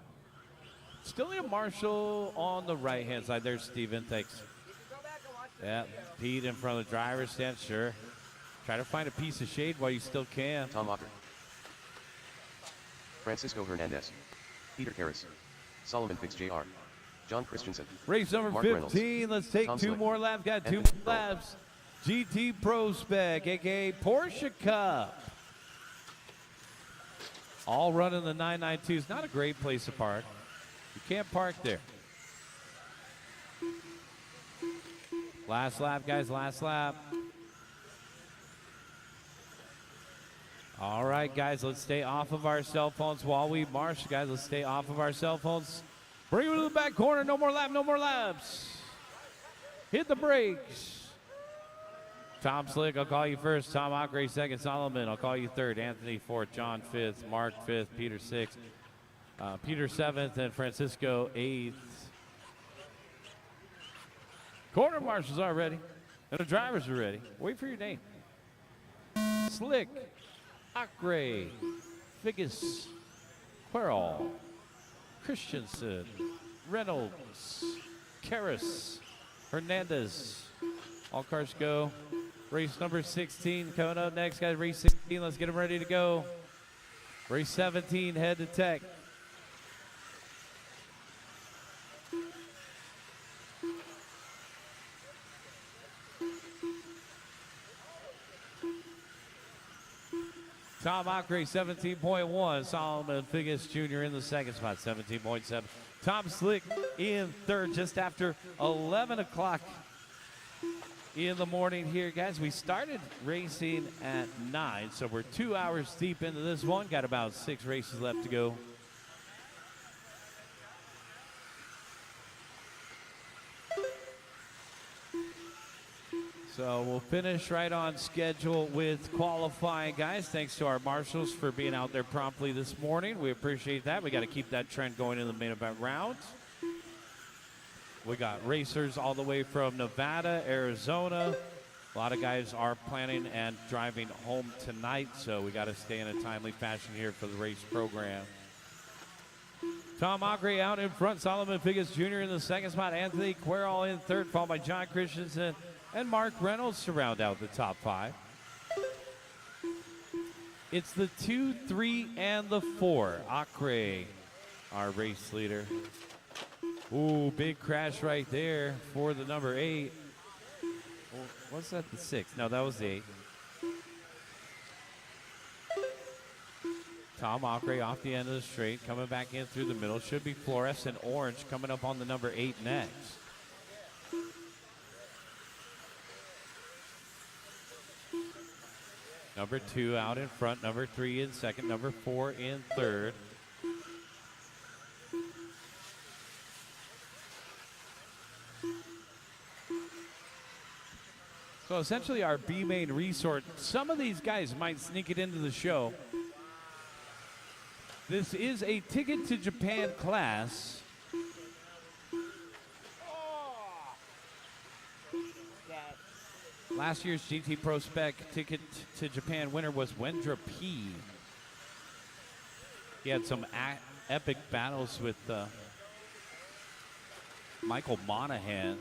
Speaker 2: Still need a marshal on the right-hand side. There's Steven. Thanks.
Speaker 4: You can go back and watch the
Speaker 2: Yeah, Pete in front of the driver's stand. Sure. Try to find a piece of shade while you still can.
Speaker 3: Tom Ocker. Francisco Hernandez. Peter Karras. Solomon Fix Jr. John Christensen.
Speaker 2: Race number
Speaker 3: Mark
Speaker 2: 15. Let's take
Speaker 3: Tom
Speaker 2: 2
Speaker 3: Slick.
Speaker 2: more laps. Got 2
Speaker 3: Anthony
Speaker 2: more laps. GT Pro Spec, a.k.a. Porsche Cup. all running the 992s. Not a great place to park. You can't park there. Last lap, guys, last lap. All right, guys, let's stay off of our cell phones while we march. Guys, let's stay off of our cell phones. Bring it to the back corner. No more lap, no more laps. Hit the brakes. Tom Slick, I'll call you first. Tom Ockrey, second. Solomon, I'll call you third. Anthony, fourth. John, fifth. Mark, fifth. Peter, sixth. Peter, seventh. And Francisco, eighth. Corner marshals are ready. And the drivers are ready. Wait for your name. Slick, Ockrey, Figgis, Querall, Christensen, Reynolds, Karras, Hernandez. All cars go. Race number 16 coming up next, guys. Race 16, let's get them ready to go. Race 17, head to tech. Tom Ockrey, 17.1. Solomon Figgis Jr. in the second spot, 17.7. Tom Slick in third, just after 11 o'clock in the morning here, guys. We started racing at 9, so we're 2 hours deep into this one. Got about 6 races left to go. So we'll finish right on schedule with qualifying, guys. Thanks to our marshals for being out there promptly this morning. We appreciate that. We got to keep that trend going in the main event round. We got racers all the way from Nevada, Arizona. A lot of guys are planning and driving home tonight, so we got to stay in a timely fashion here for the race program. Tom Ockrey out in front. Solomon Figgis Jr. in the second spot. Anthony Querall in third, followed by John Christensen and Mark Reynolds to round out the top 5. It's the 2, 3, and the 4. Ockrey, our race leader. Ooh, big crash right there for the number 8. What's that, the 6? No, that was the 8. Tom Ockrey off the end of the straight, coming back in through the middle. Should be fluorescent orange coming up on the number 8 next. Number 2 out in front, number 3 in second, number 4 in third. So essentially our B main resort, some of these guys might sneak it into the show. This is a ticket to Japan class. Last year's GT Pro Spec ticket to Japan winner was Wendra P. He had some epic battles with Michael Monahan.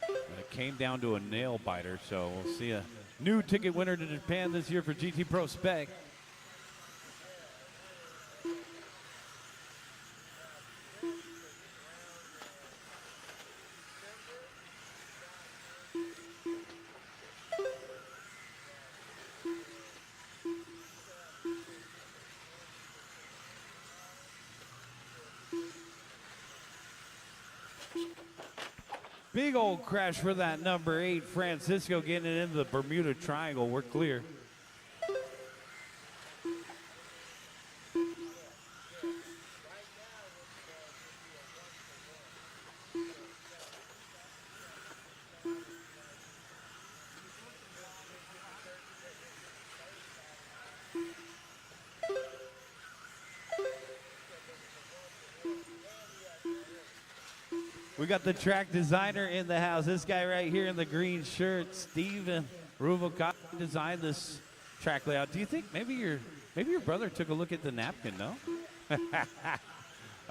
Speaker 2: And it came down to a nail biter, so we'll see a new ticket winner to Japan this year for GT Pro Spec. Big old crash for that number 8, Francisco, getting it into the Bermuda Triangle. We're clear. We got the track designer in the house. This guy right here in the green shirt, Steven Ruvalcott, designed this track layout. Do you think maybe your brother took a look at the napkin, no?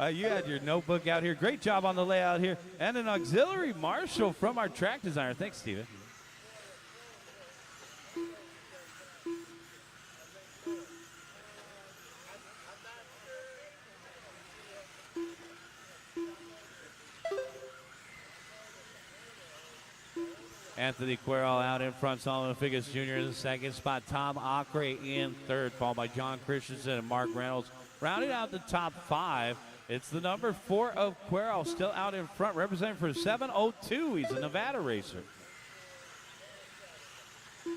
Speaker 2: You had your notebook out here. Great job on the layout here. And an auxiliary marshal from our track designer. Thanks, Steven. Anthony Querol out in front. Solomon Figgis Jr. in the second spot. Tom Acre in third, followed by John Christensen and Mark Reynolds. Rounding out the top 5, it's the number 4 of Querol still out in front, representing for 702. He's a Nevada racer.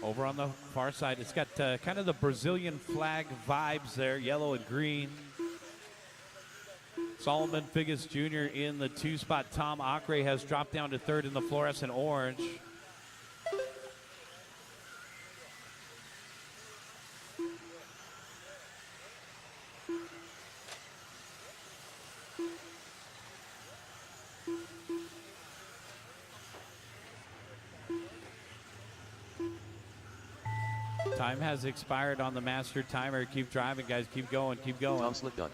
Speaker 2: Over on the far side, it's got kind of the Brazilian flag vibes there, yellow and green. Solomon Figgis Jr. in the 2 spot. Tom Acre has dropped down to third in the fluorescent orange. Time has expired on the master timer. Keep driving, guys. Keep going. Keep going.
Speaker 3: Tom Slick done.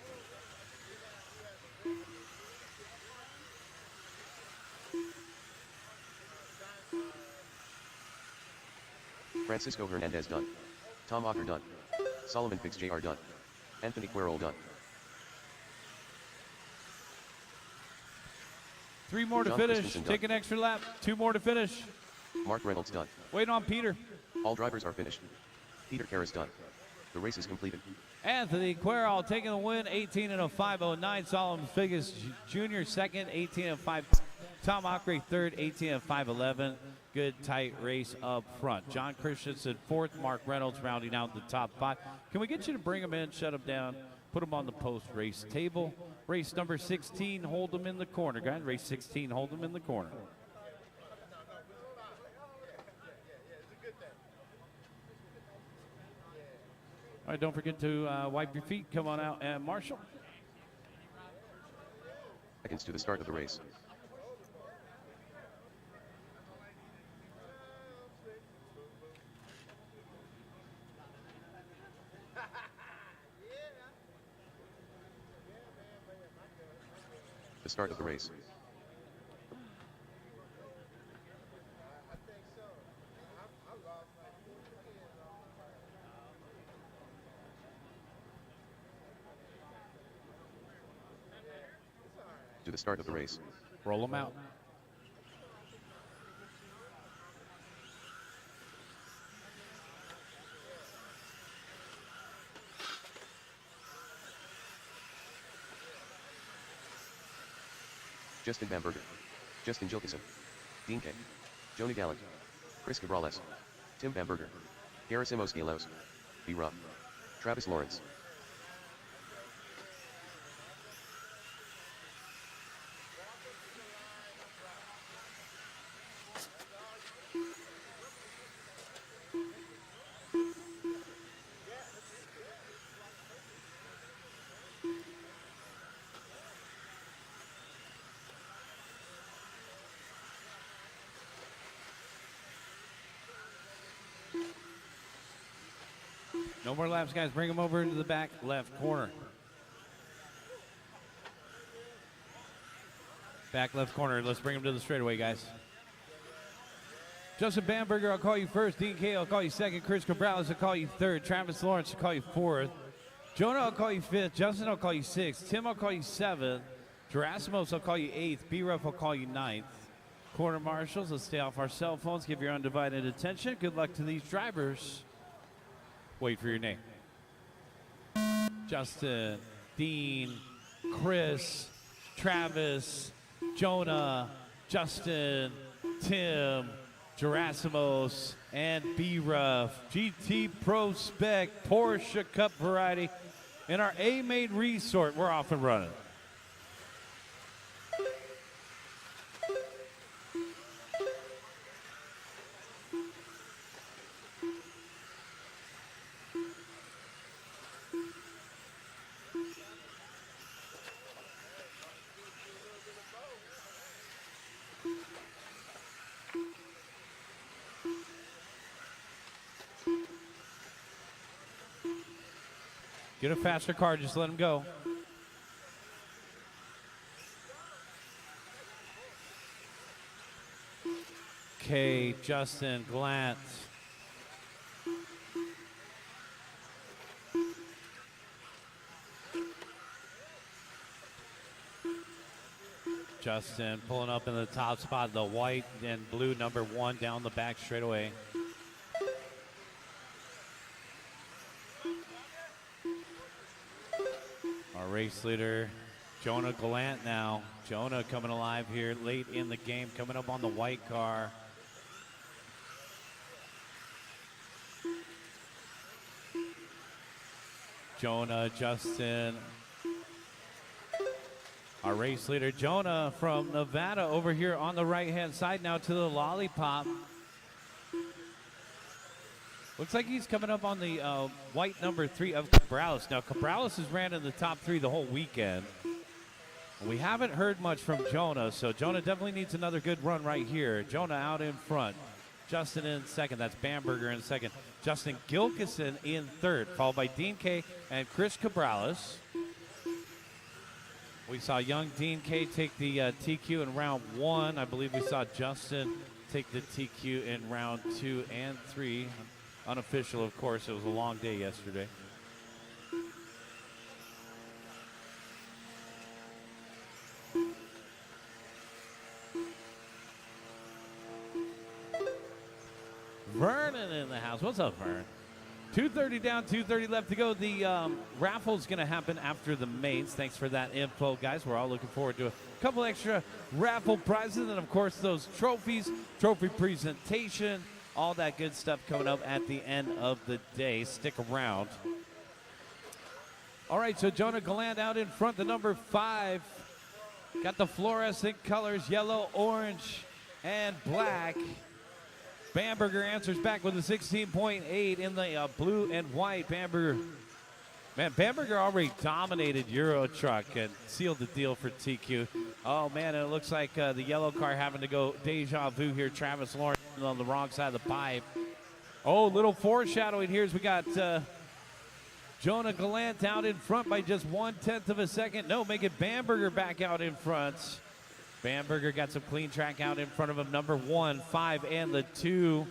Speaker 3: Francisco Hernandez done. Tom Ocker done. Solomon Figgis Jr. done. Anthony Querol done.
Speaker 2: 3 more to
Speaker 3: John
Speaker 2: finish.
Speaker 3: Christensen
Speaker 2: Take
Speaker 3: done.
Speaker 2: an extra lap. 2 more to finish.
Speaker 3: Mark Reynolds done.
Speaker 2: Waiting on Peter.
Speaker 3: All drivers are finished. Peter Karras done. The race is completed.
Speaker 2: Anthony Querol taking the win, 18 and a 509. Solomon Figgis Jr. second, 18 and 5. Tom Acre third, 18 and 511. Good tight race up front. John Christensen fourth. Mark Reynolds rounding out the top 5. Can we get you to bring them in, shut them down, put them on the post race table? Race number 16, hold them in the corner, guys. Race 16, hold them in the corner. All right, don't forget to wipe your feet. Come on out and Marshall.
Speaker 3: Seconds to the start of the race. The start of the race. To the start of the race.
Speaker 2: Roll them out.
Speaker 3: Justin Bamberger. Justin Gilkison. Dean K. Jonah Gallant. Chris Cabrales. Tim Bamberger. Gerasimos Galos. B. Ruff. Travis Lawrence.
Speaker 2: No more laps, guys. Bring them over into the back left corner. Back left corner. Let's bring them to the straightaway, guys. Justin Bamberger, I'll call you first. Dean K, I'll call you second. Chris Cabrales, I'll call you third. Travis Lawrence, I'll call you fourth. Jonah, I'll call you fifth. Justin, I'll call you sixth. Tim, I'll call you seventh. Gerasimos, I'll call you eighth. B-Ruff, I'll call you ninth. Corner marshals, let's stay off our cell phones. Give your undivided attention. Good luck to these drivers. Wait for your name. Justin, Dean, Chris, Travis, Jonah, Justin, Tim, Gerasimos, and B-Ruff. GT Pro Spec Porsche Cup variety in our A-Main Resort. We're off and running. Get a faster car, just let him go. Okay, Justin, Glant. Justin pulling up in the top spot, the white and blue number 1 down the back straightaway. Our race leader, Jonah Gallant now. Jonah coming alive here late in the game, coming up on the white car. Jonah, Justin. Our race leader, Jonah from Nevada, over here on the right-hand side now to the lollipop. Looks like he's coming up on the white number 3 of Cabrales. Now, Cabrales has ran in the top 3 the whole weekend. We haven't heard much from Jonah, so Jonah definitely needs another good run right here. Jonah out in front. Justin in second. That's Bamberger in second. Justin Gilkison in third, followed by Dean K and Chris Cabrales. We saw young Dean K take the TQ in round 1. I believe we saw Justin take the TQ in round 2 and 3. Unofficial, of course. It was a long day yesterday. Vernon in the house. What's up, Vern? 2:30 down, 2:30 left to go. The raffle's going to happen after the mains. Thanks for that info, guys. We're all looking forward to a couple extra raffle prizes. And, of course, those trophies, trophy presentation, all that good stuff coming up at the end of the day. Stick around. All right, so Jonah Gallant out in front, the number 5. Got the fluorescent colors, yellow, orange, and black. Bamberger answers back with a 16.8 in the blue and white. Bamberger already dominated Euro Truck and sealed the deal for TQ. Oh, man, and it looks like the yellow car having to go deja vu here. Travis Lawrence on the wrong side of the pipe. Oh, little foreshadowing here as we got Jonah Gallant out in front by just 1/10 of a second. No, making Bamberger back out in front. Bamberger got some clean track out in front of him. Number 1, 5, and the 2.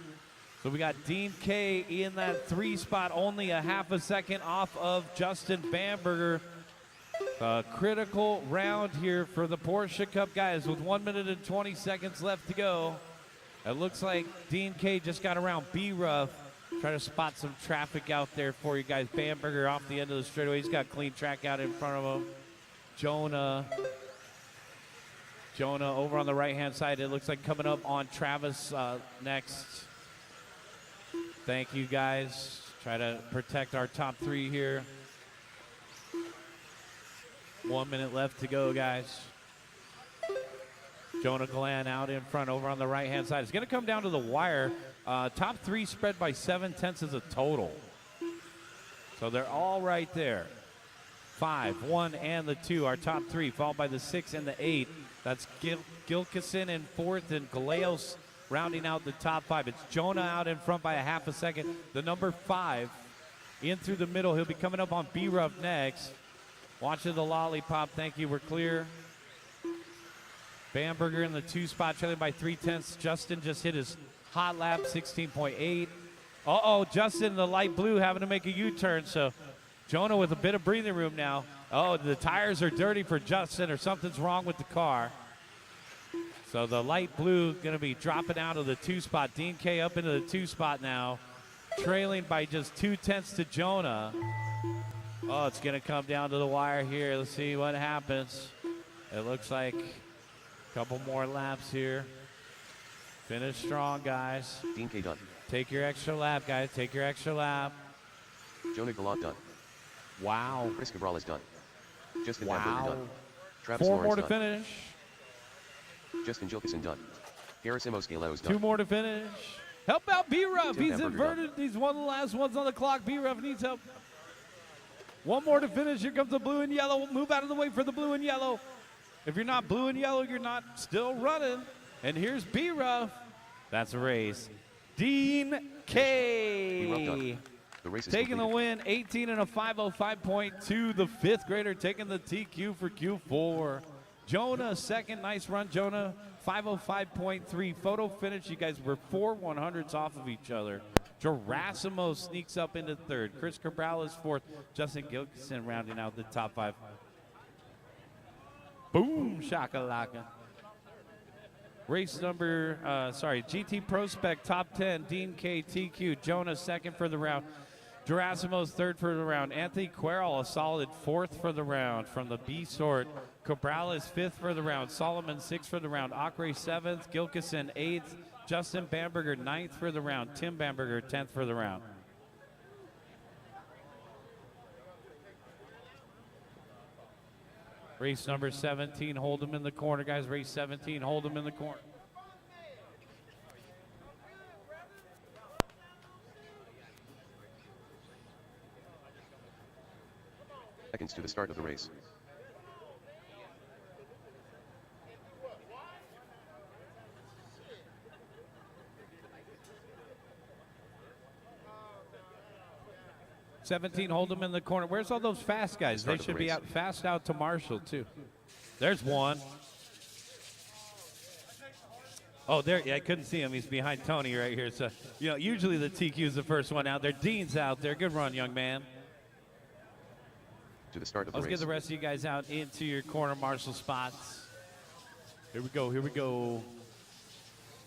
Speaker 2: So we got Dean K in that 3 spot, only a half a second off of Justin Bamberger. A critical round here for the Porsche Cup guys with 1 minute and 20 seconds left to go. It looks like Dean K just got around B-Rough. Try to spot some traffic out there for you guys. Bamberger off the end of the straightaway. He's got clean track out in front of him. Jonah over on the right-hand side. It looks like coming up on Travis next. Thank you, guys. Try to protect our top 3 here. 1 minute left to go, guys. Jonah Gallant out in front over on the right-hand side. It's going to come down to the wire. Top 3 spread by 7/10 as a total. So they're all right there. 5, 1, and the 2, our top 3, followed by the 6 and the 8. That's Gilkison in 4th and Gallegos rounding out the top 5. It's Jonah out in front by a half a second. The number 5 in through the middle. He'll be coming up on B-Rough next. Watching the lollipop. Thank you. We're clear. Bamberger in the 2 spot, trailing by 3/10. Justin just hit his hot lap, 16.8. Uh-oh, Justin in the light blue having to make a U-turn. So Jonah with a bit of breathing room now. Oh, the tires are dirty for Justin or something's wrong with the car. So the light blue going to be dropping out of the 2 spot. Dean K up into the 2 spot now, trailing by just 2/10 to Jonah. Oh, it's going to come down to the wire here. Let's see what happens. It looks like a couple more laps here. Finish strong, guys.
Speaker 3: Dean K done.
Speaker 2: Take your extra lap, guys. Take your extra lap.
Speaker 3: Jonah Gallant done.
Speaker 2: Wow.
Speaker 3: Chris Cabrales done. Justin Bamberger done. Travis
Speaker 2: 4
Speaker 3: Lawrence
Speaker 2: more to
Speaker 3: done.
Speaker 2: finish.
Speaker 3: Justin Gilkison done. Gerasimos Galos
Speaker 2: 2
Speaker 3: done.
Speaker 2: more to finish. Help out B-Ruff.
Speaker 3: Tim
Speaker 2: He's
Speaker 3: Bamberger
Speaker 2: inverted. He's one of the last ones on the clock. B-Ruff needs help. 1 more to finish. Here comes the blue and yellow. Move out of the way for the blue and yellow. If you're not blue and yellow, you're not still running. And here's B-Ruff. That's a race. Dean K.
Speaker 3: The race is
Speaker 2: taking the
Speaker 3: completed.
Speaker 2: win, 18 and a 505.2. The 5th grader taking the TQ for Q4. Jonah second, nice run, Jonah. 505.3 photo finish. You guys were 4 100s off of each other. Gerasimo sneaks up into 3rd. Chris Cabral is 4th. Justin Gilkison rounding out the top 5. Boom, shakalaka. Race number, GT Prospect top 10, Dean K, TQ, Jonah second for the round. Gerasimos third for the round. Anthony Querol a solid fourth for the round from the B sort. Cabrales fifth for the round. Solomon sixth for the round. Acre seventh. Gilkison eighth. Justin Bamberger ninth for the round. Tim Bamberger 10th for the round. Race number 17, hold him in the corner, guys. Race 17, hold him in the corner.
Speaker 3: Seconds to the start of the race.
Speaker 2: Hold them in the corner. Where's all those fast guys? They should be out fast out to Marshall, too. There's one. Oh, there. Yeah, I couldn't see him. He's behind Tony right here. So, you know, usually the TQ's the first one out there. Dean's out there. Good run, young man.
Speaker 3: To the start of the
Speaker 2: Let's
Speaker 3: race.
Speaker 2: get the rest of you guys out into your corner Marshall spots. Here we go. Here we go.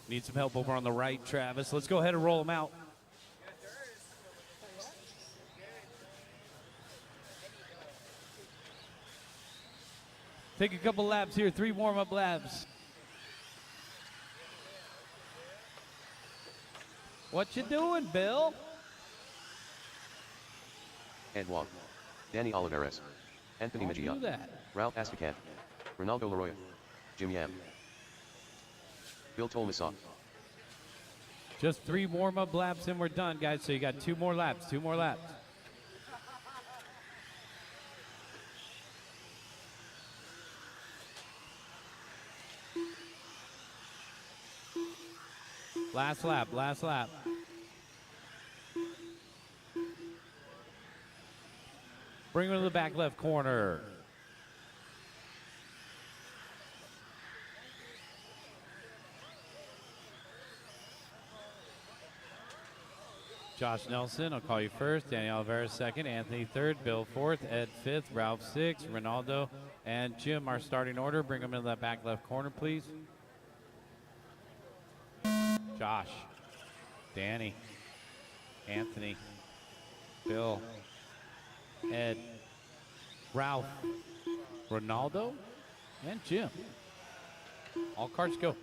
Speaker 2: Need some help over on the right, Travis. Let's go ahead and roll them out. Take a couple laps here, 3 warm-up laps. What you doing, Bill?
Speaker 3: Ed Wong. Danny Oliveras. Anthony
Speaker 2: Don't
Speaker 3: Mejia.
Speaker 2: do that.
Speaker 3: Ralph Astacan. Ronaldo Laroya. Jim Yam. Bill Tolmasoff.
Speaker 2: Just 3 warm-up laps and we're done, guys. So you got 2 more laps, 2 more laps. Last lap, last lap. Bring him to the back left corner. Josh Nelson, I'll call you first. Danny Oliveira second. Anthony third. Bill fourth. Ed fifth. Ralph sixth. Ronaldo and Jim, our starting order. Bring them into that back left corner, please. Josh, Danny, Anthony, Bill, Ed, Ralph, Ronaldo, and Jim. All carts go.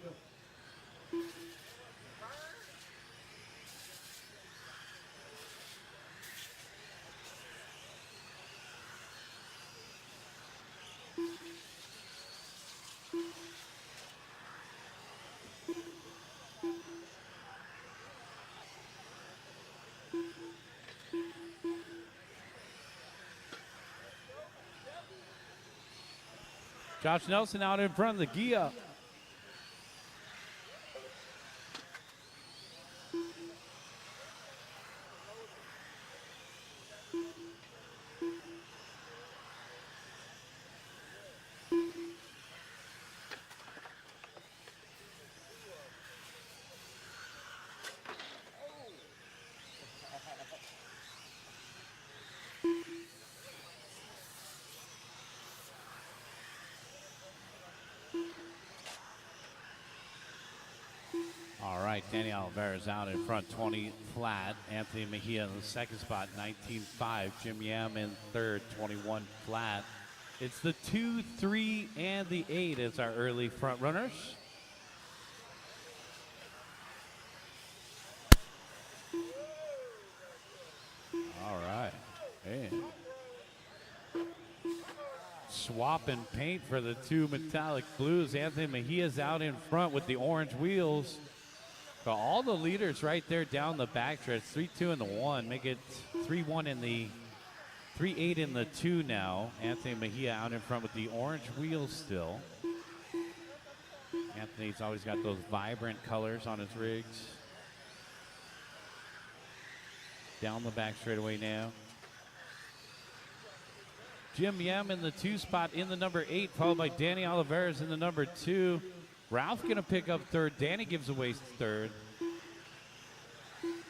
Speaker 2: Josh Nelson out in front of the Gia. All right, Danny Oliveira's out in front, 20 flat. Anthony Mejia in the second spot, 19.5. Jim Yam in third, 21 flat. It's the 2, 3, and the 8 as our early front runners. All right, and swapping paint for the 2 metallic blues. Anthony Mejia's out in front with the orange wheels. Got all the leaders right there down the backstretch. 3, 2, and the 1. Make it 3, 1 in the 3, 8 in the 2 now. Anthony Mejia out in front with the orange wheels still. Anthony's always got those vibrant colors on his rigs. Down the back straightaway now. Jim Yam in the 2 spot in the number 8, followed by Danny Oliveras in the number 2. Ralph gonna pick up third. Danny gives away third.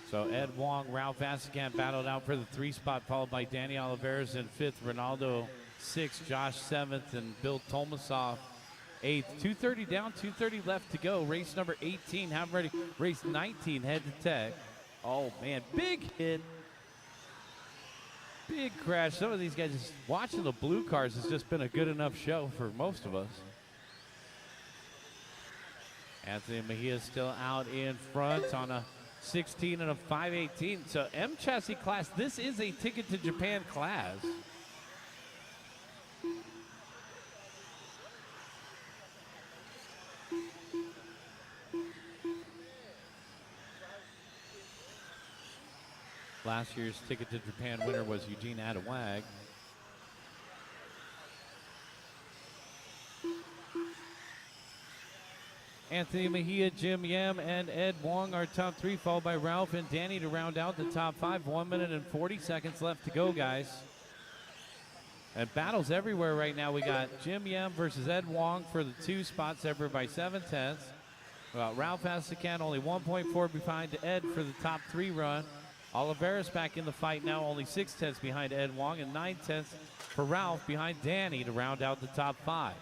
Speaker 2: So Ed Wong, Ralph Asagan battled out for the 3 spot, followed by Danny Oliveras in 5th, Ronaldo 6th, Josh 7th, and Bill Tolmasoff 8th. 2:30 down, 2:30 left to go. Race number 18, have ready. Race 19, head to tech. Oh, man, big hit. Big crash. Some of these guys, just watching the blue cars has just been a good enough show for most of us. Anthony Mejia still out in front on a 16 and a 518. So M chassis class, this is a ticket to Japan class. Last year's ticket to Japan winner was Eugene Adewag. Anthony Mejia, Jim Yam, and Ed Wong are top 3, followed by Ralph and Danny to round out the top 5. 1 minute and 40 seconds left to go, guys. And battles everywhere right now. We got Jim Yam versus Ed Wong for the 2 spots, separated by 7/10. Ralph Hasekan only 1.4 behind Ed for the top 3 run. Oliveira's back in the fight now, only 6/10 behind Ed Wong, and 9/10 for Ralph behind Danny to round out the top 5.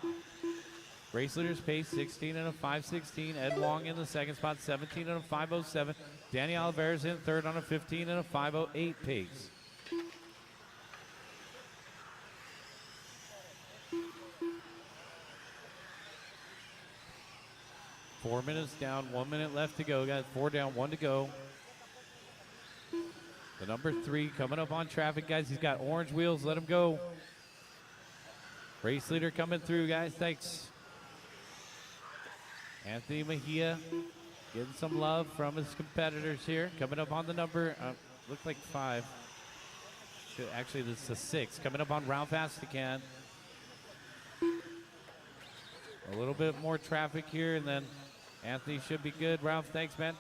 Speaker 2: Race leaders pace 16 and a 516. Ed Wong in the second spot, 17 and a 507. Danny Oliveira's in third on a 15 and a 508 pace. Four minutes down, 1 minute left to go, guys. 4 down, 1 to go. The number 3 coming up on traffic, guys. He's got orange wheels. Let him go. Race leader coming through, guys. Thanks. Anthony Mejia getting some love from his competitors here. Coming up on the number, looks like 5. Actually, this is a 6. Coming up on Ralph Hasekan. A little bit more traffic here, and then Anthony should be good. Ralph, thanks, man.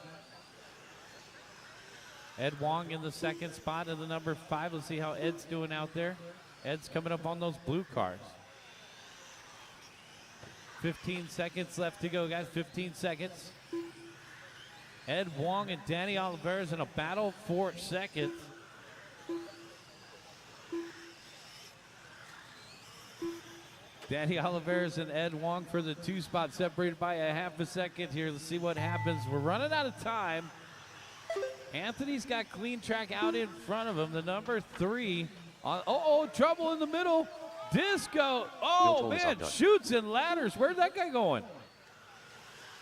Speaker 2: Ed Wong in the second spot in the number 5. Let's see how Ed's doing out there. Ed's coming up on those blue cars. 15 seconds left to go, guys. 15 seconds. Ed Wong and Danny Oliveira's in a battle for second. Danny Oliveira's and Ed Wong for the 2 spots, separated by a half a second here. Let's see what happens. We're running out of time. Anthony's got clean track out in front of him. The number 3. Trouble in the middle. Disco. Oh, man, shoots and ladders. Where's that guy going?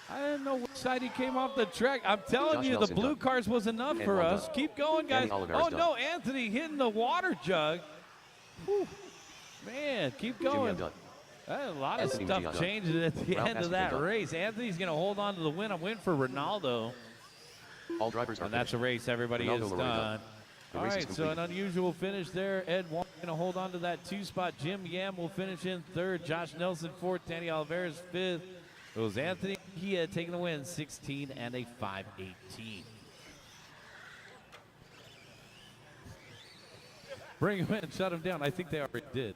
Speaker 2: I didn't know which side he came off the track. I'm telling you, the blue cars was enough for us. Keep going, guys. Oh, no, Anthony hitting the water jug. Whew. Man, keep going. A lot of stuff changed at the end of that race. Anthony's going to hold on to the win. I'm waiting for Ronaldo.
Speaker 3: All drivers are
Speaker 2: and that's a race. Everybody is done. All right, so an unusual finish there. Ed Wong going to hold on to that 2 spot. Jim Yam will finish in third. Josh Nelson fourth. Danny Oliveira's fifth. It was Anthony Mejia taking the win, 16 and a 518. Bring him in, shut him down. I think they already did.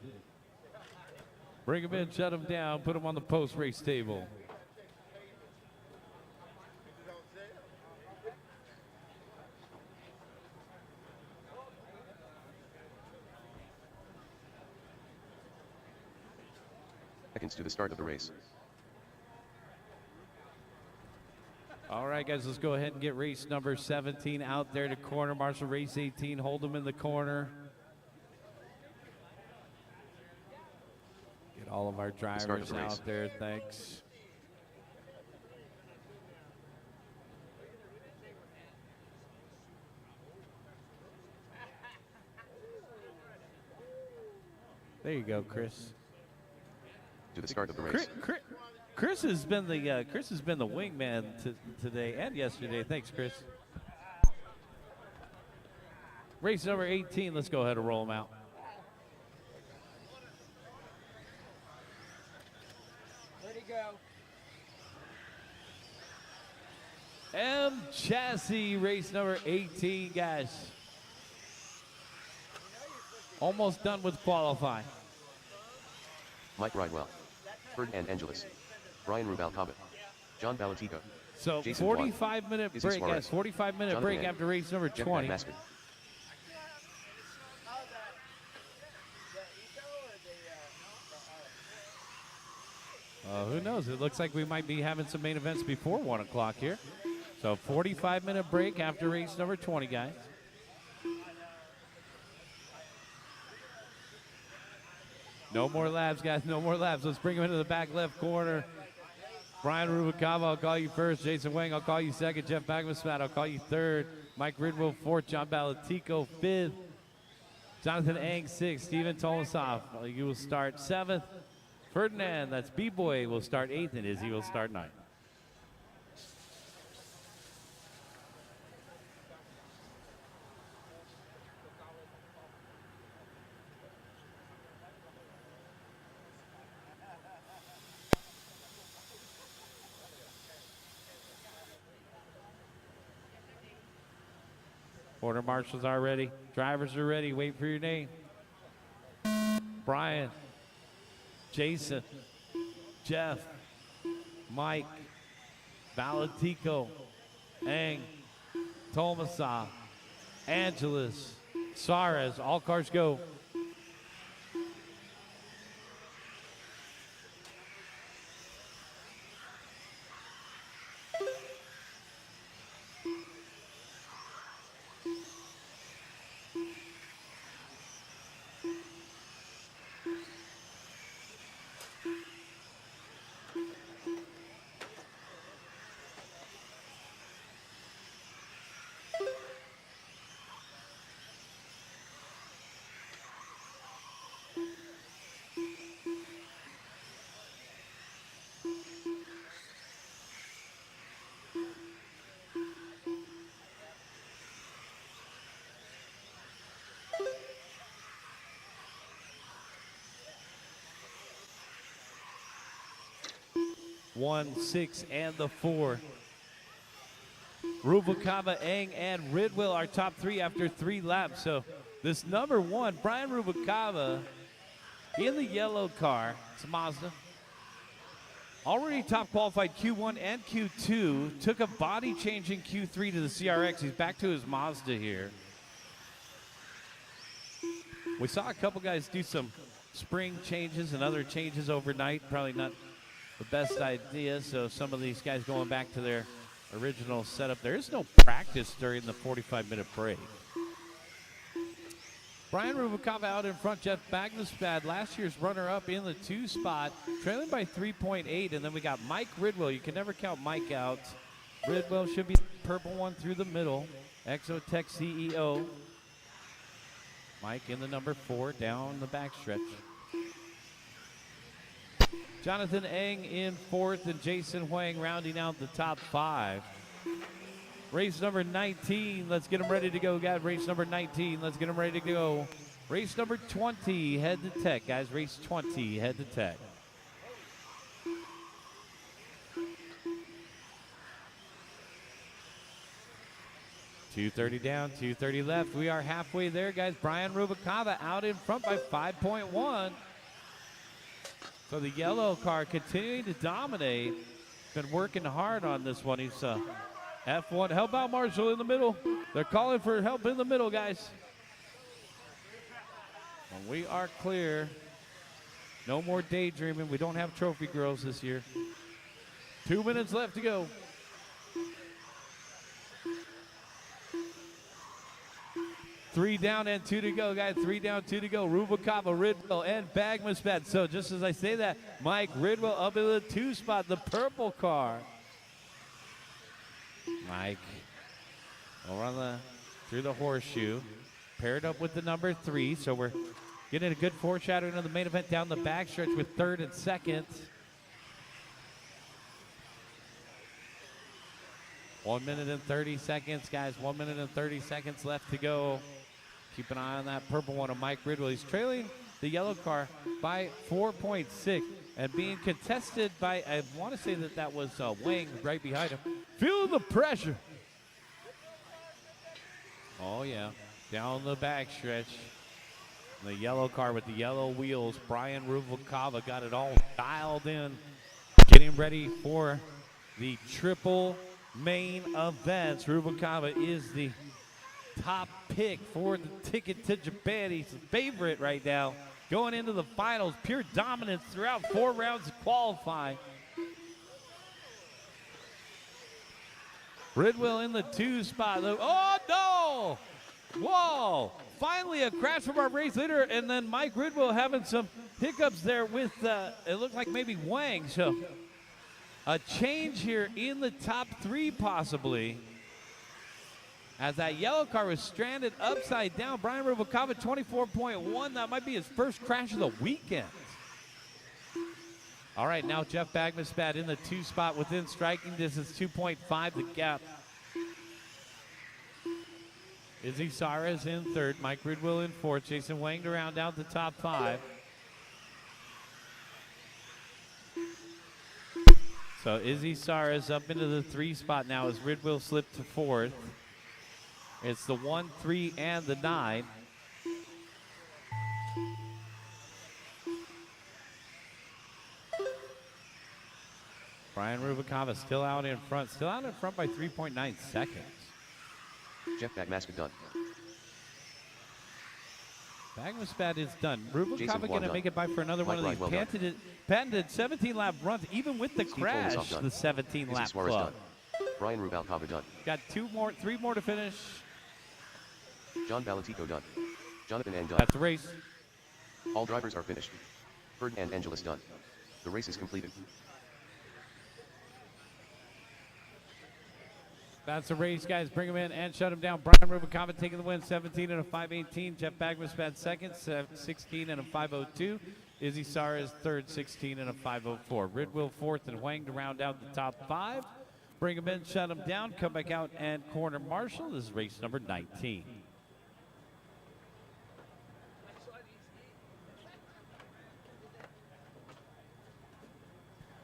Speaker 2: Bring him in, shut him down, put him on the post-race table.
Speaker 3: Seconds to the start of the race.
Speaker 2: All right, guys, let's go ahead and get race number 17 out there to corner marshal. Race 18, hold them in the corner. Get all of our drivers out there, thanks. There you go, Chris.
Speaker 3: To the start of the race.
Speaker 2: Chris has been the wingman today and yesterday. Thanks, Chris. Race number 18. Let's go ahead and roll them out.
Speaker 4: Where'd he go?
Speaker 2: M Chassis, race number 18, guys. Almost done with qualifying.
Speaker 3: Mike Ridewell, Ferdinand Angelis, Brian Rubalcaba, John Balatico.
Speaker 2: So 45-minute break, guys. 45-minute break after race number 20. who knows? It looks like we might be having some main events before 1 o'clock here. So 45-minute break after race number 20, guys. No more laps, guys. No more laps. Let's bring him into the back left corner. Brian Rubalcaba, I'll call you first. Jason Wang, I'll call you second. Jeff Bagmaspat, I'll call you third. Mike Ridwell, fourth. John Balatico, fifth. Jonathan Eng, sixth. Steven Tolosoff, you will start seventh. Ferdinand, that's B-Boy, will start eighth, and Izzy will start ninth. Order marshals are ready. Drivers are ready. Wait for your name. Brian, Jason, Jeff, Mike, Valentico, Ang, Tomasa, Angeles, Suarez. All cars go. One, 6, and the 4. Rubalcaba, Eng, and Ridwell are top 3 after 3 laps. So this number 1, Brian Rubalcaba, in the yellow car, it's a Mazda. Already top qualified Q1 and Q2. Took a body change in Q3 to the CRX. He's back to his Mazda here. We saw a couple guys do some spring changes and other changes overnight. Probably not the best idea, so some of these guys going back to their original setup. There is no practice during the 45-minute break. Brian Rubalcaba out in front. Jeff Bagnesbad, last year's runner-up in the 2 spot, trailing by 3.8. And then we got Mike Ridwell. You can never count Mike out. Ridwell should be the purple one through the middle. Exotech CEO. Mike in the number 4 down the backstretch. Jonathan Eng in 4th and Jason Huang rounding out the top 5. Race number 19, let's get them ready to go, guys. Race number 19, let's get them ready to go. Race number 20, head to tech, guys. Race 20, head to tech. .230 down, 230 left. We are halfway there, guys. Brian Rubalcaba out in front by 5.1. So the yellow car continuing to dominate. Been working hard on this one. He's F1. Help out Marshall in the middle. They're calling for help in the middle, guys. And we are clear. No more daydreaming. We don't have trophy girls this year. 2 minutes left to go. Three down and 2 to go, guys. 3 down, 2 to go. Rubalcaba, Ridwell, and Bagmaspat. So just as I say that, Mike Ridwell up in the 2 spot, the purple car. Mike over through the horseshoe, paired up with the number 3. So we're getting a good foreshadowing of the main event down the backstretch with 3rd and 2nd. 1 minute and 30 seconds, guys. 1 minute and 30 seconds left to go. Keep an eye on that purple one of Mike Ridwell. He's trailing the yellow car by 4.6 and being contested by, I want to say that was Wang right behind him. Feel the pressure. Oh, yeah. Down the backstretch. The yellow car with the yellow wheels. Brian Rubalcaba got it all dialed in. Getting ready for the triple main events. Rubalcaba is the top pick for the ticket to Japan. He's the favorite right now. Going into the finals, pure dominance throughout 4 rounds of qualifying. Ridwell in the 2 spot. Oh, no! Whoa! Finally a crash from our race leader, and then Mike Ridwell having some hiccups there with, it looked like maybe Wang. So a change here in the top 3 possibly. As that yellow car was stranded upside down. Brian Rubalcaba, 24.1. That might be his first crash of the weekend. All right, now Jeff Bagmaspat in the 2 spot within striking distance, 2.5 the gap. Izzy Saras in 3rd, Mike Ridwell in 4th, Jason Wang to round out the top 5. So Izzy Saras up into the 3 spot now as Ridwell slipped to 4th. It's the 1, 3, and the 9. Brian Rubalcaba still out in front by 3.9 seconds.
Speaker 3: Jeff Bagmaspat done.
Speaker 2: Bagmaspat is done. Rubalcaba
Speaker 3: Jason
Speaker 2: going to
Speaker 3: done.
Speaker 2: make it by for another
Speaker 3: Mike
Speaker 2: one of these
Speaker 3: Ride,
Speaker 2: patented 17-lap runs, even with the
Speaker 3: Steve
Speaker 2: crash,
Speaker 3: Folesov done.
Speaker 2: the 17-lap
Speaker 3: Suarez
Speaker 2: club.
Speaker 3: done. Brian Rubalcaba done.
Speaker 2: Got 3 more to finish.
Speaker 3: John Valentico done. Jonathan Ang done.
Speaker 2: That's the race.
Speaker 3: All drivers are finished. Ferdinand Angelis done. The race is completed.
Speaker 2: That's the race, guys. Bring him in and shut him down. Brian Rubalcaba taking the win, 17 and a 5:18. Jeff Bagmaspat second, 16 and a 5:02. Izzy Saras third, 16 and a 5:04. Ridwell fourth, and Wang to round out the top 5. Bring him in, shut him down, come back out and corner Marshall. This is race number 19.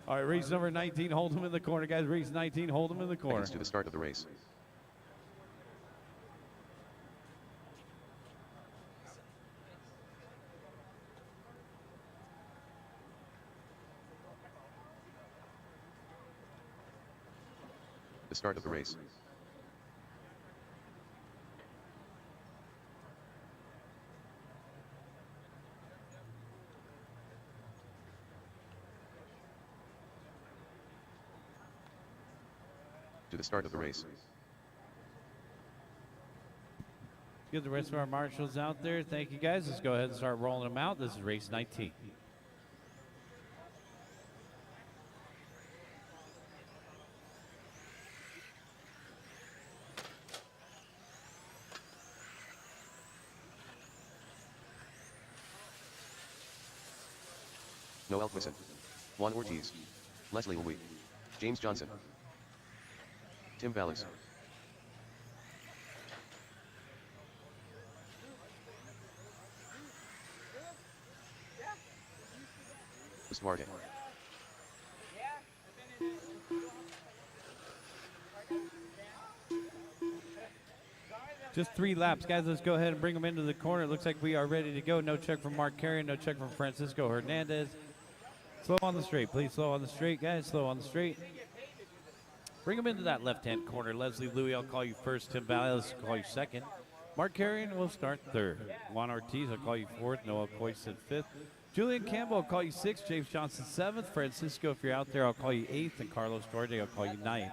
Speaker 2: All right, race number 19, hold him in the corner, guys. Race 19, hold him in the corner.
Speaker 3: Seconds to the start of the race. The start of the race. To the start of the race.
Speaker 2: Get the rest of our marshals out there. Thank you, guys. Let's go ahead and start rolling them out. This is race 19.
Speaker 3: Noel Quisson. Juan Ortiz. Leslie Louis. James Johnson. Tim Vallis. Smart.
Speaker 2: Just 3 laps, guys. Let's go ahead and bring them into the corner. It looks like we are ready to go. No check from Mark Carrion, no check from Francisco Hernandez. Slow on the straight, please. Slow on the straight, guys. Slow on the straight. Bring them into that left-hand corner. Leslie Louis, I'll call you first. Tim Vallis, I'll call you second. Mark Carrion will start third. Juan Ortiz, I'll call you fourth. Noah Coyson fifth. Julian Campbell, I'll call you sixth. James Johnson seventh. Francisco, if you're out there, I'll call you eighth. And Carlos Duarte, I'll call you ninth.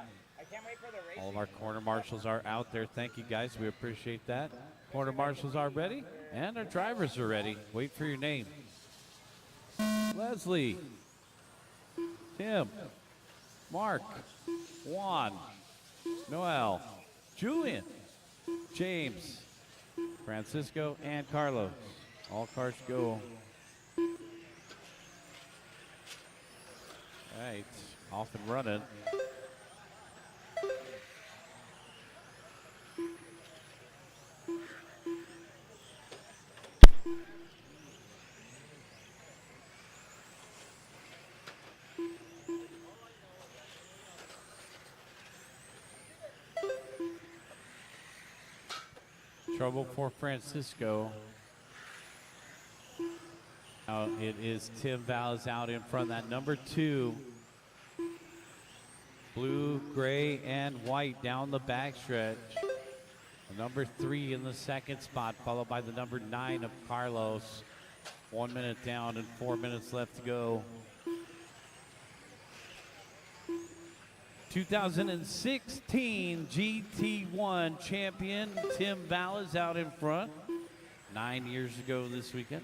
Speaker 2: All of our corner marshals are out there. Thank you, guys. We appreciate that. Corner marshals are ready, and our drivers are ready. Wait for your name. Leslie. Tim. Mark. Juan. Noel. Julian. James. Francisco and Carlos. All cars go. All right. Off and running. Trouble for Francisco. Now it is Tim Vallis out in front. That number 2. Blue, gray, and white down the backstretch. The number 3 in the second spot, followed by the number 9 of Carlos. 1 minute down and 4 minutes left to go. 2016 GT1 champion Tim Vallis out in front. 9 years ago this weekend.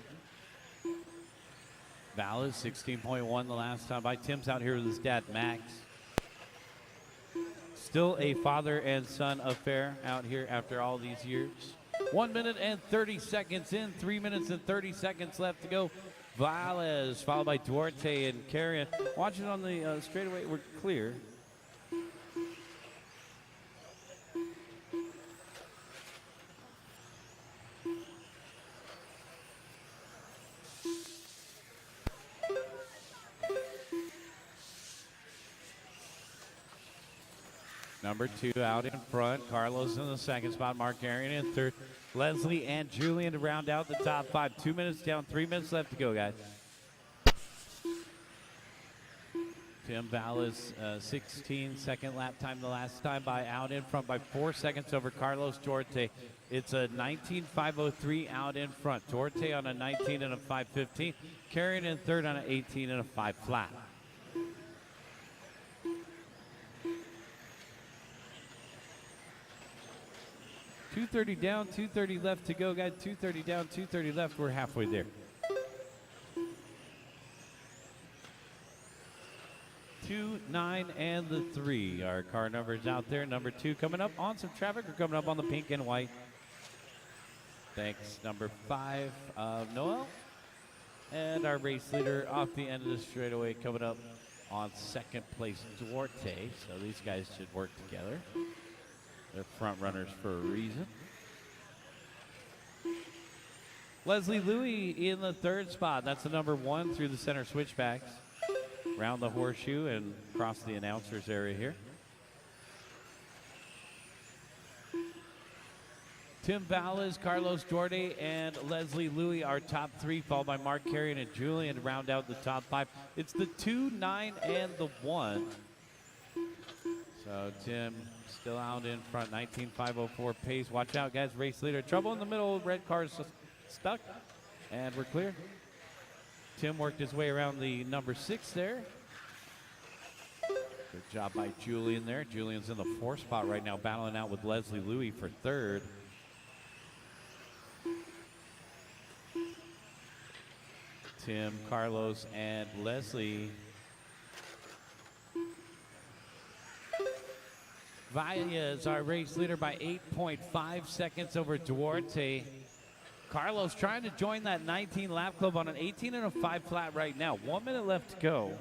Speaker 2: Vallis 16.1 the last time by. Tim's out here with his dad Max. Still a father and son affair out here after all these years. 1 minute and 30 seconds in, 3 minutes and 30 seconds left to go. Valles followed by Duarte and Carrion. Watching on the straightaway, we're clear. Number 2 out in front. Carlos in the second spot. Mark Arian in third. Leslie and Julian to round out the top 5. 2 minutes down, 3 minutes left to go, guys. Tim Vallis, 16 second lap time the last time by, out in front by 4 seconds over Carlos Duarte. It's a 19.503 out in front. Duarte on a 19 and a 5.15. Carrion in third on an 18 and a 5 flat. .230 down, 230 left to go, guys. 230 down, 230 left. We're halfway there. 2, 9, and the 3. Our car numbers out there. Number 2 coming up on some traffic. We're coming up on the pink and white. Thanks. Number 5 of Noel. And our race leader off the end of the straightaway coming up on second place, Duarte. So these guys should work together. They're front runners for a reason. Leslie Louie in the third spot. That's the number 1 through the center switchbacks. Round the horseshoe and across the announcers area here. Tim Vallis, Carlos Duarte, and Leslie Louie are top 3, followed by Mark Carrion and Julian to round out the top 5. It's the 2, 9, and the 1. So Tim still out in front, 19.504 pace. Watch out, guys. Race leader. Trouble in the middle. Red car's stuck. And we're clear. Tim worked his way around the number 6 there. Good job by Julian there. Julian's in the 4th spot right now, battling out with Leslie Louie for 3rd. Tim, Carlos, and Leslie. Vaya is our race leader by 8.5 seconds over Duarte. Carlos trying to join that 19 lap club on an 18 and a 5 flat right now. 1 minute left to go.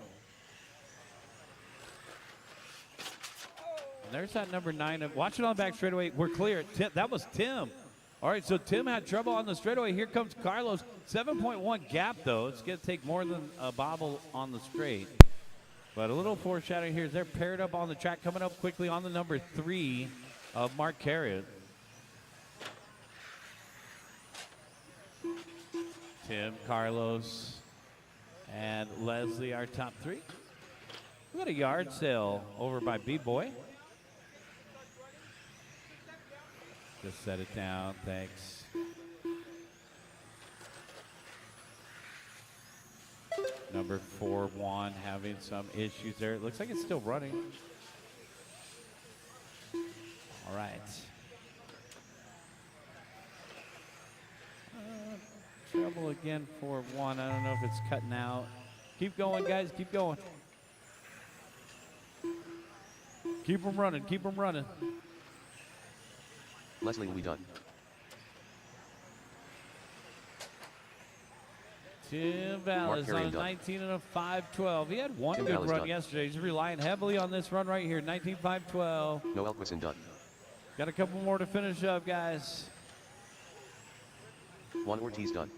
Speaker 2: And there's that number 9. Watch it on back straightaway. We're clear. That was Tim. All right, so Tim had trouble on the straightaway. Here comes Carlos. 7.1 gap, though. It's going to take more than a bobble on the straight. But a little foreshadowing here. They're paired up on the track, coming up quickly on the number 3 of Mark Carrion. Tim, Carlos, and Leslie are top 3. We got a yard sale over by B-Boy. Just set it down, thanks. Number 4, Juan, having some issues there. It looks like it's still running. All right. Trouble again for 1. I don't know if it's cutting out. Keep going, guys. Keep going. Keep them running. Keep them running.
Speaker 3: Leslie will be done.
Speaker 2: Tim Vallis on a 19 and a 5.12. He had one
Speaker 3: Tim
Speaker 2: good
Speaker 3: Vallis
Speaker 2: run
Speaker 3: done.
Speaker 2: yesterday. He's relying heavily on this run right here. 19.5.12.
Speaker 3: No Elquist done.
Speaker 2: Got a couple more to finish up, guys.
Speaker 3: Juan Ortiz done.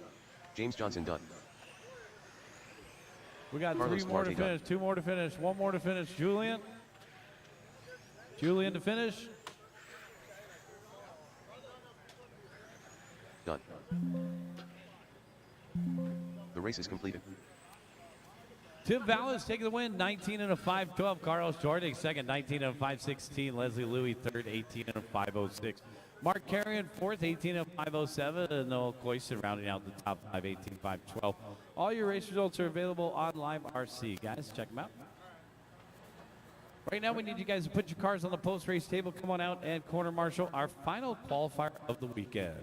Speaker 3: James Johnson done.
Speaker 2: We got
Speaker 3: Carlos
Speaker 2: 3 more to
Speaker 3: Duarte
Speaker 2: finish, 2 more to finish, 1 more to finish. Julian. Julian to finish.
Speaker 3: Done. The race is completed.
Speaker 2: Tim Vallis taking the win, 19 and a 5.12. Carlos Duarte second, 19 and a 5.16. Leslie Louie third, 18 and a 5.06. Mark Carrion fourth, 18 and a 5.07. And Noel Coyson rounding out the top 5, 18, 5.12. All your race results are available on Live RC. Guys, check them out. Right now, we need you guys to put your cars on the post-race table. Come on out and corner marshal our final qualifier of the weekend.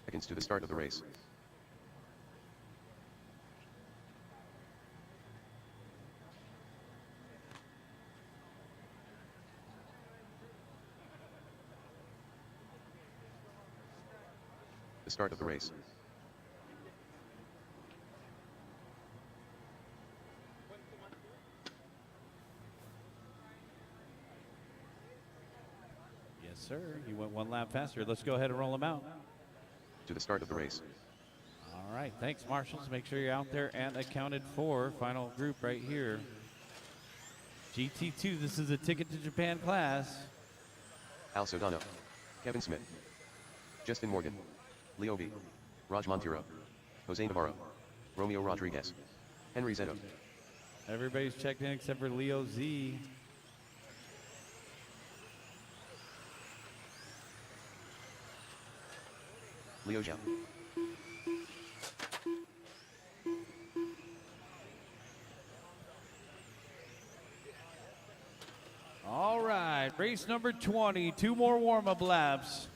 Speaker 3: Seconds to the start of the race. The start of the race.
Speaker 2: Yes, sir. You went one lap faster. Let's go ahead and roll them out.
Speaker 3: To the start of the race.
Speaker 2: All right. Thanks, marshals. Make sure you're out there and accounted for. Final group right here. GT2, this is a Ticket to Japan class.
Speaker 3: Al Sodano. Kevin Smith. Justin Morgan. Leo V. Raj Montero. Jose Navarro. Romeo Rodriguez. Henry Zetto.
Speaker 2: Everybody's checked in except for Leo Z.
Speaker 3: Leo Zhao.
Speaker 2: All right, race number 20. 2 more warm-up laps.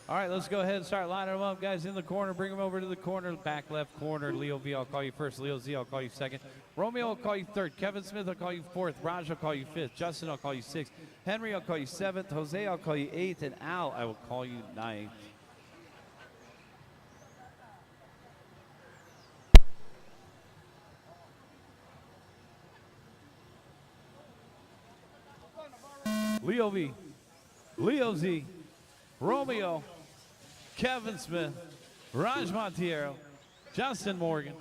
Speaker 2: All right, let's go ahead and start lining them up. Guys in the corner, bring them over to the corner, back left corner. Leo V, I'll call you first. Leo Z, I'll call you second. Romeo, I'll call you third. Kevin Smith, I'll call you fourth. Raj, I'll call you fifth. Justin, I'll call you sixth. Henry, I'll call you seventh. Jose, I'll call you eighth. And Al, I will call you ninth. Leo V, Leo Z, Romeo, Kevin Smith, Raj Montiero, Justin Morgan,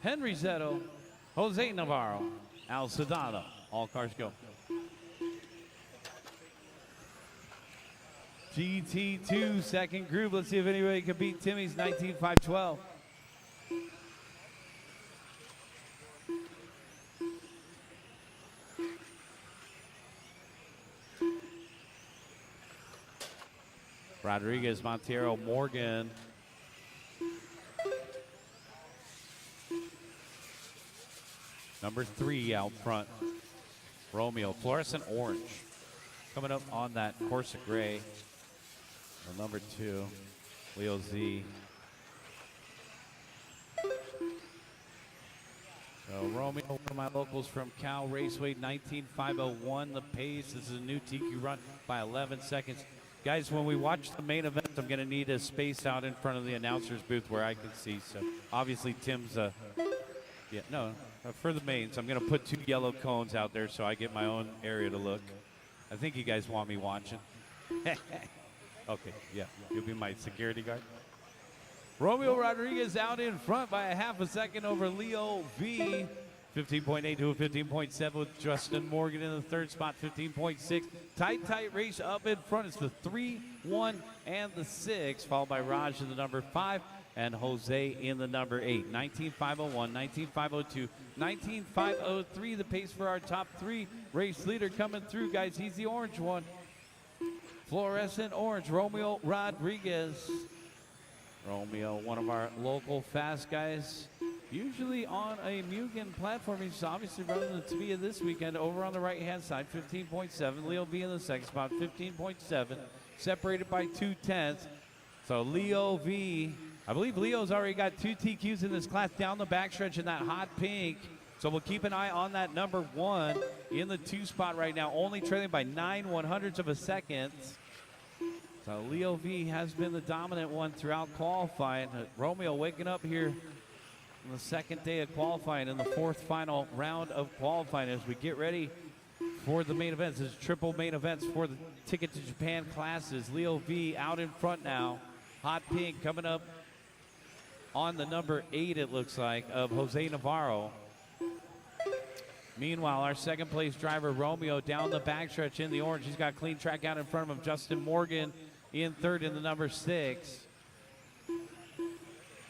Speaker 2: Henry Zetto, Jose Navarro, Al Sedano. All cars go. GT2 second group. Let's see if anybody can beat Timmy's 19.512. Rodriguez, Montero, Morgan. Number 3 out front. Romeo, fluorescent orange. Coming up on that Corsa gray. And number 2, Leo Z. So Romeo, one of my locals from Cal Raceway, 19.501 the pace. This is a new TQ run by 11 seconds. Guys, when we watch the main event, I'm going to need a space out in front of the announcer's booth where I can see. So obviously Tim's, for the mains, I'm going to put 2 yellow cones out there so I get my own area to look. I think you guys want me watching. Okay, yeah, you'll be my security guard. Romeo Rodriguez out in front by a half a second over Leo V. 15.8 to a 15.7 with Justin Morgan in the third spot, 15.6. Tight race up in front. It's the 3, 1, and the 6, followed by Raj in the number 5 and Jose in the number 8. 19.501, 19.502, 19.503, the pace for our top 3. Race leader coming through, guys. He's the orange one. Fluorescent orange, Romeo Rodriguez. Romeo, one of our local fast guys. Usually on a Mugen platform. He's obviously running the Tamiya this weekend over on the right-hand side, 15.7. Leo V in the second spot, 15.7. Separated by 0.2. So Leo V, I believe Leo's already got 2 TQs in this class down the backstretch in that hot pink. So we'll keep an eye on that number 1 in the 2 spot right now, only trailing by 9/100ths of a second. So Leo V has been the dominant one throughout qualifying. Romeo waking up here on the second day of qualifying in the 4th final round of qualifying as we get ready for the main events. There's triple main events for the Ticket to Japan classes. Leo V out in front now. Hot pink coming up on the number 8, it looks like, of Jose Navarro. Meanwhile, our second place driver, Romeo, down the backstretch in the orange. He's got clean track out in front of him. Justin Morgan in third in the number 6.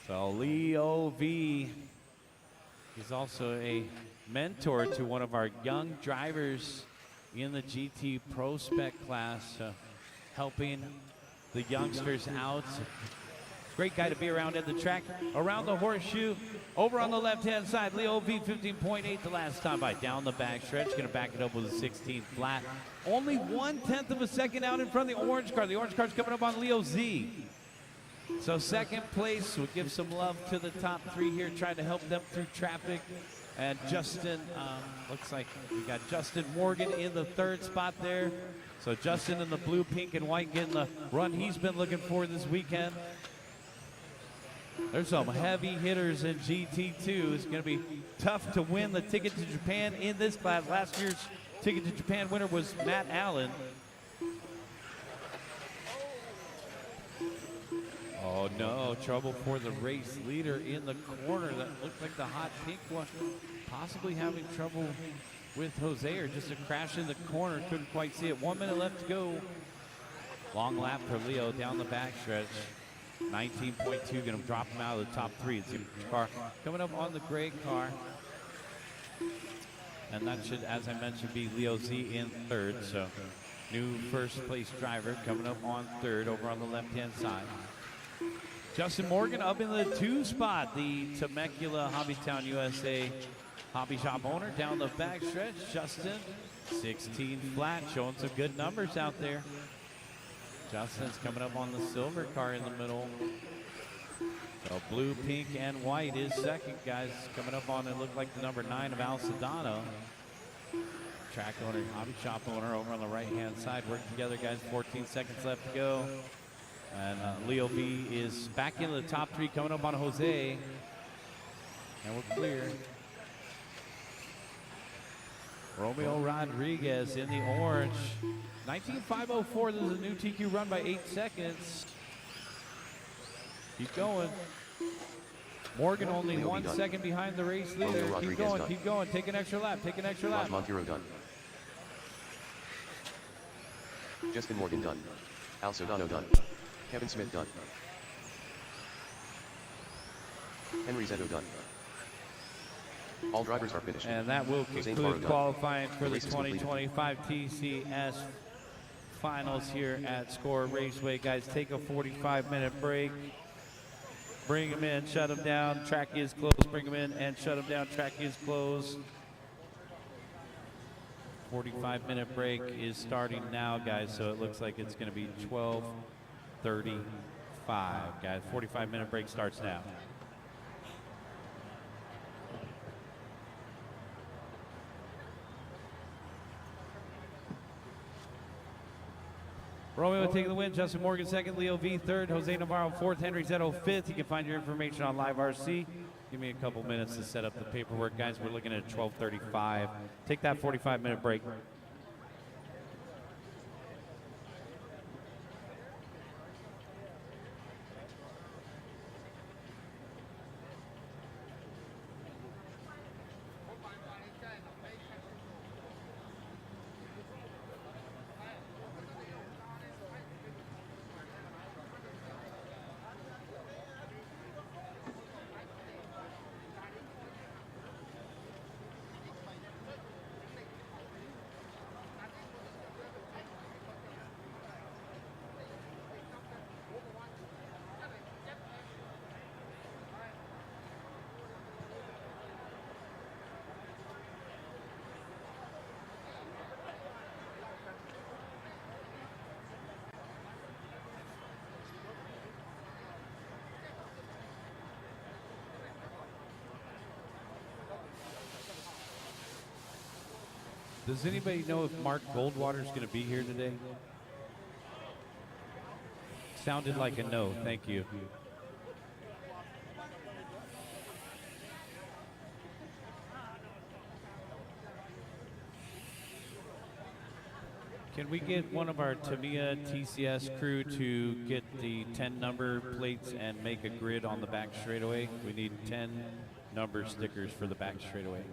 Speaker 2: So Leo V is also a mentor to one of our young drivers in the GT Pro Spec class, helping the youngsters out. Great guy to be around at the track. Around the horseshoe, over on the left-hand side, Leo V 15.8 the last time by. Down the back stretch, gonna back it up with a 16 flat. Only 1/10 of a second out in front of the orange car. The orange car's coming up on Leo Z. So second place, we'll give some love to the top 3 here, trying to help them through traffic. And Justin, looks like we got Justin Morgan in the 3rd spot there. So Justin in the blue, pink, and white getting the run he's been looking for this weekend. There's some heavy hitters in GT2. It's going to be tough to win the ticket to Japan in this class. Last year's ticket to Japan winner was Matt Allen. Oh no, trouble for the race leader in the corner. That looked like the hot pink one. Possibly having trouble with Jose, or just a crash in the corner. Couldn't quite see it. 1 minute left to go. Long lap for Leo down the backstretch. 19.2, gonna drop him out of the top 3. It's the car coming up on the gray car. And that should, as I mentioned, be Leo Z in 3rd. So new first place driver coming up on 3rd over on the left-hand side. Justin Morgan up in the 2 spot. The Temecula Hobbytown USA hobby shop owner down the backstretch. Justin, 16 flat, showing some good numbers out there. Justin's coming up on the silver car in the middle. So blue, pink, and white is second, guys. Coming up on it, looked like the number 9 of Al Sedano. Track owner, hobby shop owner over on the right-hand side. Work together, guys. 14 seconds left to go. And Leo B is back into the top 3, coming up on Jose. And we're clear. Romeo Rodriguez in the orange. 19.504, this is a new TQ run by 8 seconds. Keep going. Morgan only
Speaker 3: Leo
Speaker 2: 1
Speaker 3: done.
Speaker 2: second behind the race leader. Keep
Speaker 3: Rodriguez
Speaker 2: going,
Speaker 3: done.
Speaker 2: keep going. Take an extra lap, take an extra lap.
Speaker 3: Montero done. Justin Morgan done. Al Sodano done. Kevin Smith done. Henry Zetto done. All drivers are finished.
Speaker 2: And that will
Speaker 3: Jose
Speaker 2: conclude
Speaker 3: Navarro
Speaker 2: qualifying for
Speaker 3: The
Speaker 2: the
Speaker 3: race is completed.
Speaker 2: 2025 TCS finals here at SCOR Raceway. Guys, take a 45-minute break. Bring them in, shut them down. Track is closed. Bring them in and shut them down. Track is closed. 45-minute break is starting now, guys. So it looks like it's going to be 12:35, guys. 45-minute break starts now. Romeo taking the win, Justin Morgan second, Leo V third, Jose Navarro fourth, Henry Zetto fifth. You can find your information on Live RC. Give me a couple minutes to set up the paperwork, guys. We're looking at 12:35. Take that 45-minute break. Does anybody know if Mark Goldwater is going to be here today? Sounded like a no. Thank you. Can we get one of our Tamiya TCS crew to get the 10 number plates and make a grid on the back straightaway? We need 10 number stickers for the back straightaway.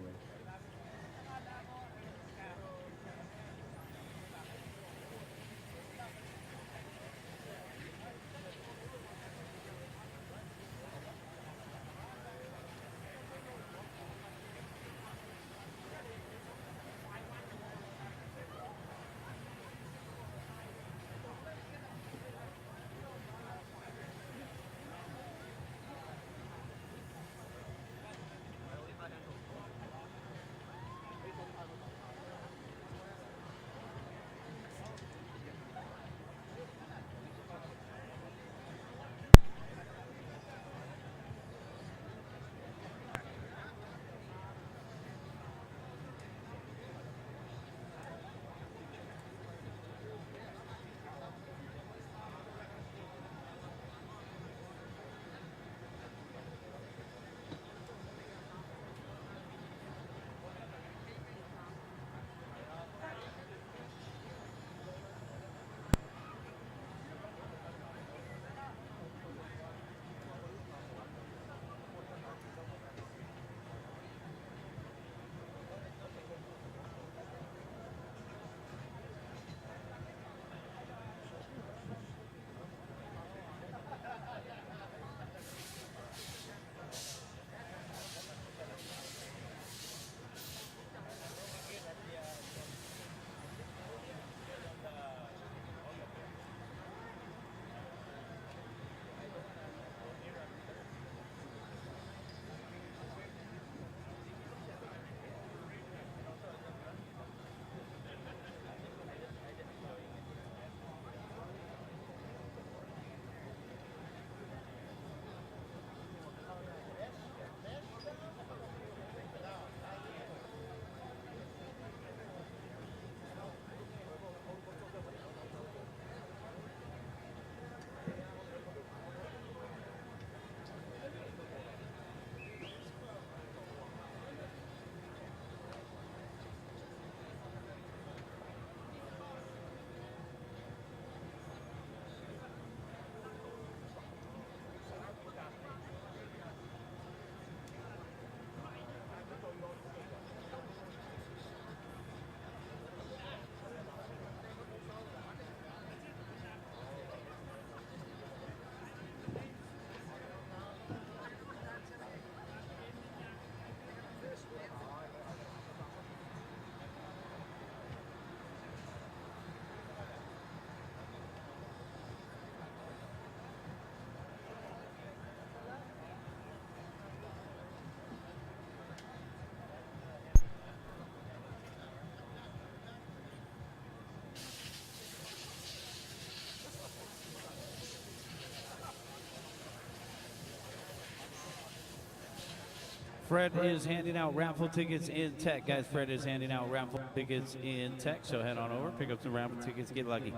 Speaker 2: Fred is handing out raffle tickets in tech, guys. Fred is handing out raffle tickets in tech, so head on over, pick up some raffle tickets, get lucky.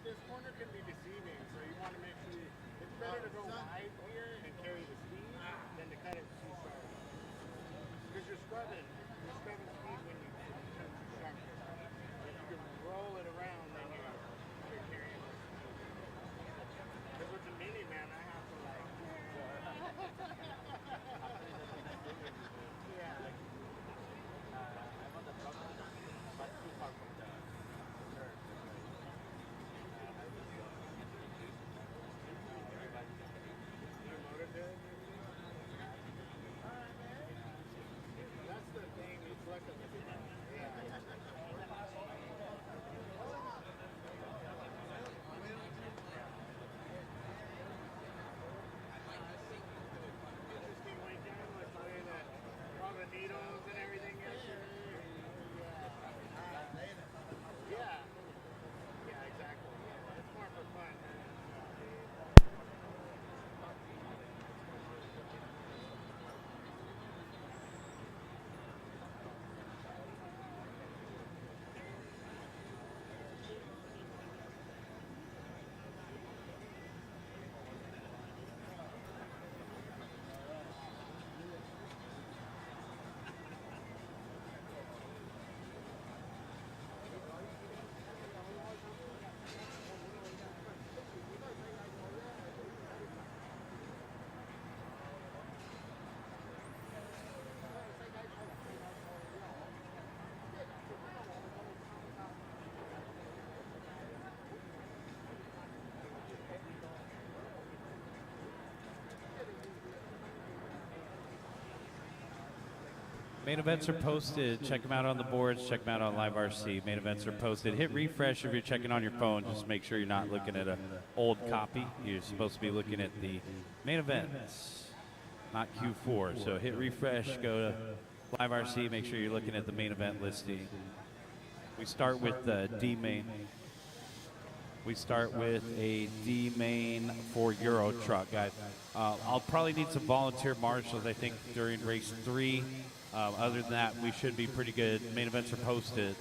Speaker 6: this corner can be deceiving, so you want to make sure it's better to go wide here and carry the speed than to cut it too sharp. Because you're scrubbing speed when you turn too sharp. If you can roll it around, then you're carrying it. Because with the minivan, I have to like. Yeah. I'm on the truck, but too far from the turn. Your motor good? That's the thing, it's like a interesting weekend with the way that all the needles and everything yesterday. Yeah. Yeah, exactly. Yeah, it's more for fun.
Speaker 2: Main events are posted. Check them out on the boards. Check them out on Live RC. Main events are posted. Hit refresh if you're checking on your phone. Just make sure you're not looking at an old copy. You're supposed to be looking at the main events, not Q4. So hit refresh. Go to Live RC. Make sure you're looking at the main event listing. We start with the D main. We start with a D main for Euro truck. I'll probably need some volunteer marshals, I think, during race 3. Other than that, we should be pretty good. Main events are posted.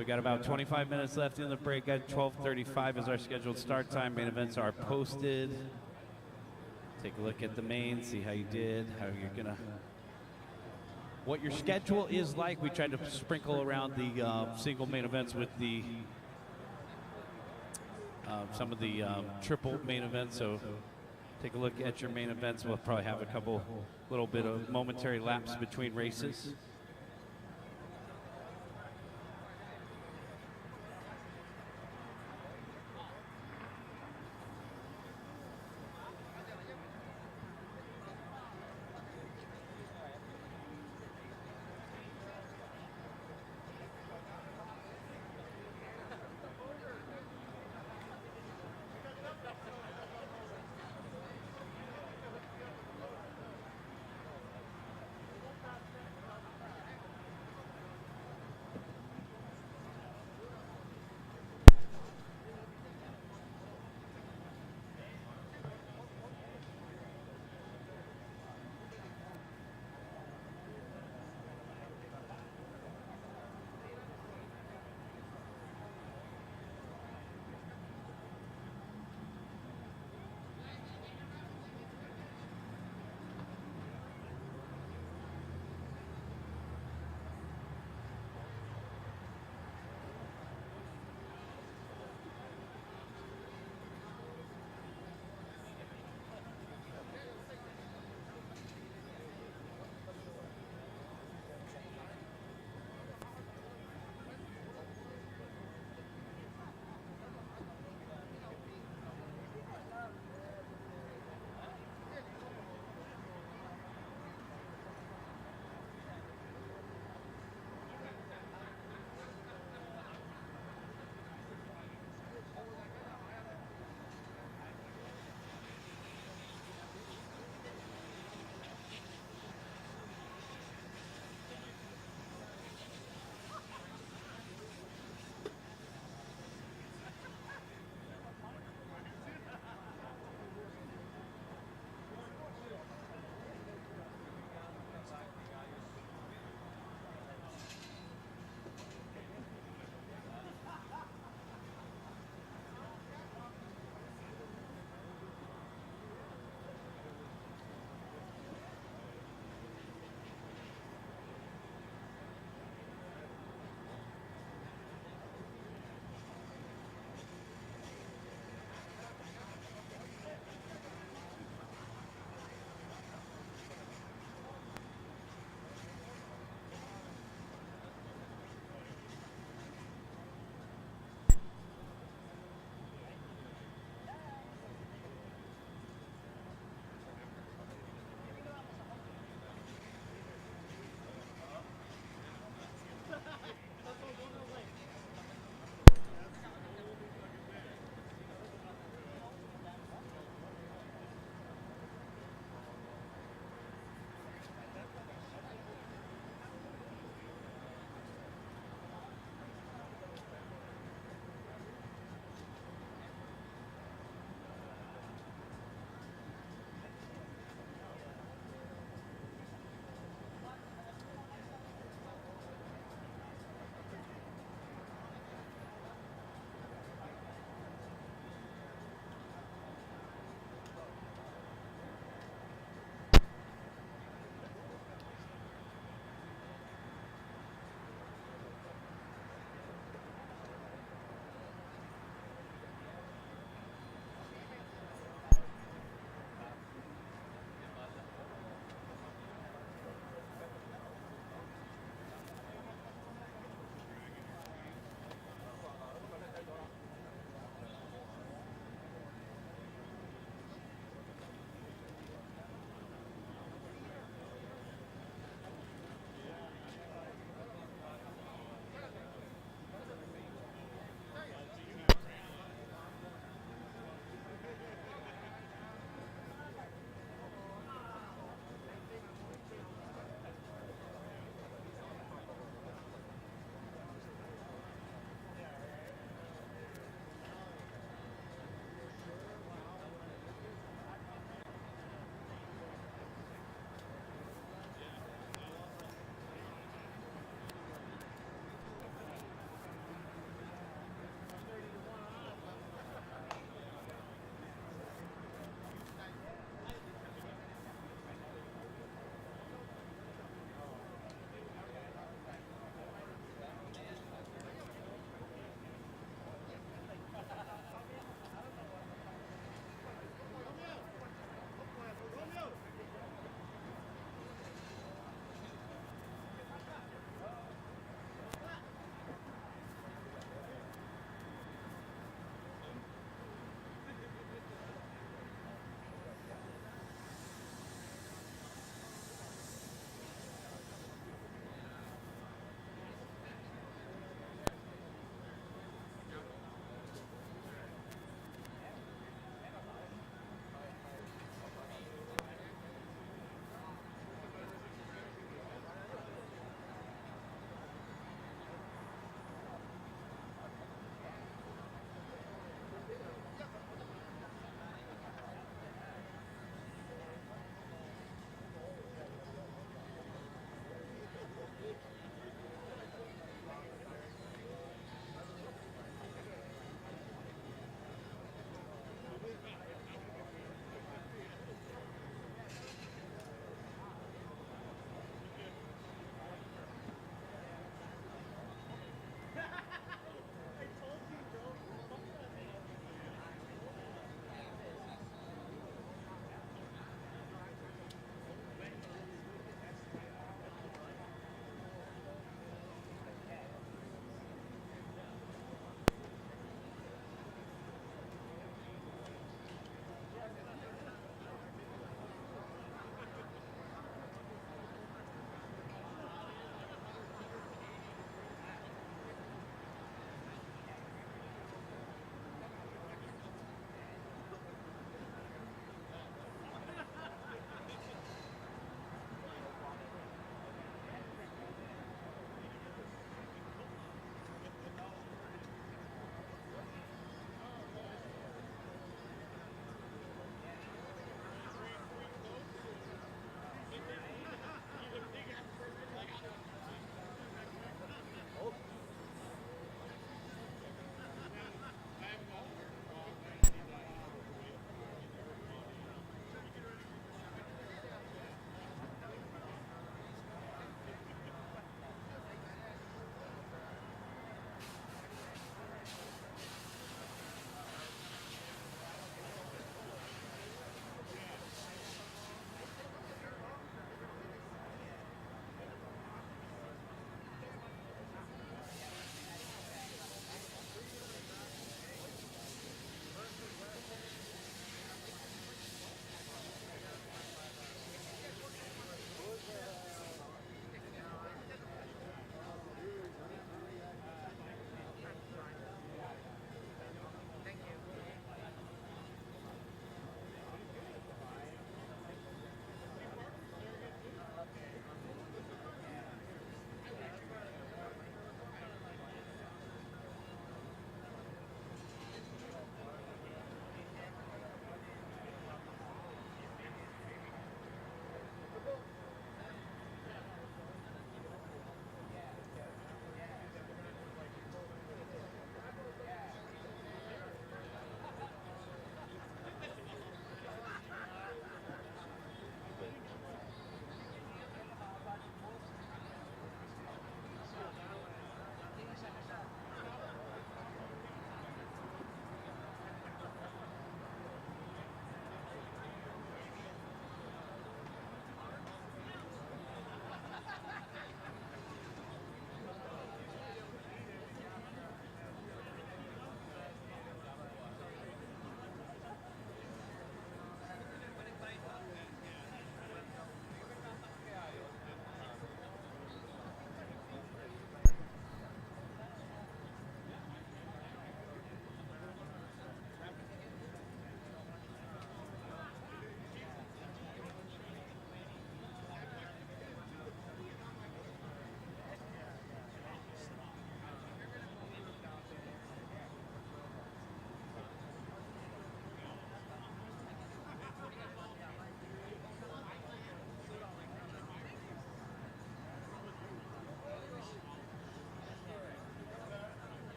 Speaker 2: we got about 25 minutes left in the break. At 12:35 is our scheduled start time. Main events are posted. Take a look at the main, see how you did, how you're gonna, what your schedule is like. We tried to sprinkle around the single main events with the some of the triple main events. So take a look at your main events. We'll probably have a couple little bit of momentary lapse between races.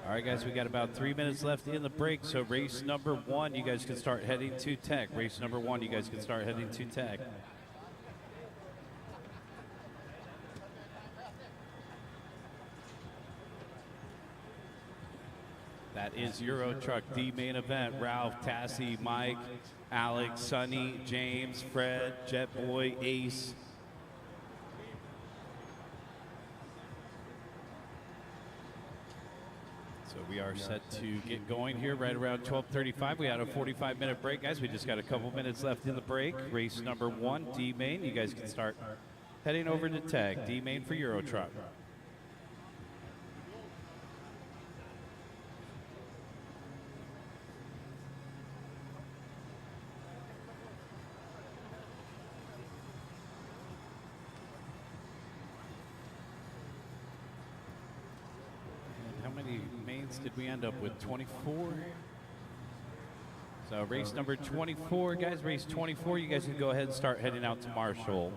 Speaker 2: All right, guys, we got about 3 minutes left in the break, so race number 1, you guys can start heading to tech. Race number 1, you guys can start heading to tech. That is Euro Truck, the main event. Ralph, Tassie, Mike, Alex, Sonny, James, Fred, Jet Boy, Ace. So we are set to get going here right around 12:35. We had a 45-minute break, guys. We just got a couple minutes left in the break. Race number 1, D main. You guys can start heading over to tag. D main for Euro Truck. How many mains did we end up with? 24? So race number 24, guys. Race 24, you guys can go ahead and start heading out to Marshall.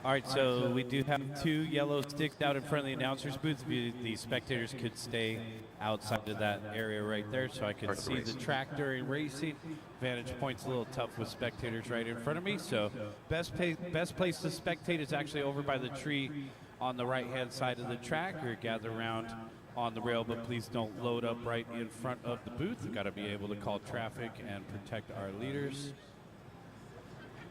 Speaker 2: All right, so we do have 2 yellow sticks out in front of the announcers booths. The spectators could stay outside of that area right there, so I could see the track during racing. Vantage point's a little tough with spectators right in front of me, so best place to spectate is actually over by the tree on the right-hand side of the track, or gather around on the rail, but please don't load up right in front of the booth. We've got to be able to call traffic and protect our leaders.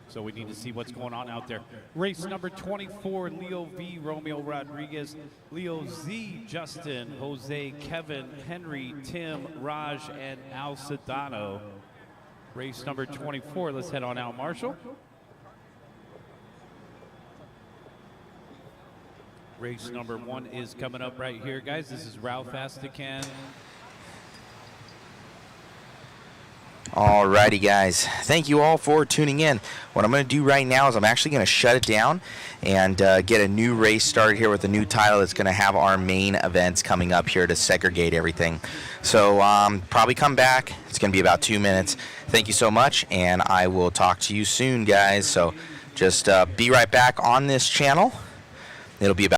Speaker 2: So we need to see what's going on out there. Race number 24, Leo V, Romeo Rodriguez, Leo Z, Justin, Jose, Kevin, Henry, Tim, Raj, and Al Sedano. Race number 24, let's head on out, Marshall. Race number 1 is coming up right here, guys. This is Ralph Astacan.
Speaker 1: Alrighty, guys. Thank you all for tuning in. What I'm going to do right now is I'm actually going to shut it down and get a new race started here with a new title that's going to have our main events coming up here to segregate everything. So probably come back. It's going to be about 2 minutes. Thank you so much, and I will talk to you soon, guys. So just be right back on this channel. It'll be about